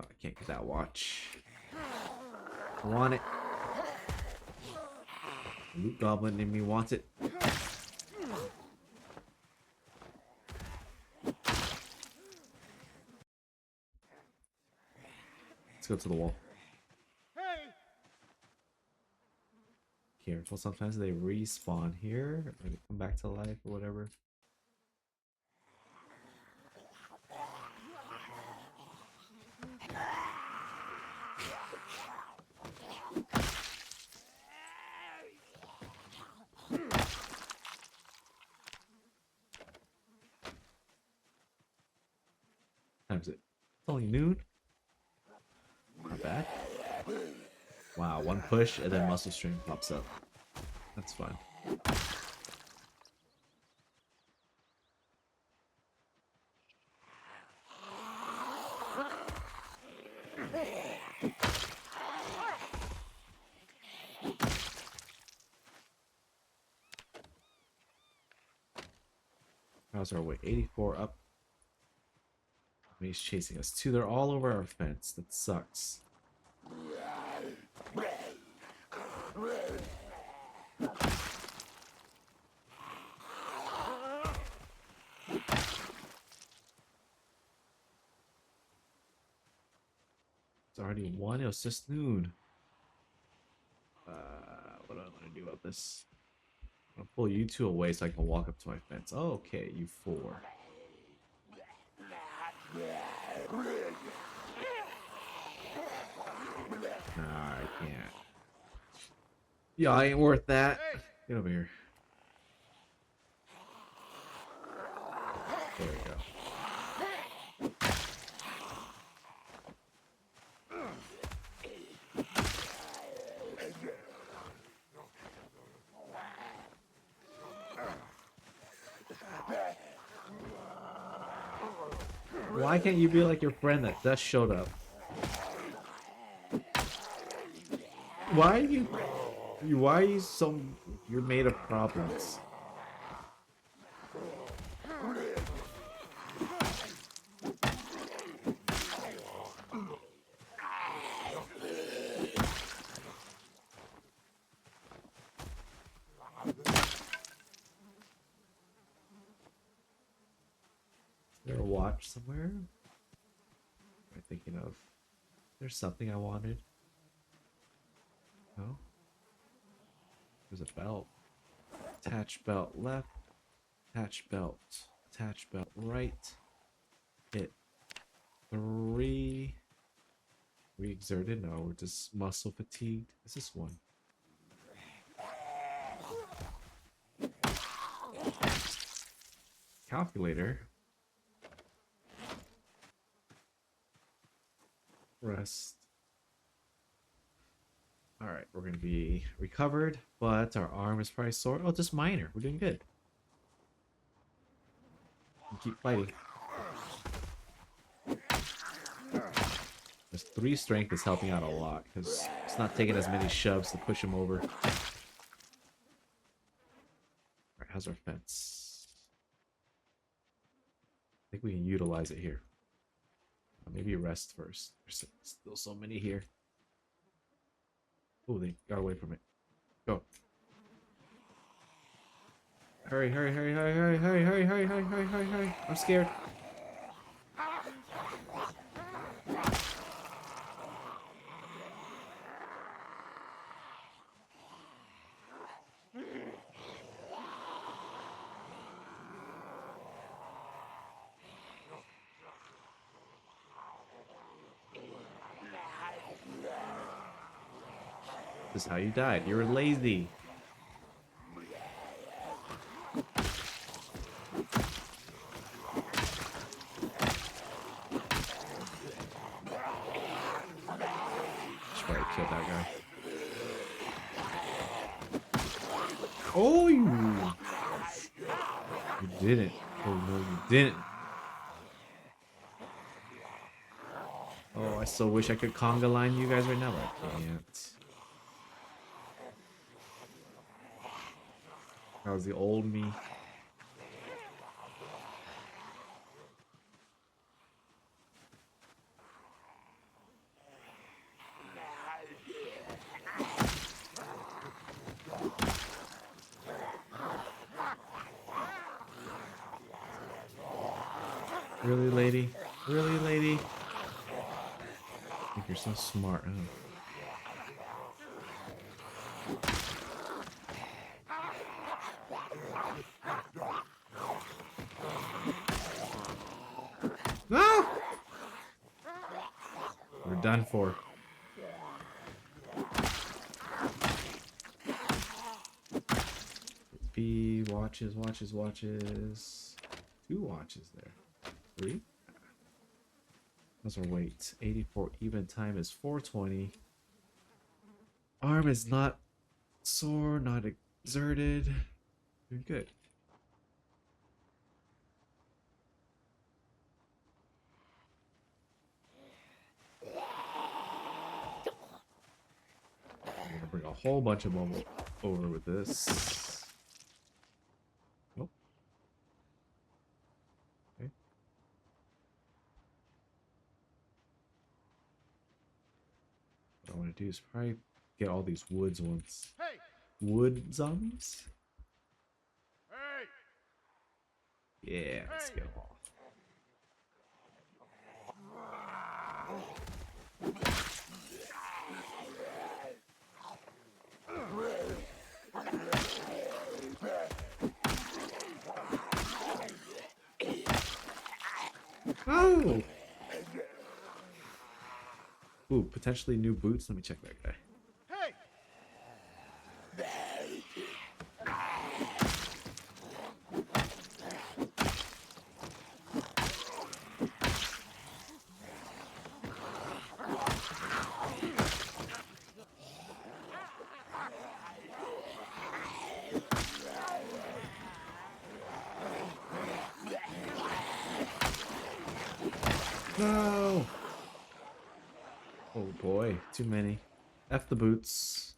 I can't get that watch. I want it. Loot Goblin in me wants it. Let's go to the wall.
Hey!
careful. Sometimes they respawn here or they come back to life or whatever. Times it. It's only noon. Not bad. Wow, one push and then muscle string pops up. That's fun. How's our way? 84 up. He's chasing us too. They're all over our fence. That sucks. It's already 1. It was just noon. What do I want to do about this? I'll pull you two away so I can walk up to my fence. Oh, okay, you 4. Nah, I can't. Yeah, I ain't worth that. Get over here. There we go. Why can't you be like your friend that just showed up? Why are you so... You're made of problems. Is there a watch somewhere? Am I thinking of? There's something I wanted. No? There's a belt. Attach belt left. Attach belt. Attach belt right. Hit 3. We exerted? No, we're just muscle fatigued. Is this 1? Calculator. Rest. Alright, we're gonna be recovered, but our arm is probably sore. Oh, just minor. We're doing good. We keep fighting. This 3 strength is helping out a lot because it's not taking as many shoves to push him over. Alright, how's our fence? I think we can utilize it here. Maybe rest first. There's still so many here. Oh, they got away from it. Go. Hurry, hurry, hurry, hurry, hurry, hurry, hurry, hurry, hurry, hurry, hurry, hurry. I'm scared. This is how you died. You were lazy. Should probably kill that guy. Oh, you didn't. Oh no, you didn't. Oh, I so wish I could conga line you guys right now, but I can't. That was the old me. Really, lady? Really, lady? I think you're so smart, huh? done for. B watches, watches, watches. 2 watches there. 3. Those are weights. 84 even time is 420. Arm is not sore, not exerted. You're good. I'm gonna bring a whole bunch of them over with this. Nope. Okay. What I want to do is probably get all these woods ones.
Hey!
Wood zombies?
Hey!
Yeah, let's
Hey!
get them all. Oh! Ooh, potentially new boots. Let me check that guy.
Hey!
No! Oh boy, too many. F the boots.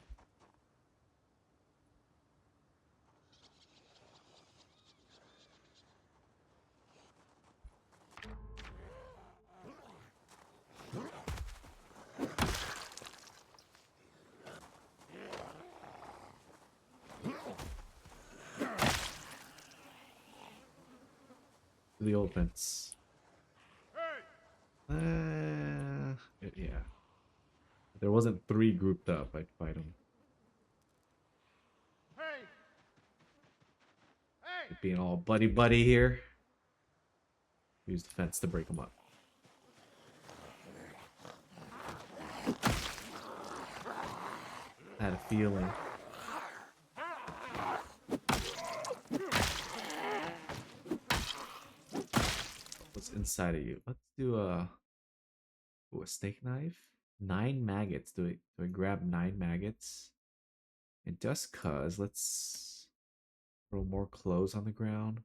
The old fence.
Hey!
Yeah. If there wasn't 3 grouped up, I'd fight them.
Hey! Hey!
Being all buddy buddy here. Use the fence to break them up. I had a feeling. What's inside of you? Let's do a steak knife. 9 maggots. Do I grab 9 maggots? And just cuz, let's throw more clothes on the ground.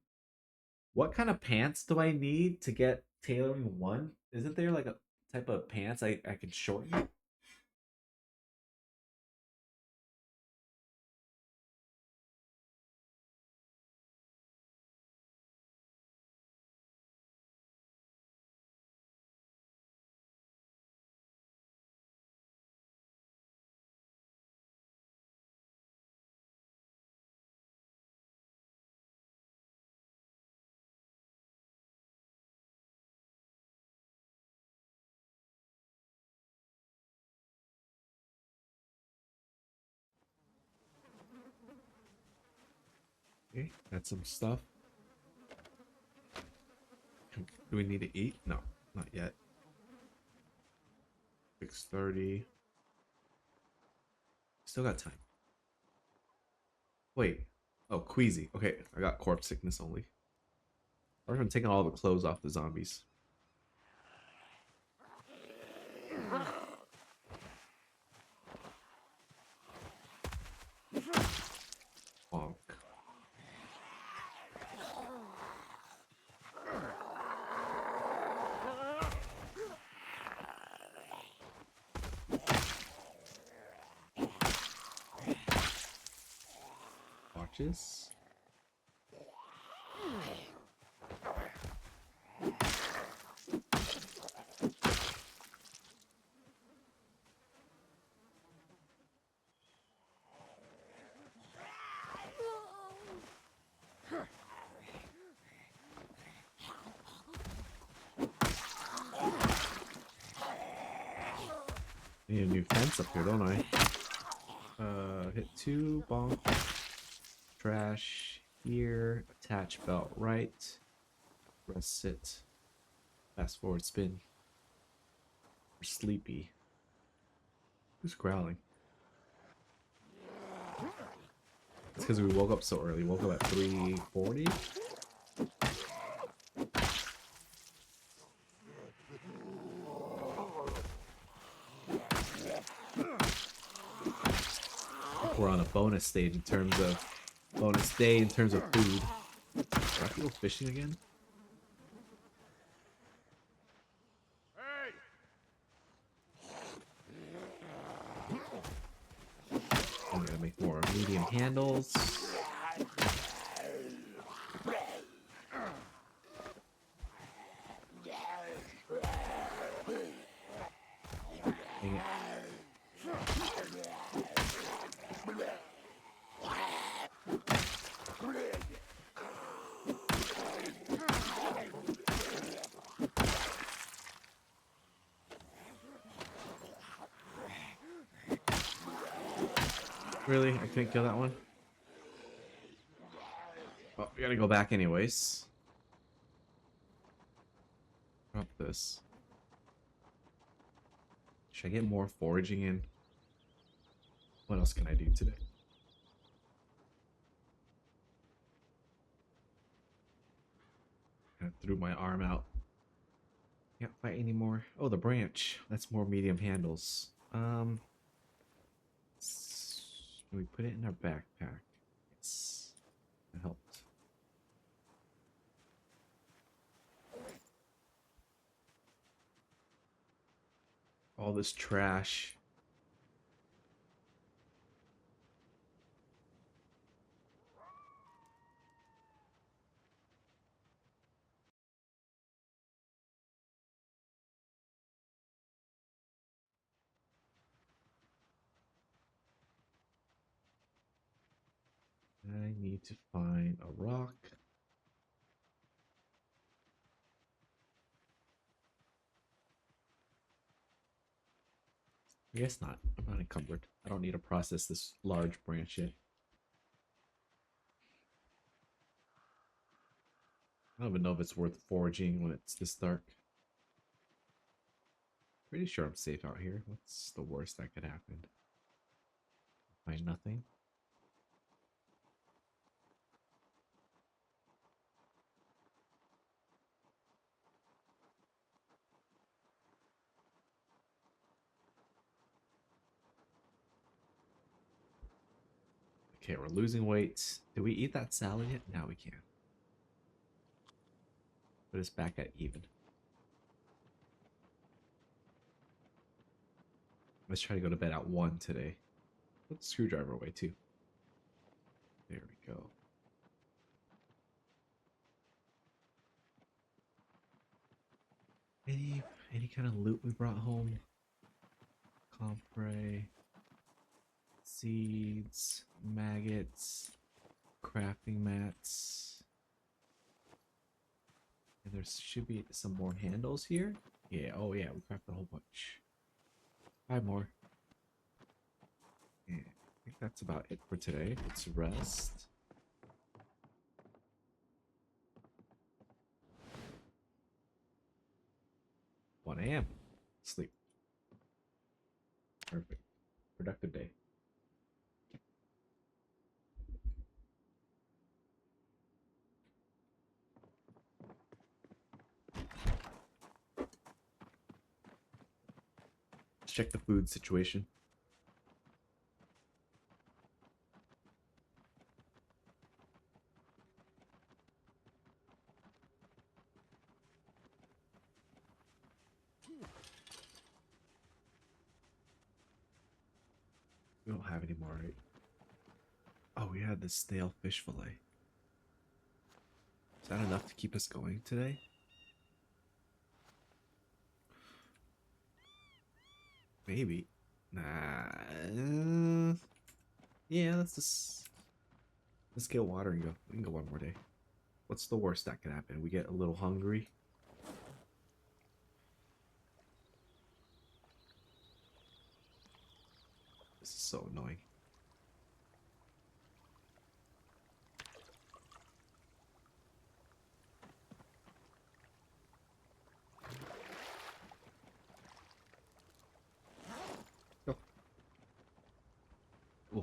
What kind of pants do I need to get tailoring 1? Isn't there like a type of pants I can shorten? Okay, got some stuff. Do we need to eat? No, not yet. 6:30. Still got time. Wait. Oh, queasy. Okay, I got corpse sickness only. I'm taking all the clothes off the zombies. Bonk. Watches. Need a new fence up here, don't I? Hit 2, bonk. Trash here. Attach belt right. Press sit. Fast forward spin. We're sleepy. Who's growling? It's because we woke up so early. Woke up at 3:40. We're on a bonus stage in terms of bonus day in terms of food. Are people fishing again?
Hey!
I'm gonna make more medium handles. Dang it. Really? I couldn't kill that one? Well, we gotta go back anyways. Drop this. Should I get more foraging in? What else can I do today? Kind of threw my arm out. Can't fight anymore. Oh, the branch. That's more medium handles. We put it in our backpack. Yes. That helped. All this trash. I need to find a rock. I guess not. I'm not encumbered. I don't need to process this large branch yet. I don't even know if it's worth foraging when it's this dark. Pretty sure I'm safe out here. What's the worst that could happen? Find nothing. Okay, we're losing weight. Did we eat that salad yet? Now we can. Put us back at even. Let's try to go to bed at 1 today. Put the screwdriver away too. There we go. Any kind of loot we brought home? Compre, seeds, maggots, crafting mats. And there should be some more handles here. Yeah, oh yeah, we crafted a whole bunch. 5 more. Yeah, I think that's about it for today. Let's rest. One a.m. Sleep. Perfect. Productive day. Let's check the food situation. We don't have any more, right? Oh, we had this stale fish fillet. Is that enough to keep us going today? Maybe. Nah. Yeah, let's get water and go. We can go one more day. What's the worst that could happen? We get a little hungry. This is so annoying.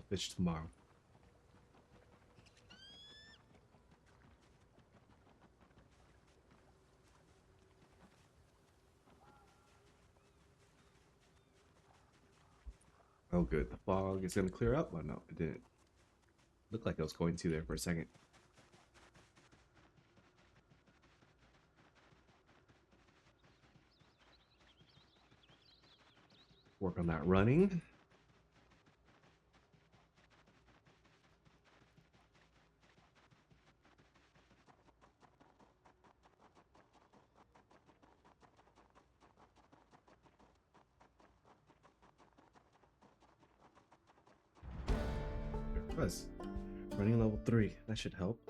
fish tomorrow. Oh, good. The fog is gonna clear up. Oh no, it didn't. Looked like it was going to there for a second. Work on that running. There it was. Running level 3. That should help.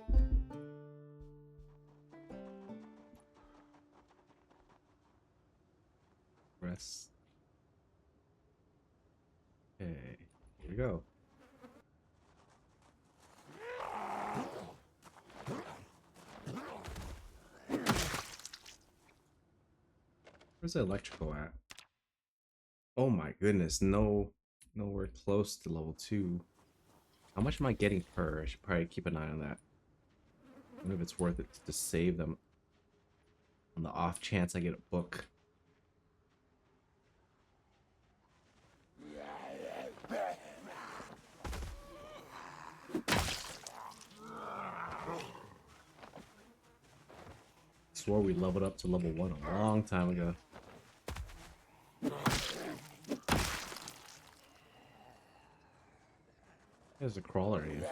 Rest. Okay. Here we go. Where's the electrical at? Oh my goodness, no, nowhere close to level 2. How much am I getting per? I should probably keep an eye on that. I wonder if it's worth it to save them on the off chance I get a book. Swore we leveled up to level 1 a long time ago. There's a crawler here.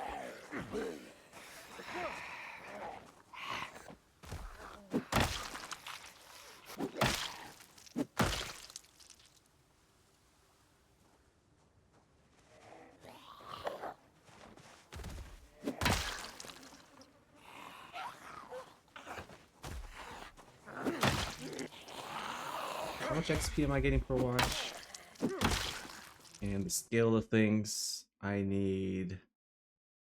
How much XP am I getting per watch? And the scale of things, I need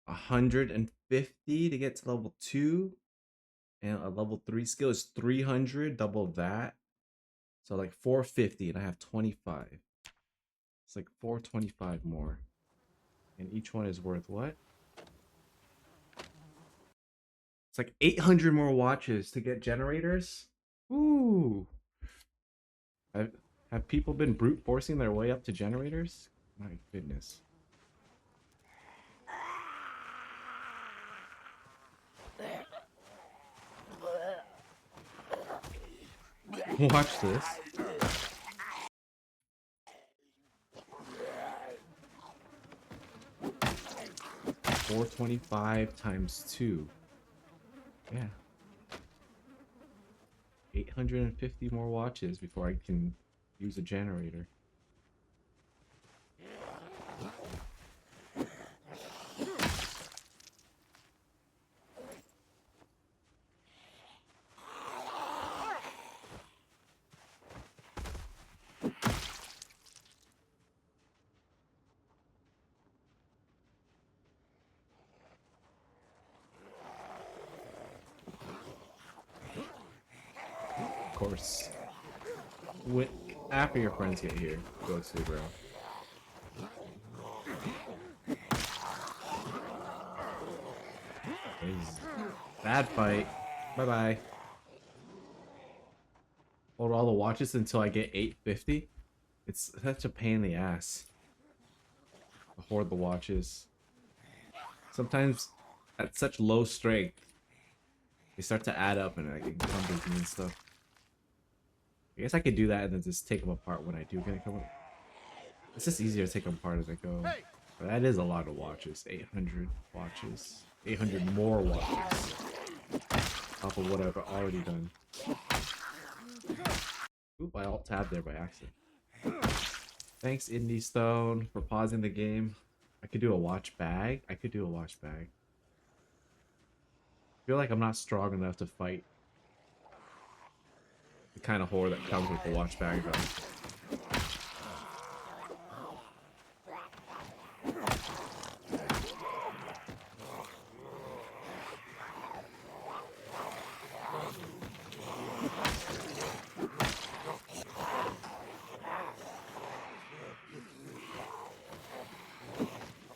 150 to get to level 2. And a level 3 skill is 300, double that. So like 450, and I have 25. It's like 425 more. And each one is worth what? It's like 800 more watches to get generators. Ooh. Have people been brute forcing their way up to generators? My goodness. Watch this. 425 times 2. Yeah. 850 more watches before I can use a generator. Of course. After your friends get here, go to bro. Bad fight. Bye bye. Hold all the watches until I get 850. It's such a pain in the ass to hoard the watches. Sometimes at such low strength, they start to add up and like encumbers me and stuff. I guess I could do that and then just take them apart when I do get a couple. It's just easier to take them apart as I go. But that is a lot of watches. 800 watches. 800 more watches. Off of what I've already done. Oop, I alt-tabbed there by accident. Thanks, Indie Stone, for pausing the game. I could do a watch bag. I feel like I'm not strong enough to fight the kind of horror that comes with the watch bag, though.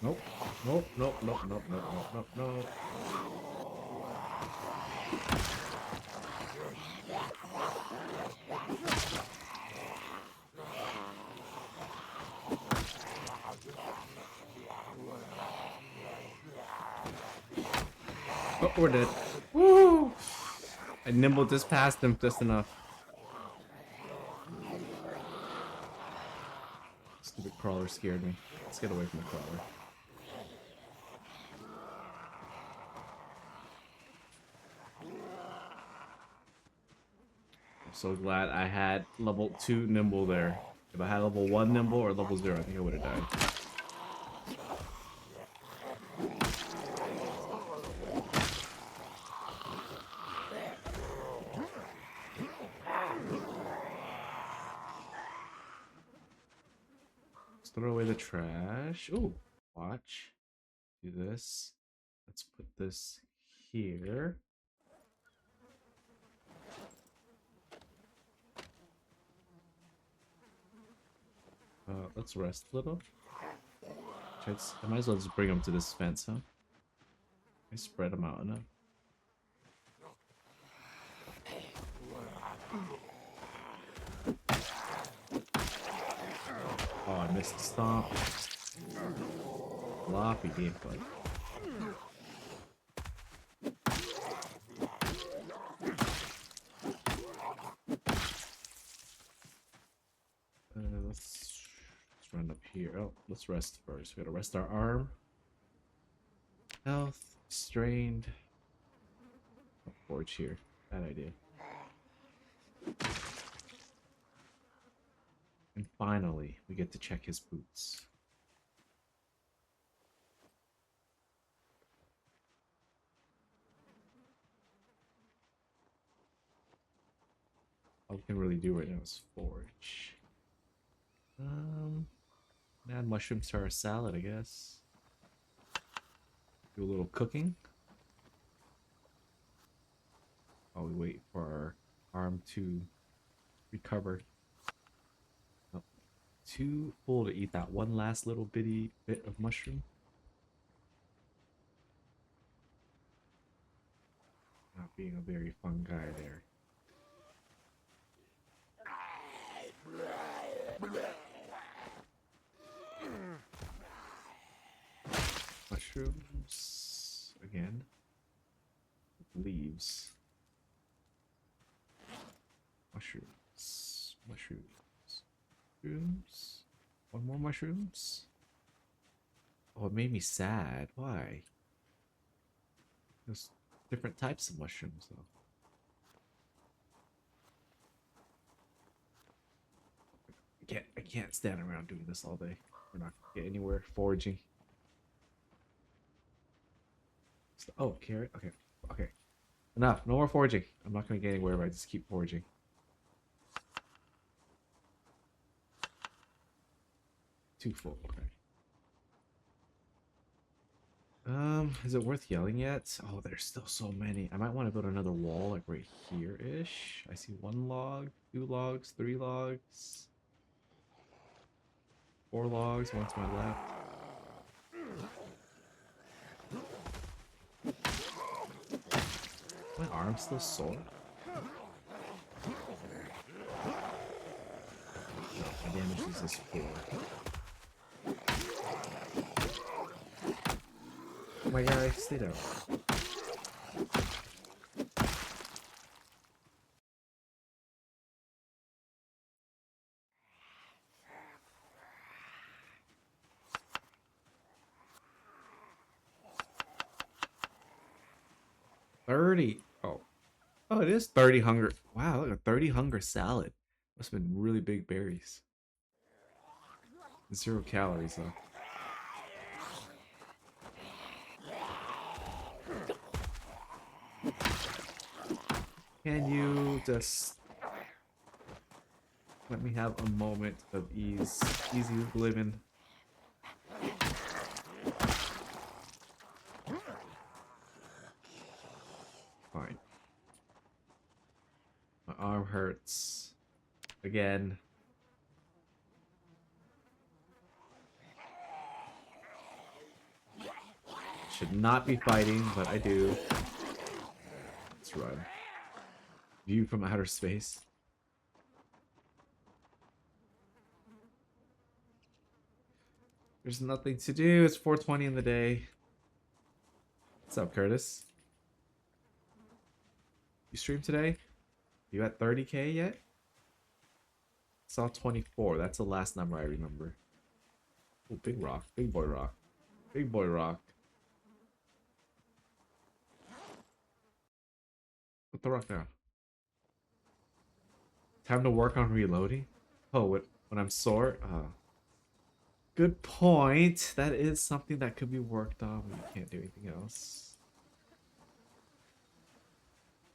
Nope. Nope, nope, nope, nope, nope, nope, nope, nope. Oh, we're dead. Woo! I nimbled just past him just enough. Stupid crawler scared me. Let's get away from the crawler. I'm so glad I had level 2 nimble there. If I had level 1 nimble or level 0, I think I would have died. Let's throw away the trash. Ooh, watch. Do this. Let's put this here. Let's rest a little. I might as well just bring them to this fence, huh? I spread them out enough. Oh, I missed the stomp. Floppy gameplay. Let's run up here. Oh, let's rest first. We gotta rest our arm. Health, strained. Oh, forge here. Bad idea. And finally, we get to check his boots. All we can really do right now is forge. Add mushrooms to our salad, I guess. Do a little cooking. While we wait for our arm to recover. Oh, too full to eat that one last little bitty bit of mushroom. Not being a very fun guy there. Mushrooms again. Leaves. Mushrooms. Mushrooms. Mushrooms. One more mushrooms. Oh, it made me sad. Why? There's different types of mushrooms though. I can't stand around doing this all day. We're not gonna get anywhere foraging. Oh, carrot. Okay. Okay. Enough. No more foraging. I'm not gonna get anywhere if I just keep foraging. Too full. Okay. Is it worth yelling yet? Oh, there's still so many. I might want to build another wall, like right here-ish. I see 1 log, 2 logs, 3 logs, 4 logs, 1 to my left. My arm's still sore. My damage is just 4. Oh my god, stay down. Oh. Oh, it is 30 hunger. Wow, look, a 30 hunger salad. Must have been really big berries. 0 calories though. Can you just let me have a moment of ease? Easy living. Fine. My arm hurts. Again. should not be fighting, but I do. Let's run. View from outer space. There's nothing to do. It's 4:20 in the day. What's up, Curtis? You stream today? You at 30K yet? Saw 24. That's the last number I remember. Oh, big rock. Big boy rock. Big boy rock. Put the rock down. Time to work on reloading? Oh, when I'm sore? Good point. That is something that could be worked on when you can't do anything else.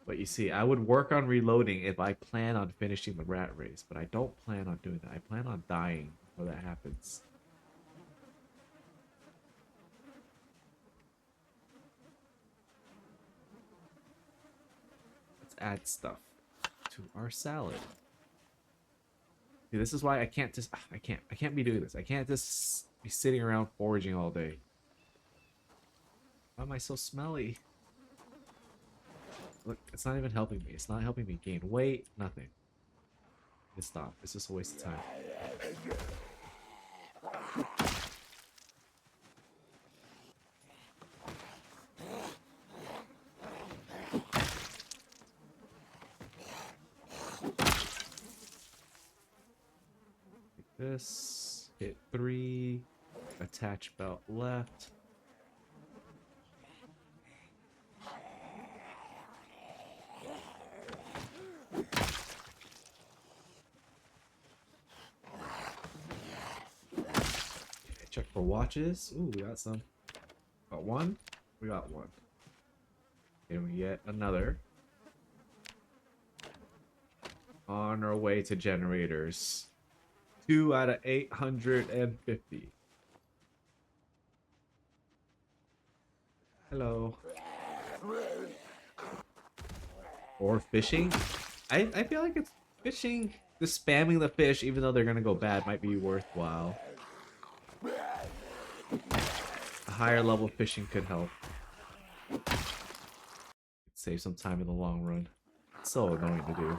But you see, I would work on reloading if I plan on finishing the rat race, but I don't plan on doing that. I plan on dying before that happens. Let's add stuff to our salad. See, this is why I can't just I can't be doing this. I can't just be sitting around foraging all day. Why am I so smelly? Look, it's not even helping me. It's not helping me gain weight, nothing. Just stop. It's just a waste of time. Like this. Hit 3. Attach belt left. Check for watches. Ooh, we got some. Got one. We got one. And we get another. On our way to generators. 2 out of 850. Hello. Or fishing? I feel like it's fishing. Just spamming the fish, even though they're gonna go bad, might be worthwhile. A higher level fishing could help. Save some time in the long run. It's so annoying to do.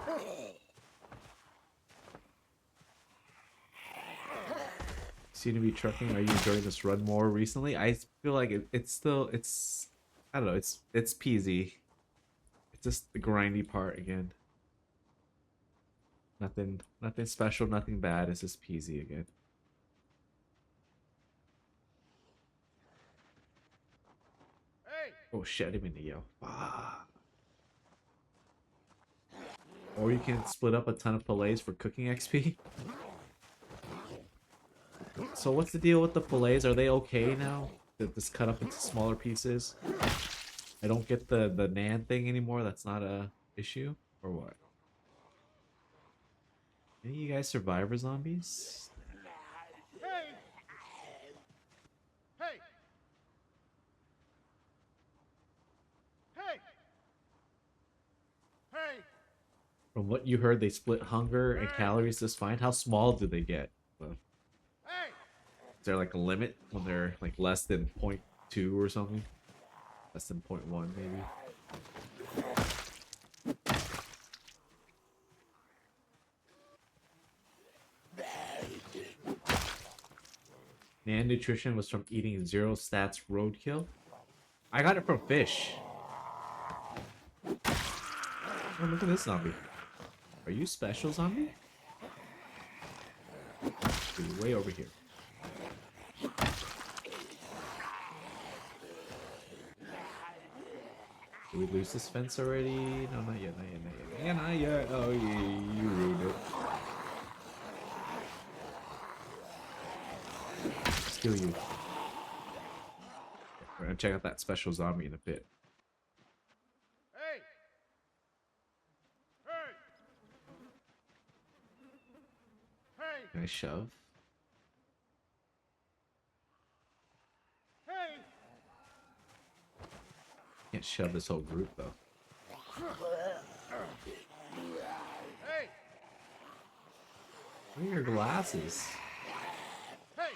Seem to be trucking. Are you enjoying this run more recently? I feel like it's I don't know, it's peasy. It's just the grindy part again. Nothing special, nothing bad. It's just peasy again.
Hey!
Oh shit, I didn't mean to yell. Ah. Or you can split up a ton of fillets for cooking XP. So what's the deal with the fillets? Are they okay now? They're just cut up into smaller pieces? I don't get the nan thing anymore. That's not a issue? Or what? Any of you guys survivor zombies?
Hey! Hey! Hey! Hey!
From what you heard, they split hunger and calories just fine. How small do they get?
Hey!
Is there like a limit when they're like less than 0.2 or something? Less than 0.1 maybe? Nan nutrition was from eating 0 stats roadkill. I got it from fish. Oh, look at this zombie. Are you special, zombie? Dude, way over here. Did we lose this fence already? No, not yet, not yet, not yet. Yeah, not yet. Oh, yeah, you ruined it. Kill you. We're gonna check out that special zombie in a bit.
Hey! Hey! Hey!
Can I shove?
Hey!
Can't shove this whole group though.
Hey!
Where are your glasses?
Hey!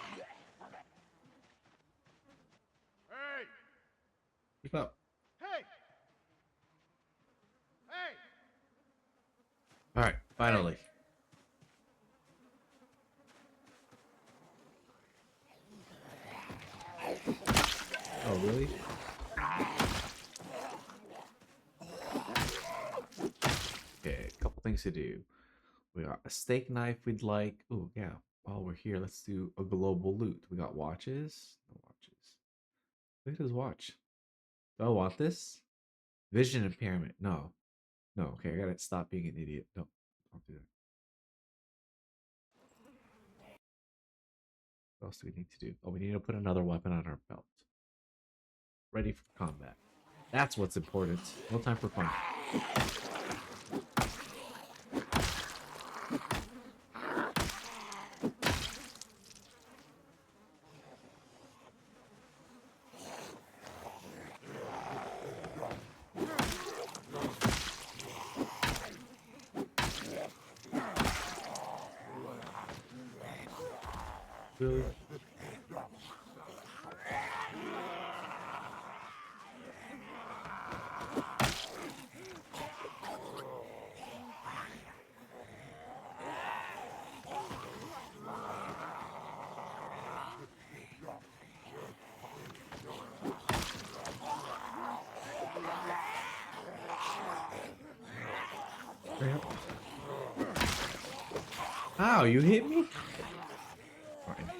Hey!
Keep up.
Hey! Hey!
All right, finally. Oh, really? Okay, a couple things to do. We got a steak knife we'd like. Oh, yeah. While we're here, let's do a global loot. We got watches. No watches. Look at his watch. Do I want this? Vision impairment. No. No, okay, I gotta stop being an idiot. No, don't do that. What else do we need to do? Oh, we need to put another weapon on our belt. Ready for combat. That's what's important. No time for fun. Really? Hurry up. Ow, you hit me? Fine.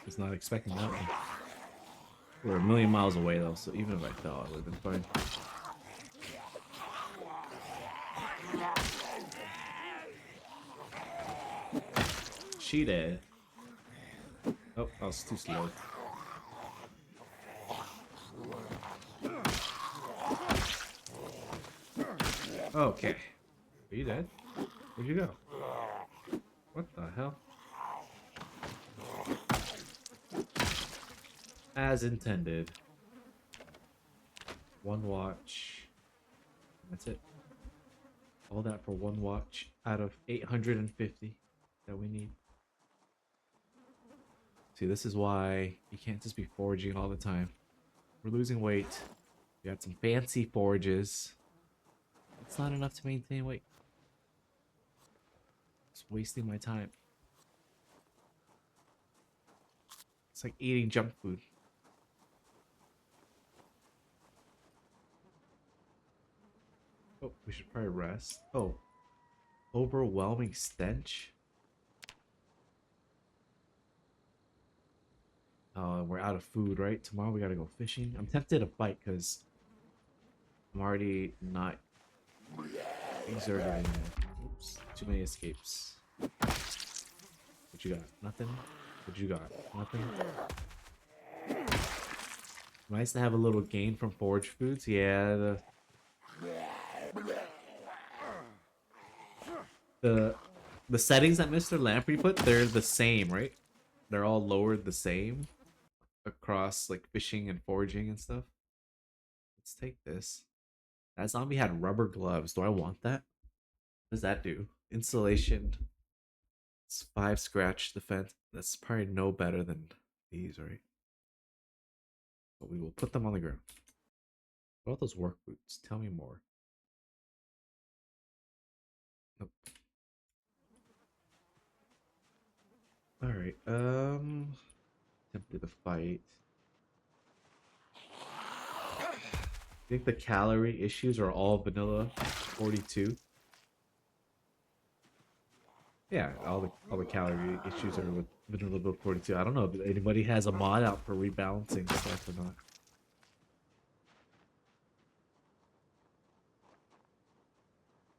Was not expecting that one. We're a million miles away though, so even if I fell, I would have been fine. She dead. Oh, I was too slow. Okay. Are you dead? Where'd you go? What the hell? As intended. One watch. That's it. All that for one watch out of 850 that we need. See, this is why you can't just be foraging all the time. We're losing weight. We got some fancy forages. It's not enough to maintain weight. It's wasting my time. It's like eating junk food. Oh, we should probably rest. Oh, overwhelming stench. We're out of food, right? Tomorrow we gotta go fishing. I'm tempted to fight because I'm already not exerted anymore. Oops, too many escapes. What you got? Nothing? What you got? Nothing? Nice to have a little gain from forage foods. Yeah, the the settings that Mr. Lamprey put, they're the same, right? They're all lowered the same across like fishing and foraging and stuff. Let's take this. That zombie had rubber gloves. Do I want that? What does that do? Insulation. It's 5 scratch defense. That's probably no better than these, right? But we will put them on the ground. What about those work boots? Tell me more. Nope. Alright, tempted to fight. I think the calorie issues are all vanilla 42. Yeah, all the calorie issues are with vanilla build 42. I don't know if anybody has a mod out for rebalancing stuff or not.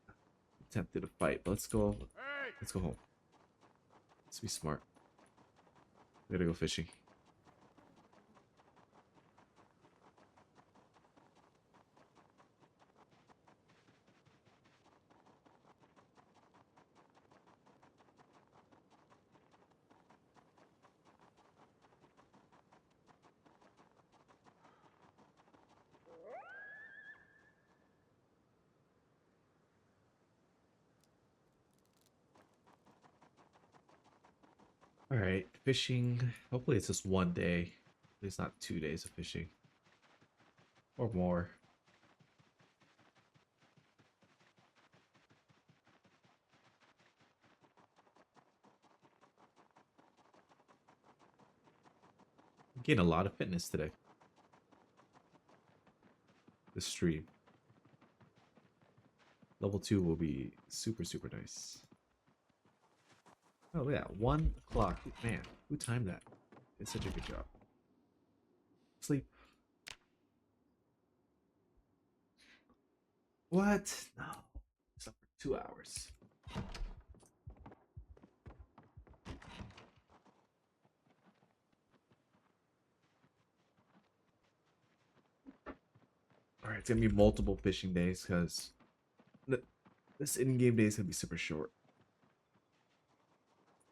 I'm tempted to fight, but let's go.
Hey!
Let's go home. Let's be smart. We gotta go fishing. All right, fishing. Hopefully, it's just one day. At least not 2 days of fishing. Or more. I'm getting a lot of fitness today. This stream. Level 2 will be super, super nice. Oh, look at that. 1 o'clock. Man, who timed that? Did such a good job. Sleep. What? No. Slept for 2 hours. Alright, it's gonna be multiple fishing days because this in-game day is gonna be super short.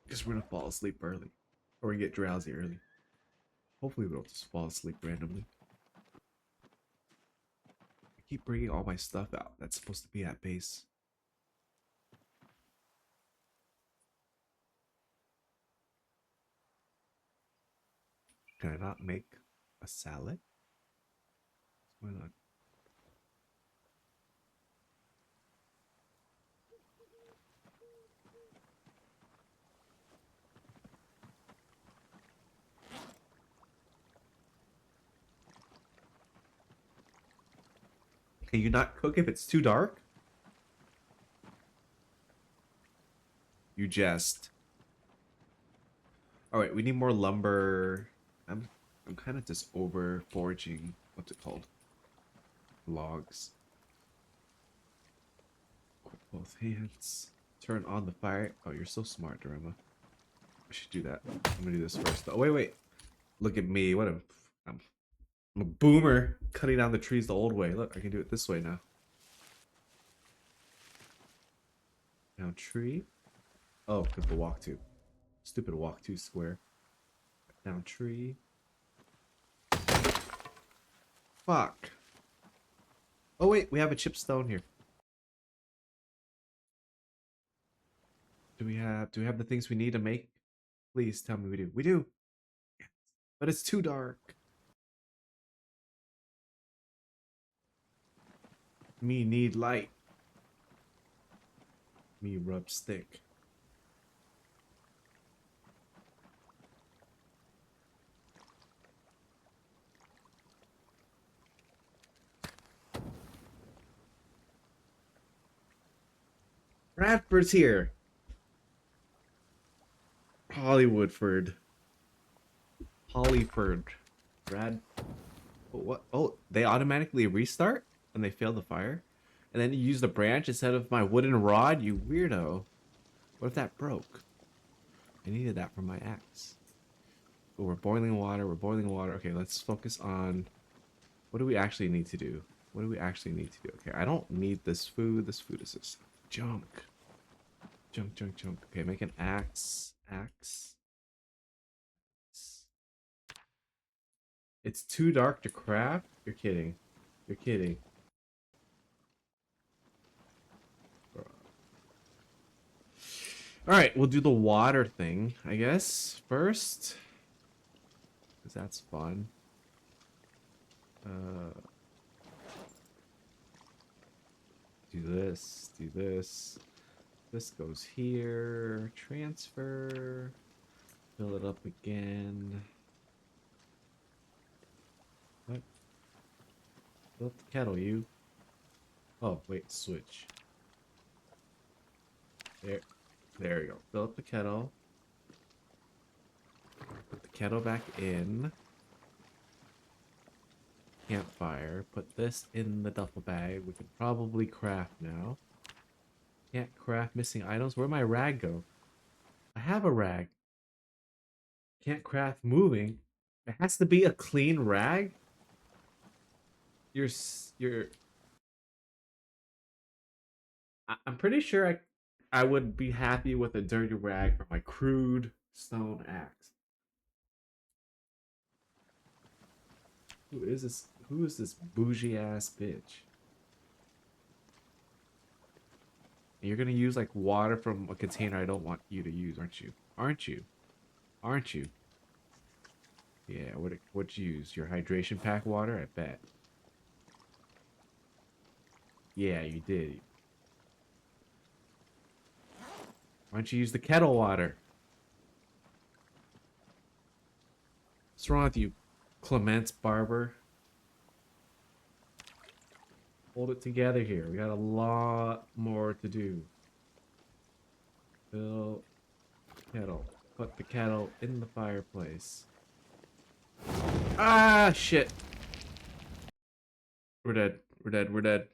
Because we're gonna fall asleep early. Or we get drowsy early. Hopefully we don't just fall asleep randomly. I keep bringing all my stuff out that's supposed to be at base. Can I not make a salad? Why not? Can you not cook if it's too dark? You jest. All right, we need more lumber. I'm kind of just over foraging. What's it called? Logs. Equip both hands. Turn on the fire. Oh, you're so smart, Dorema. I should do that. I'm gonna do this first. Oh, wait. Look at me. I'm a boomer cutting down the trees the old way. Look, I can do it this way now. Down tree. Oh, because the walk to. Stupid walk to square. Down tree. Fuck. Oh wait, we have a chip stone here. Do we have the things we need to make? Please tell me we do. We do. But it's too dark. Me need light. Me rub stick. Bradford's here. Hollywoodford. Hollyford. Brad. Oh, what? Oh, they automatically restart when they fail the fire? And then you use the branch instead of my wooden rod? You weirdo. What if that broke? I needed that for my axe. Oh, we're boiling water. We're boiling water. Okay, let's focus on... What do we actually need to do? What do we actually need to do? Okay, I don't need this food. This food is just junk. Junk, junk, junk. Okay, make an axe. Axe. It's too dark to craft? You're kidding. You're kidding. Alright, we'll do the water thing, I guess, first. Because that's fun. Do this, do this. This goes here. Transfer. Fill it up again. What? Fill up the kettle, you. Oh, wait, switch. There you go. Fill up the kettle. Put the kettle back in. Campfire. Put this in the duffel bag. We can probably craft now. Can't craft missing items. Where'd my rag go? I have a rag. Can't craft moving. It has to be a clean rag? You're... I'm pretty sure I would be happy with a dirty rag for my crude stone axe. Who is this? Who is this bougie ass bitch? You're gonna use like water from a container I don't want you to use, aren't you? Aren't you? Aren't you? Yeah, what'd you use? Your hydration pack water? I bet. Yeah, you did. Why don't you use the kettle water? What's wrong with you, Clements Barber? Hold it together here. We got a lot more to do. Fill kettle. Put the kettle in the fireplace. Ah, shit. We're dead. We're dead. We're dead.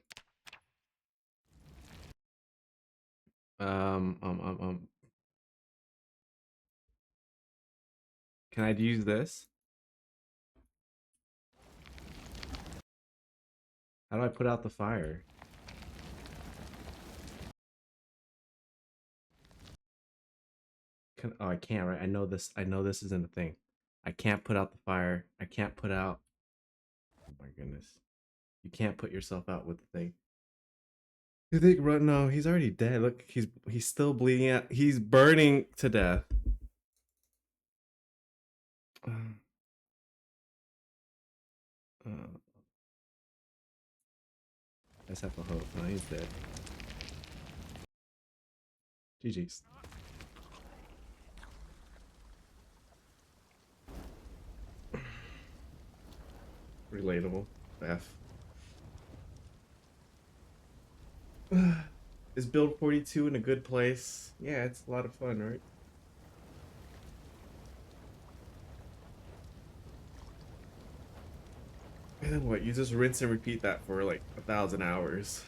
Um, um, um, um. Can I use this? How do I put out the fire? Oh, I can't, right? I know this. I know this isn't a thing. I can't put out the fire. I can't put out. Oh my goodness. You can't put yourself out with the thing. You think run? No, he's already dead. Look, he's still bleeding out. He's burning to death. Uh, uh, let's have a hope. No, he's dead. GG's. Relatable. F. Is build 42 in a good place? Yeah, it's a lot of fun, right? And then what? You just rinse and repeat that for like 1,000 hours.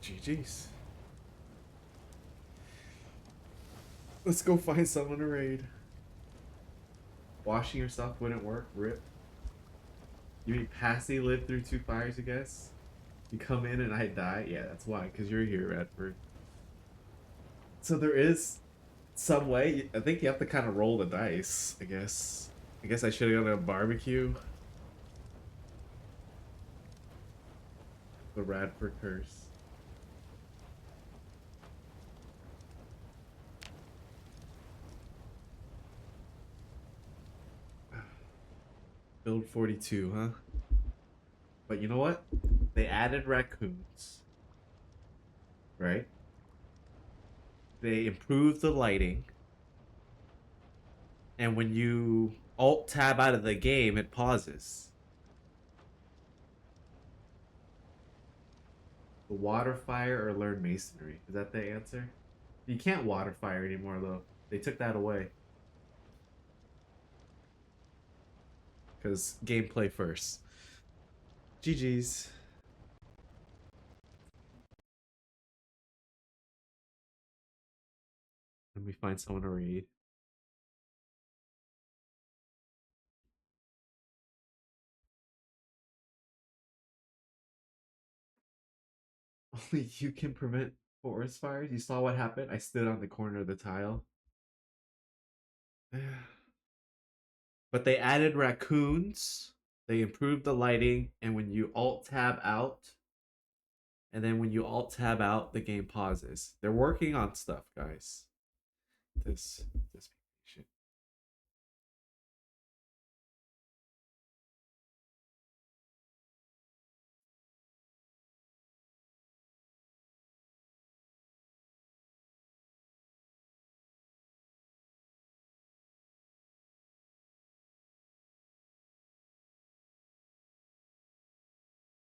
GG's. Let's go find someone to raid. Washing yourself wouldn't work. Rip. You mean Passy lived through 2 fires, I guess? You come in and I die? Yeah, that's why, because you're here, Radford. So there is some way. I think you have to kind of roll the dice, I guess. I guess I should have gone to a barbecue. The Radford curse. Build 42, huh? But you know what? They added raccoons. Right? They improved the lighting. And when you alt tab out of the game, it pauses. The water fire or learn masonry. Is that the answer? You can't water fire anymore though. They took that away. Because gameplay first. GG's. Let me find someone to read. Only you can prevent forest fires? You saw what happened? I stood on the corner of the tile. But they added raccoons. They improved the lighting. And when you alt tab out, and then when you alt tab out, the game pauses. They're working on stuff, guys. This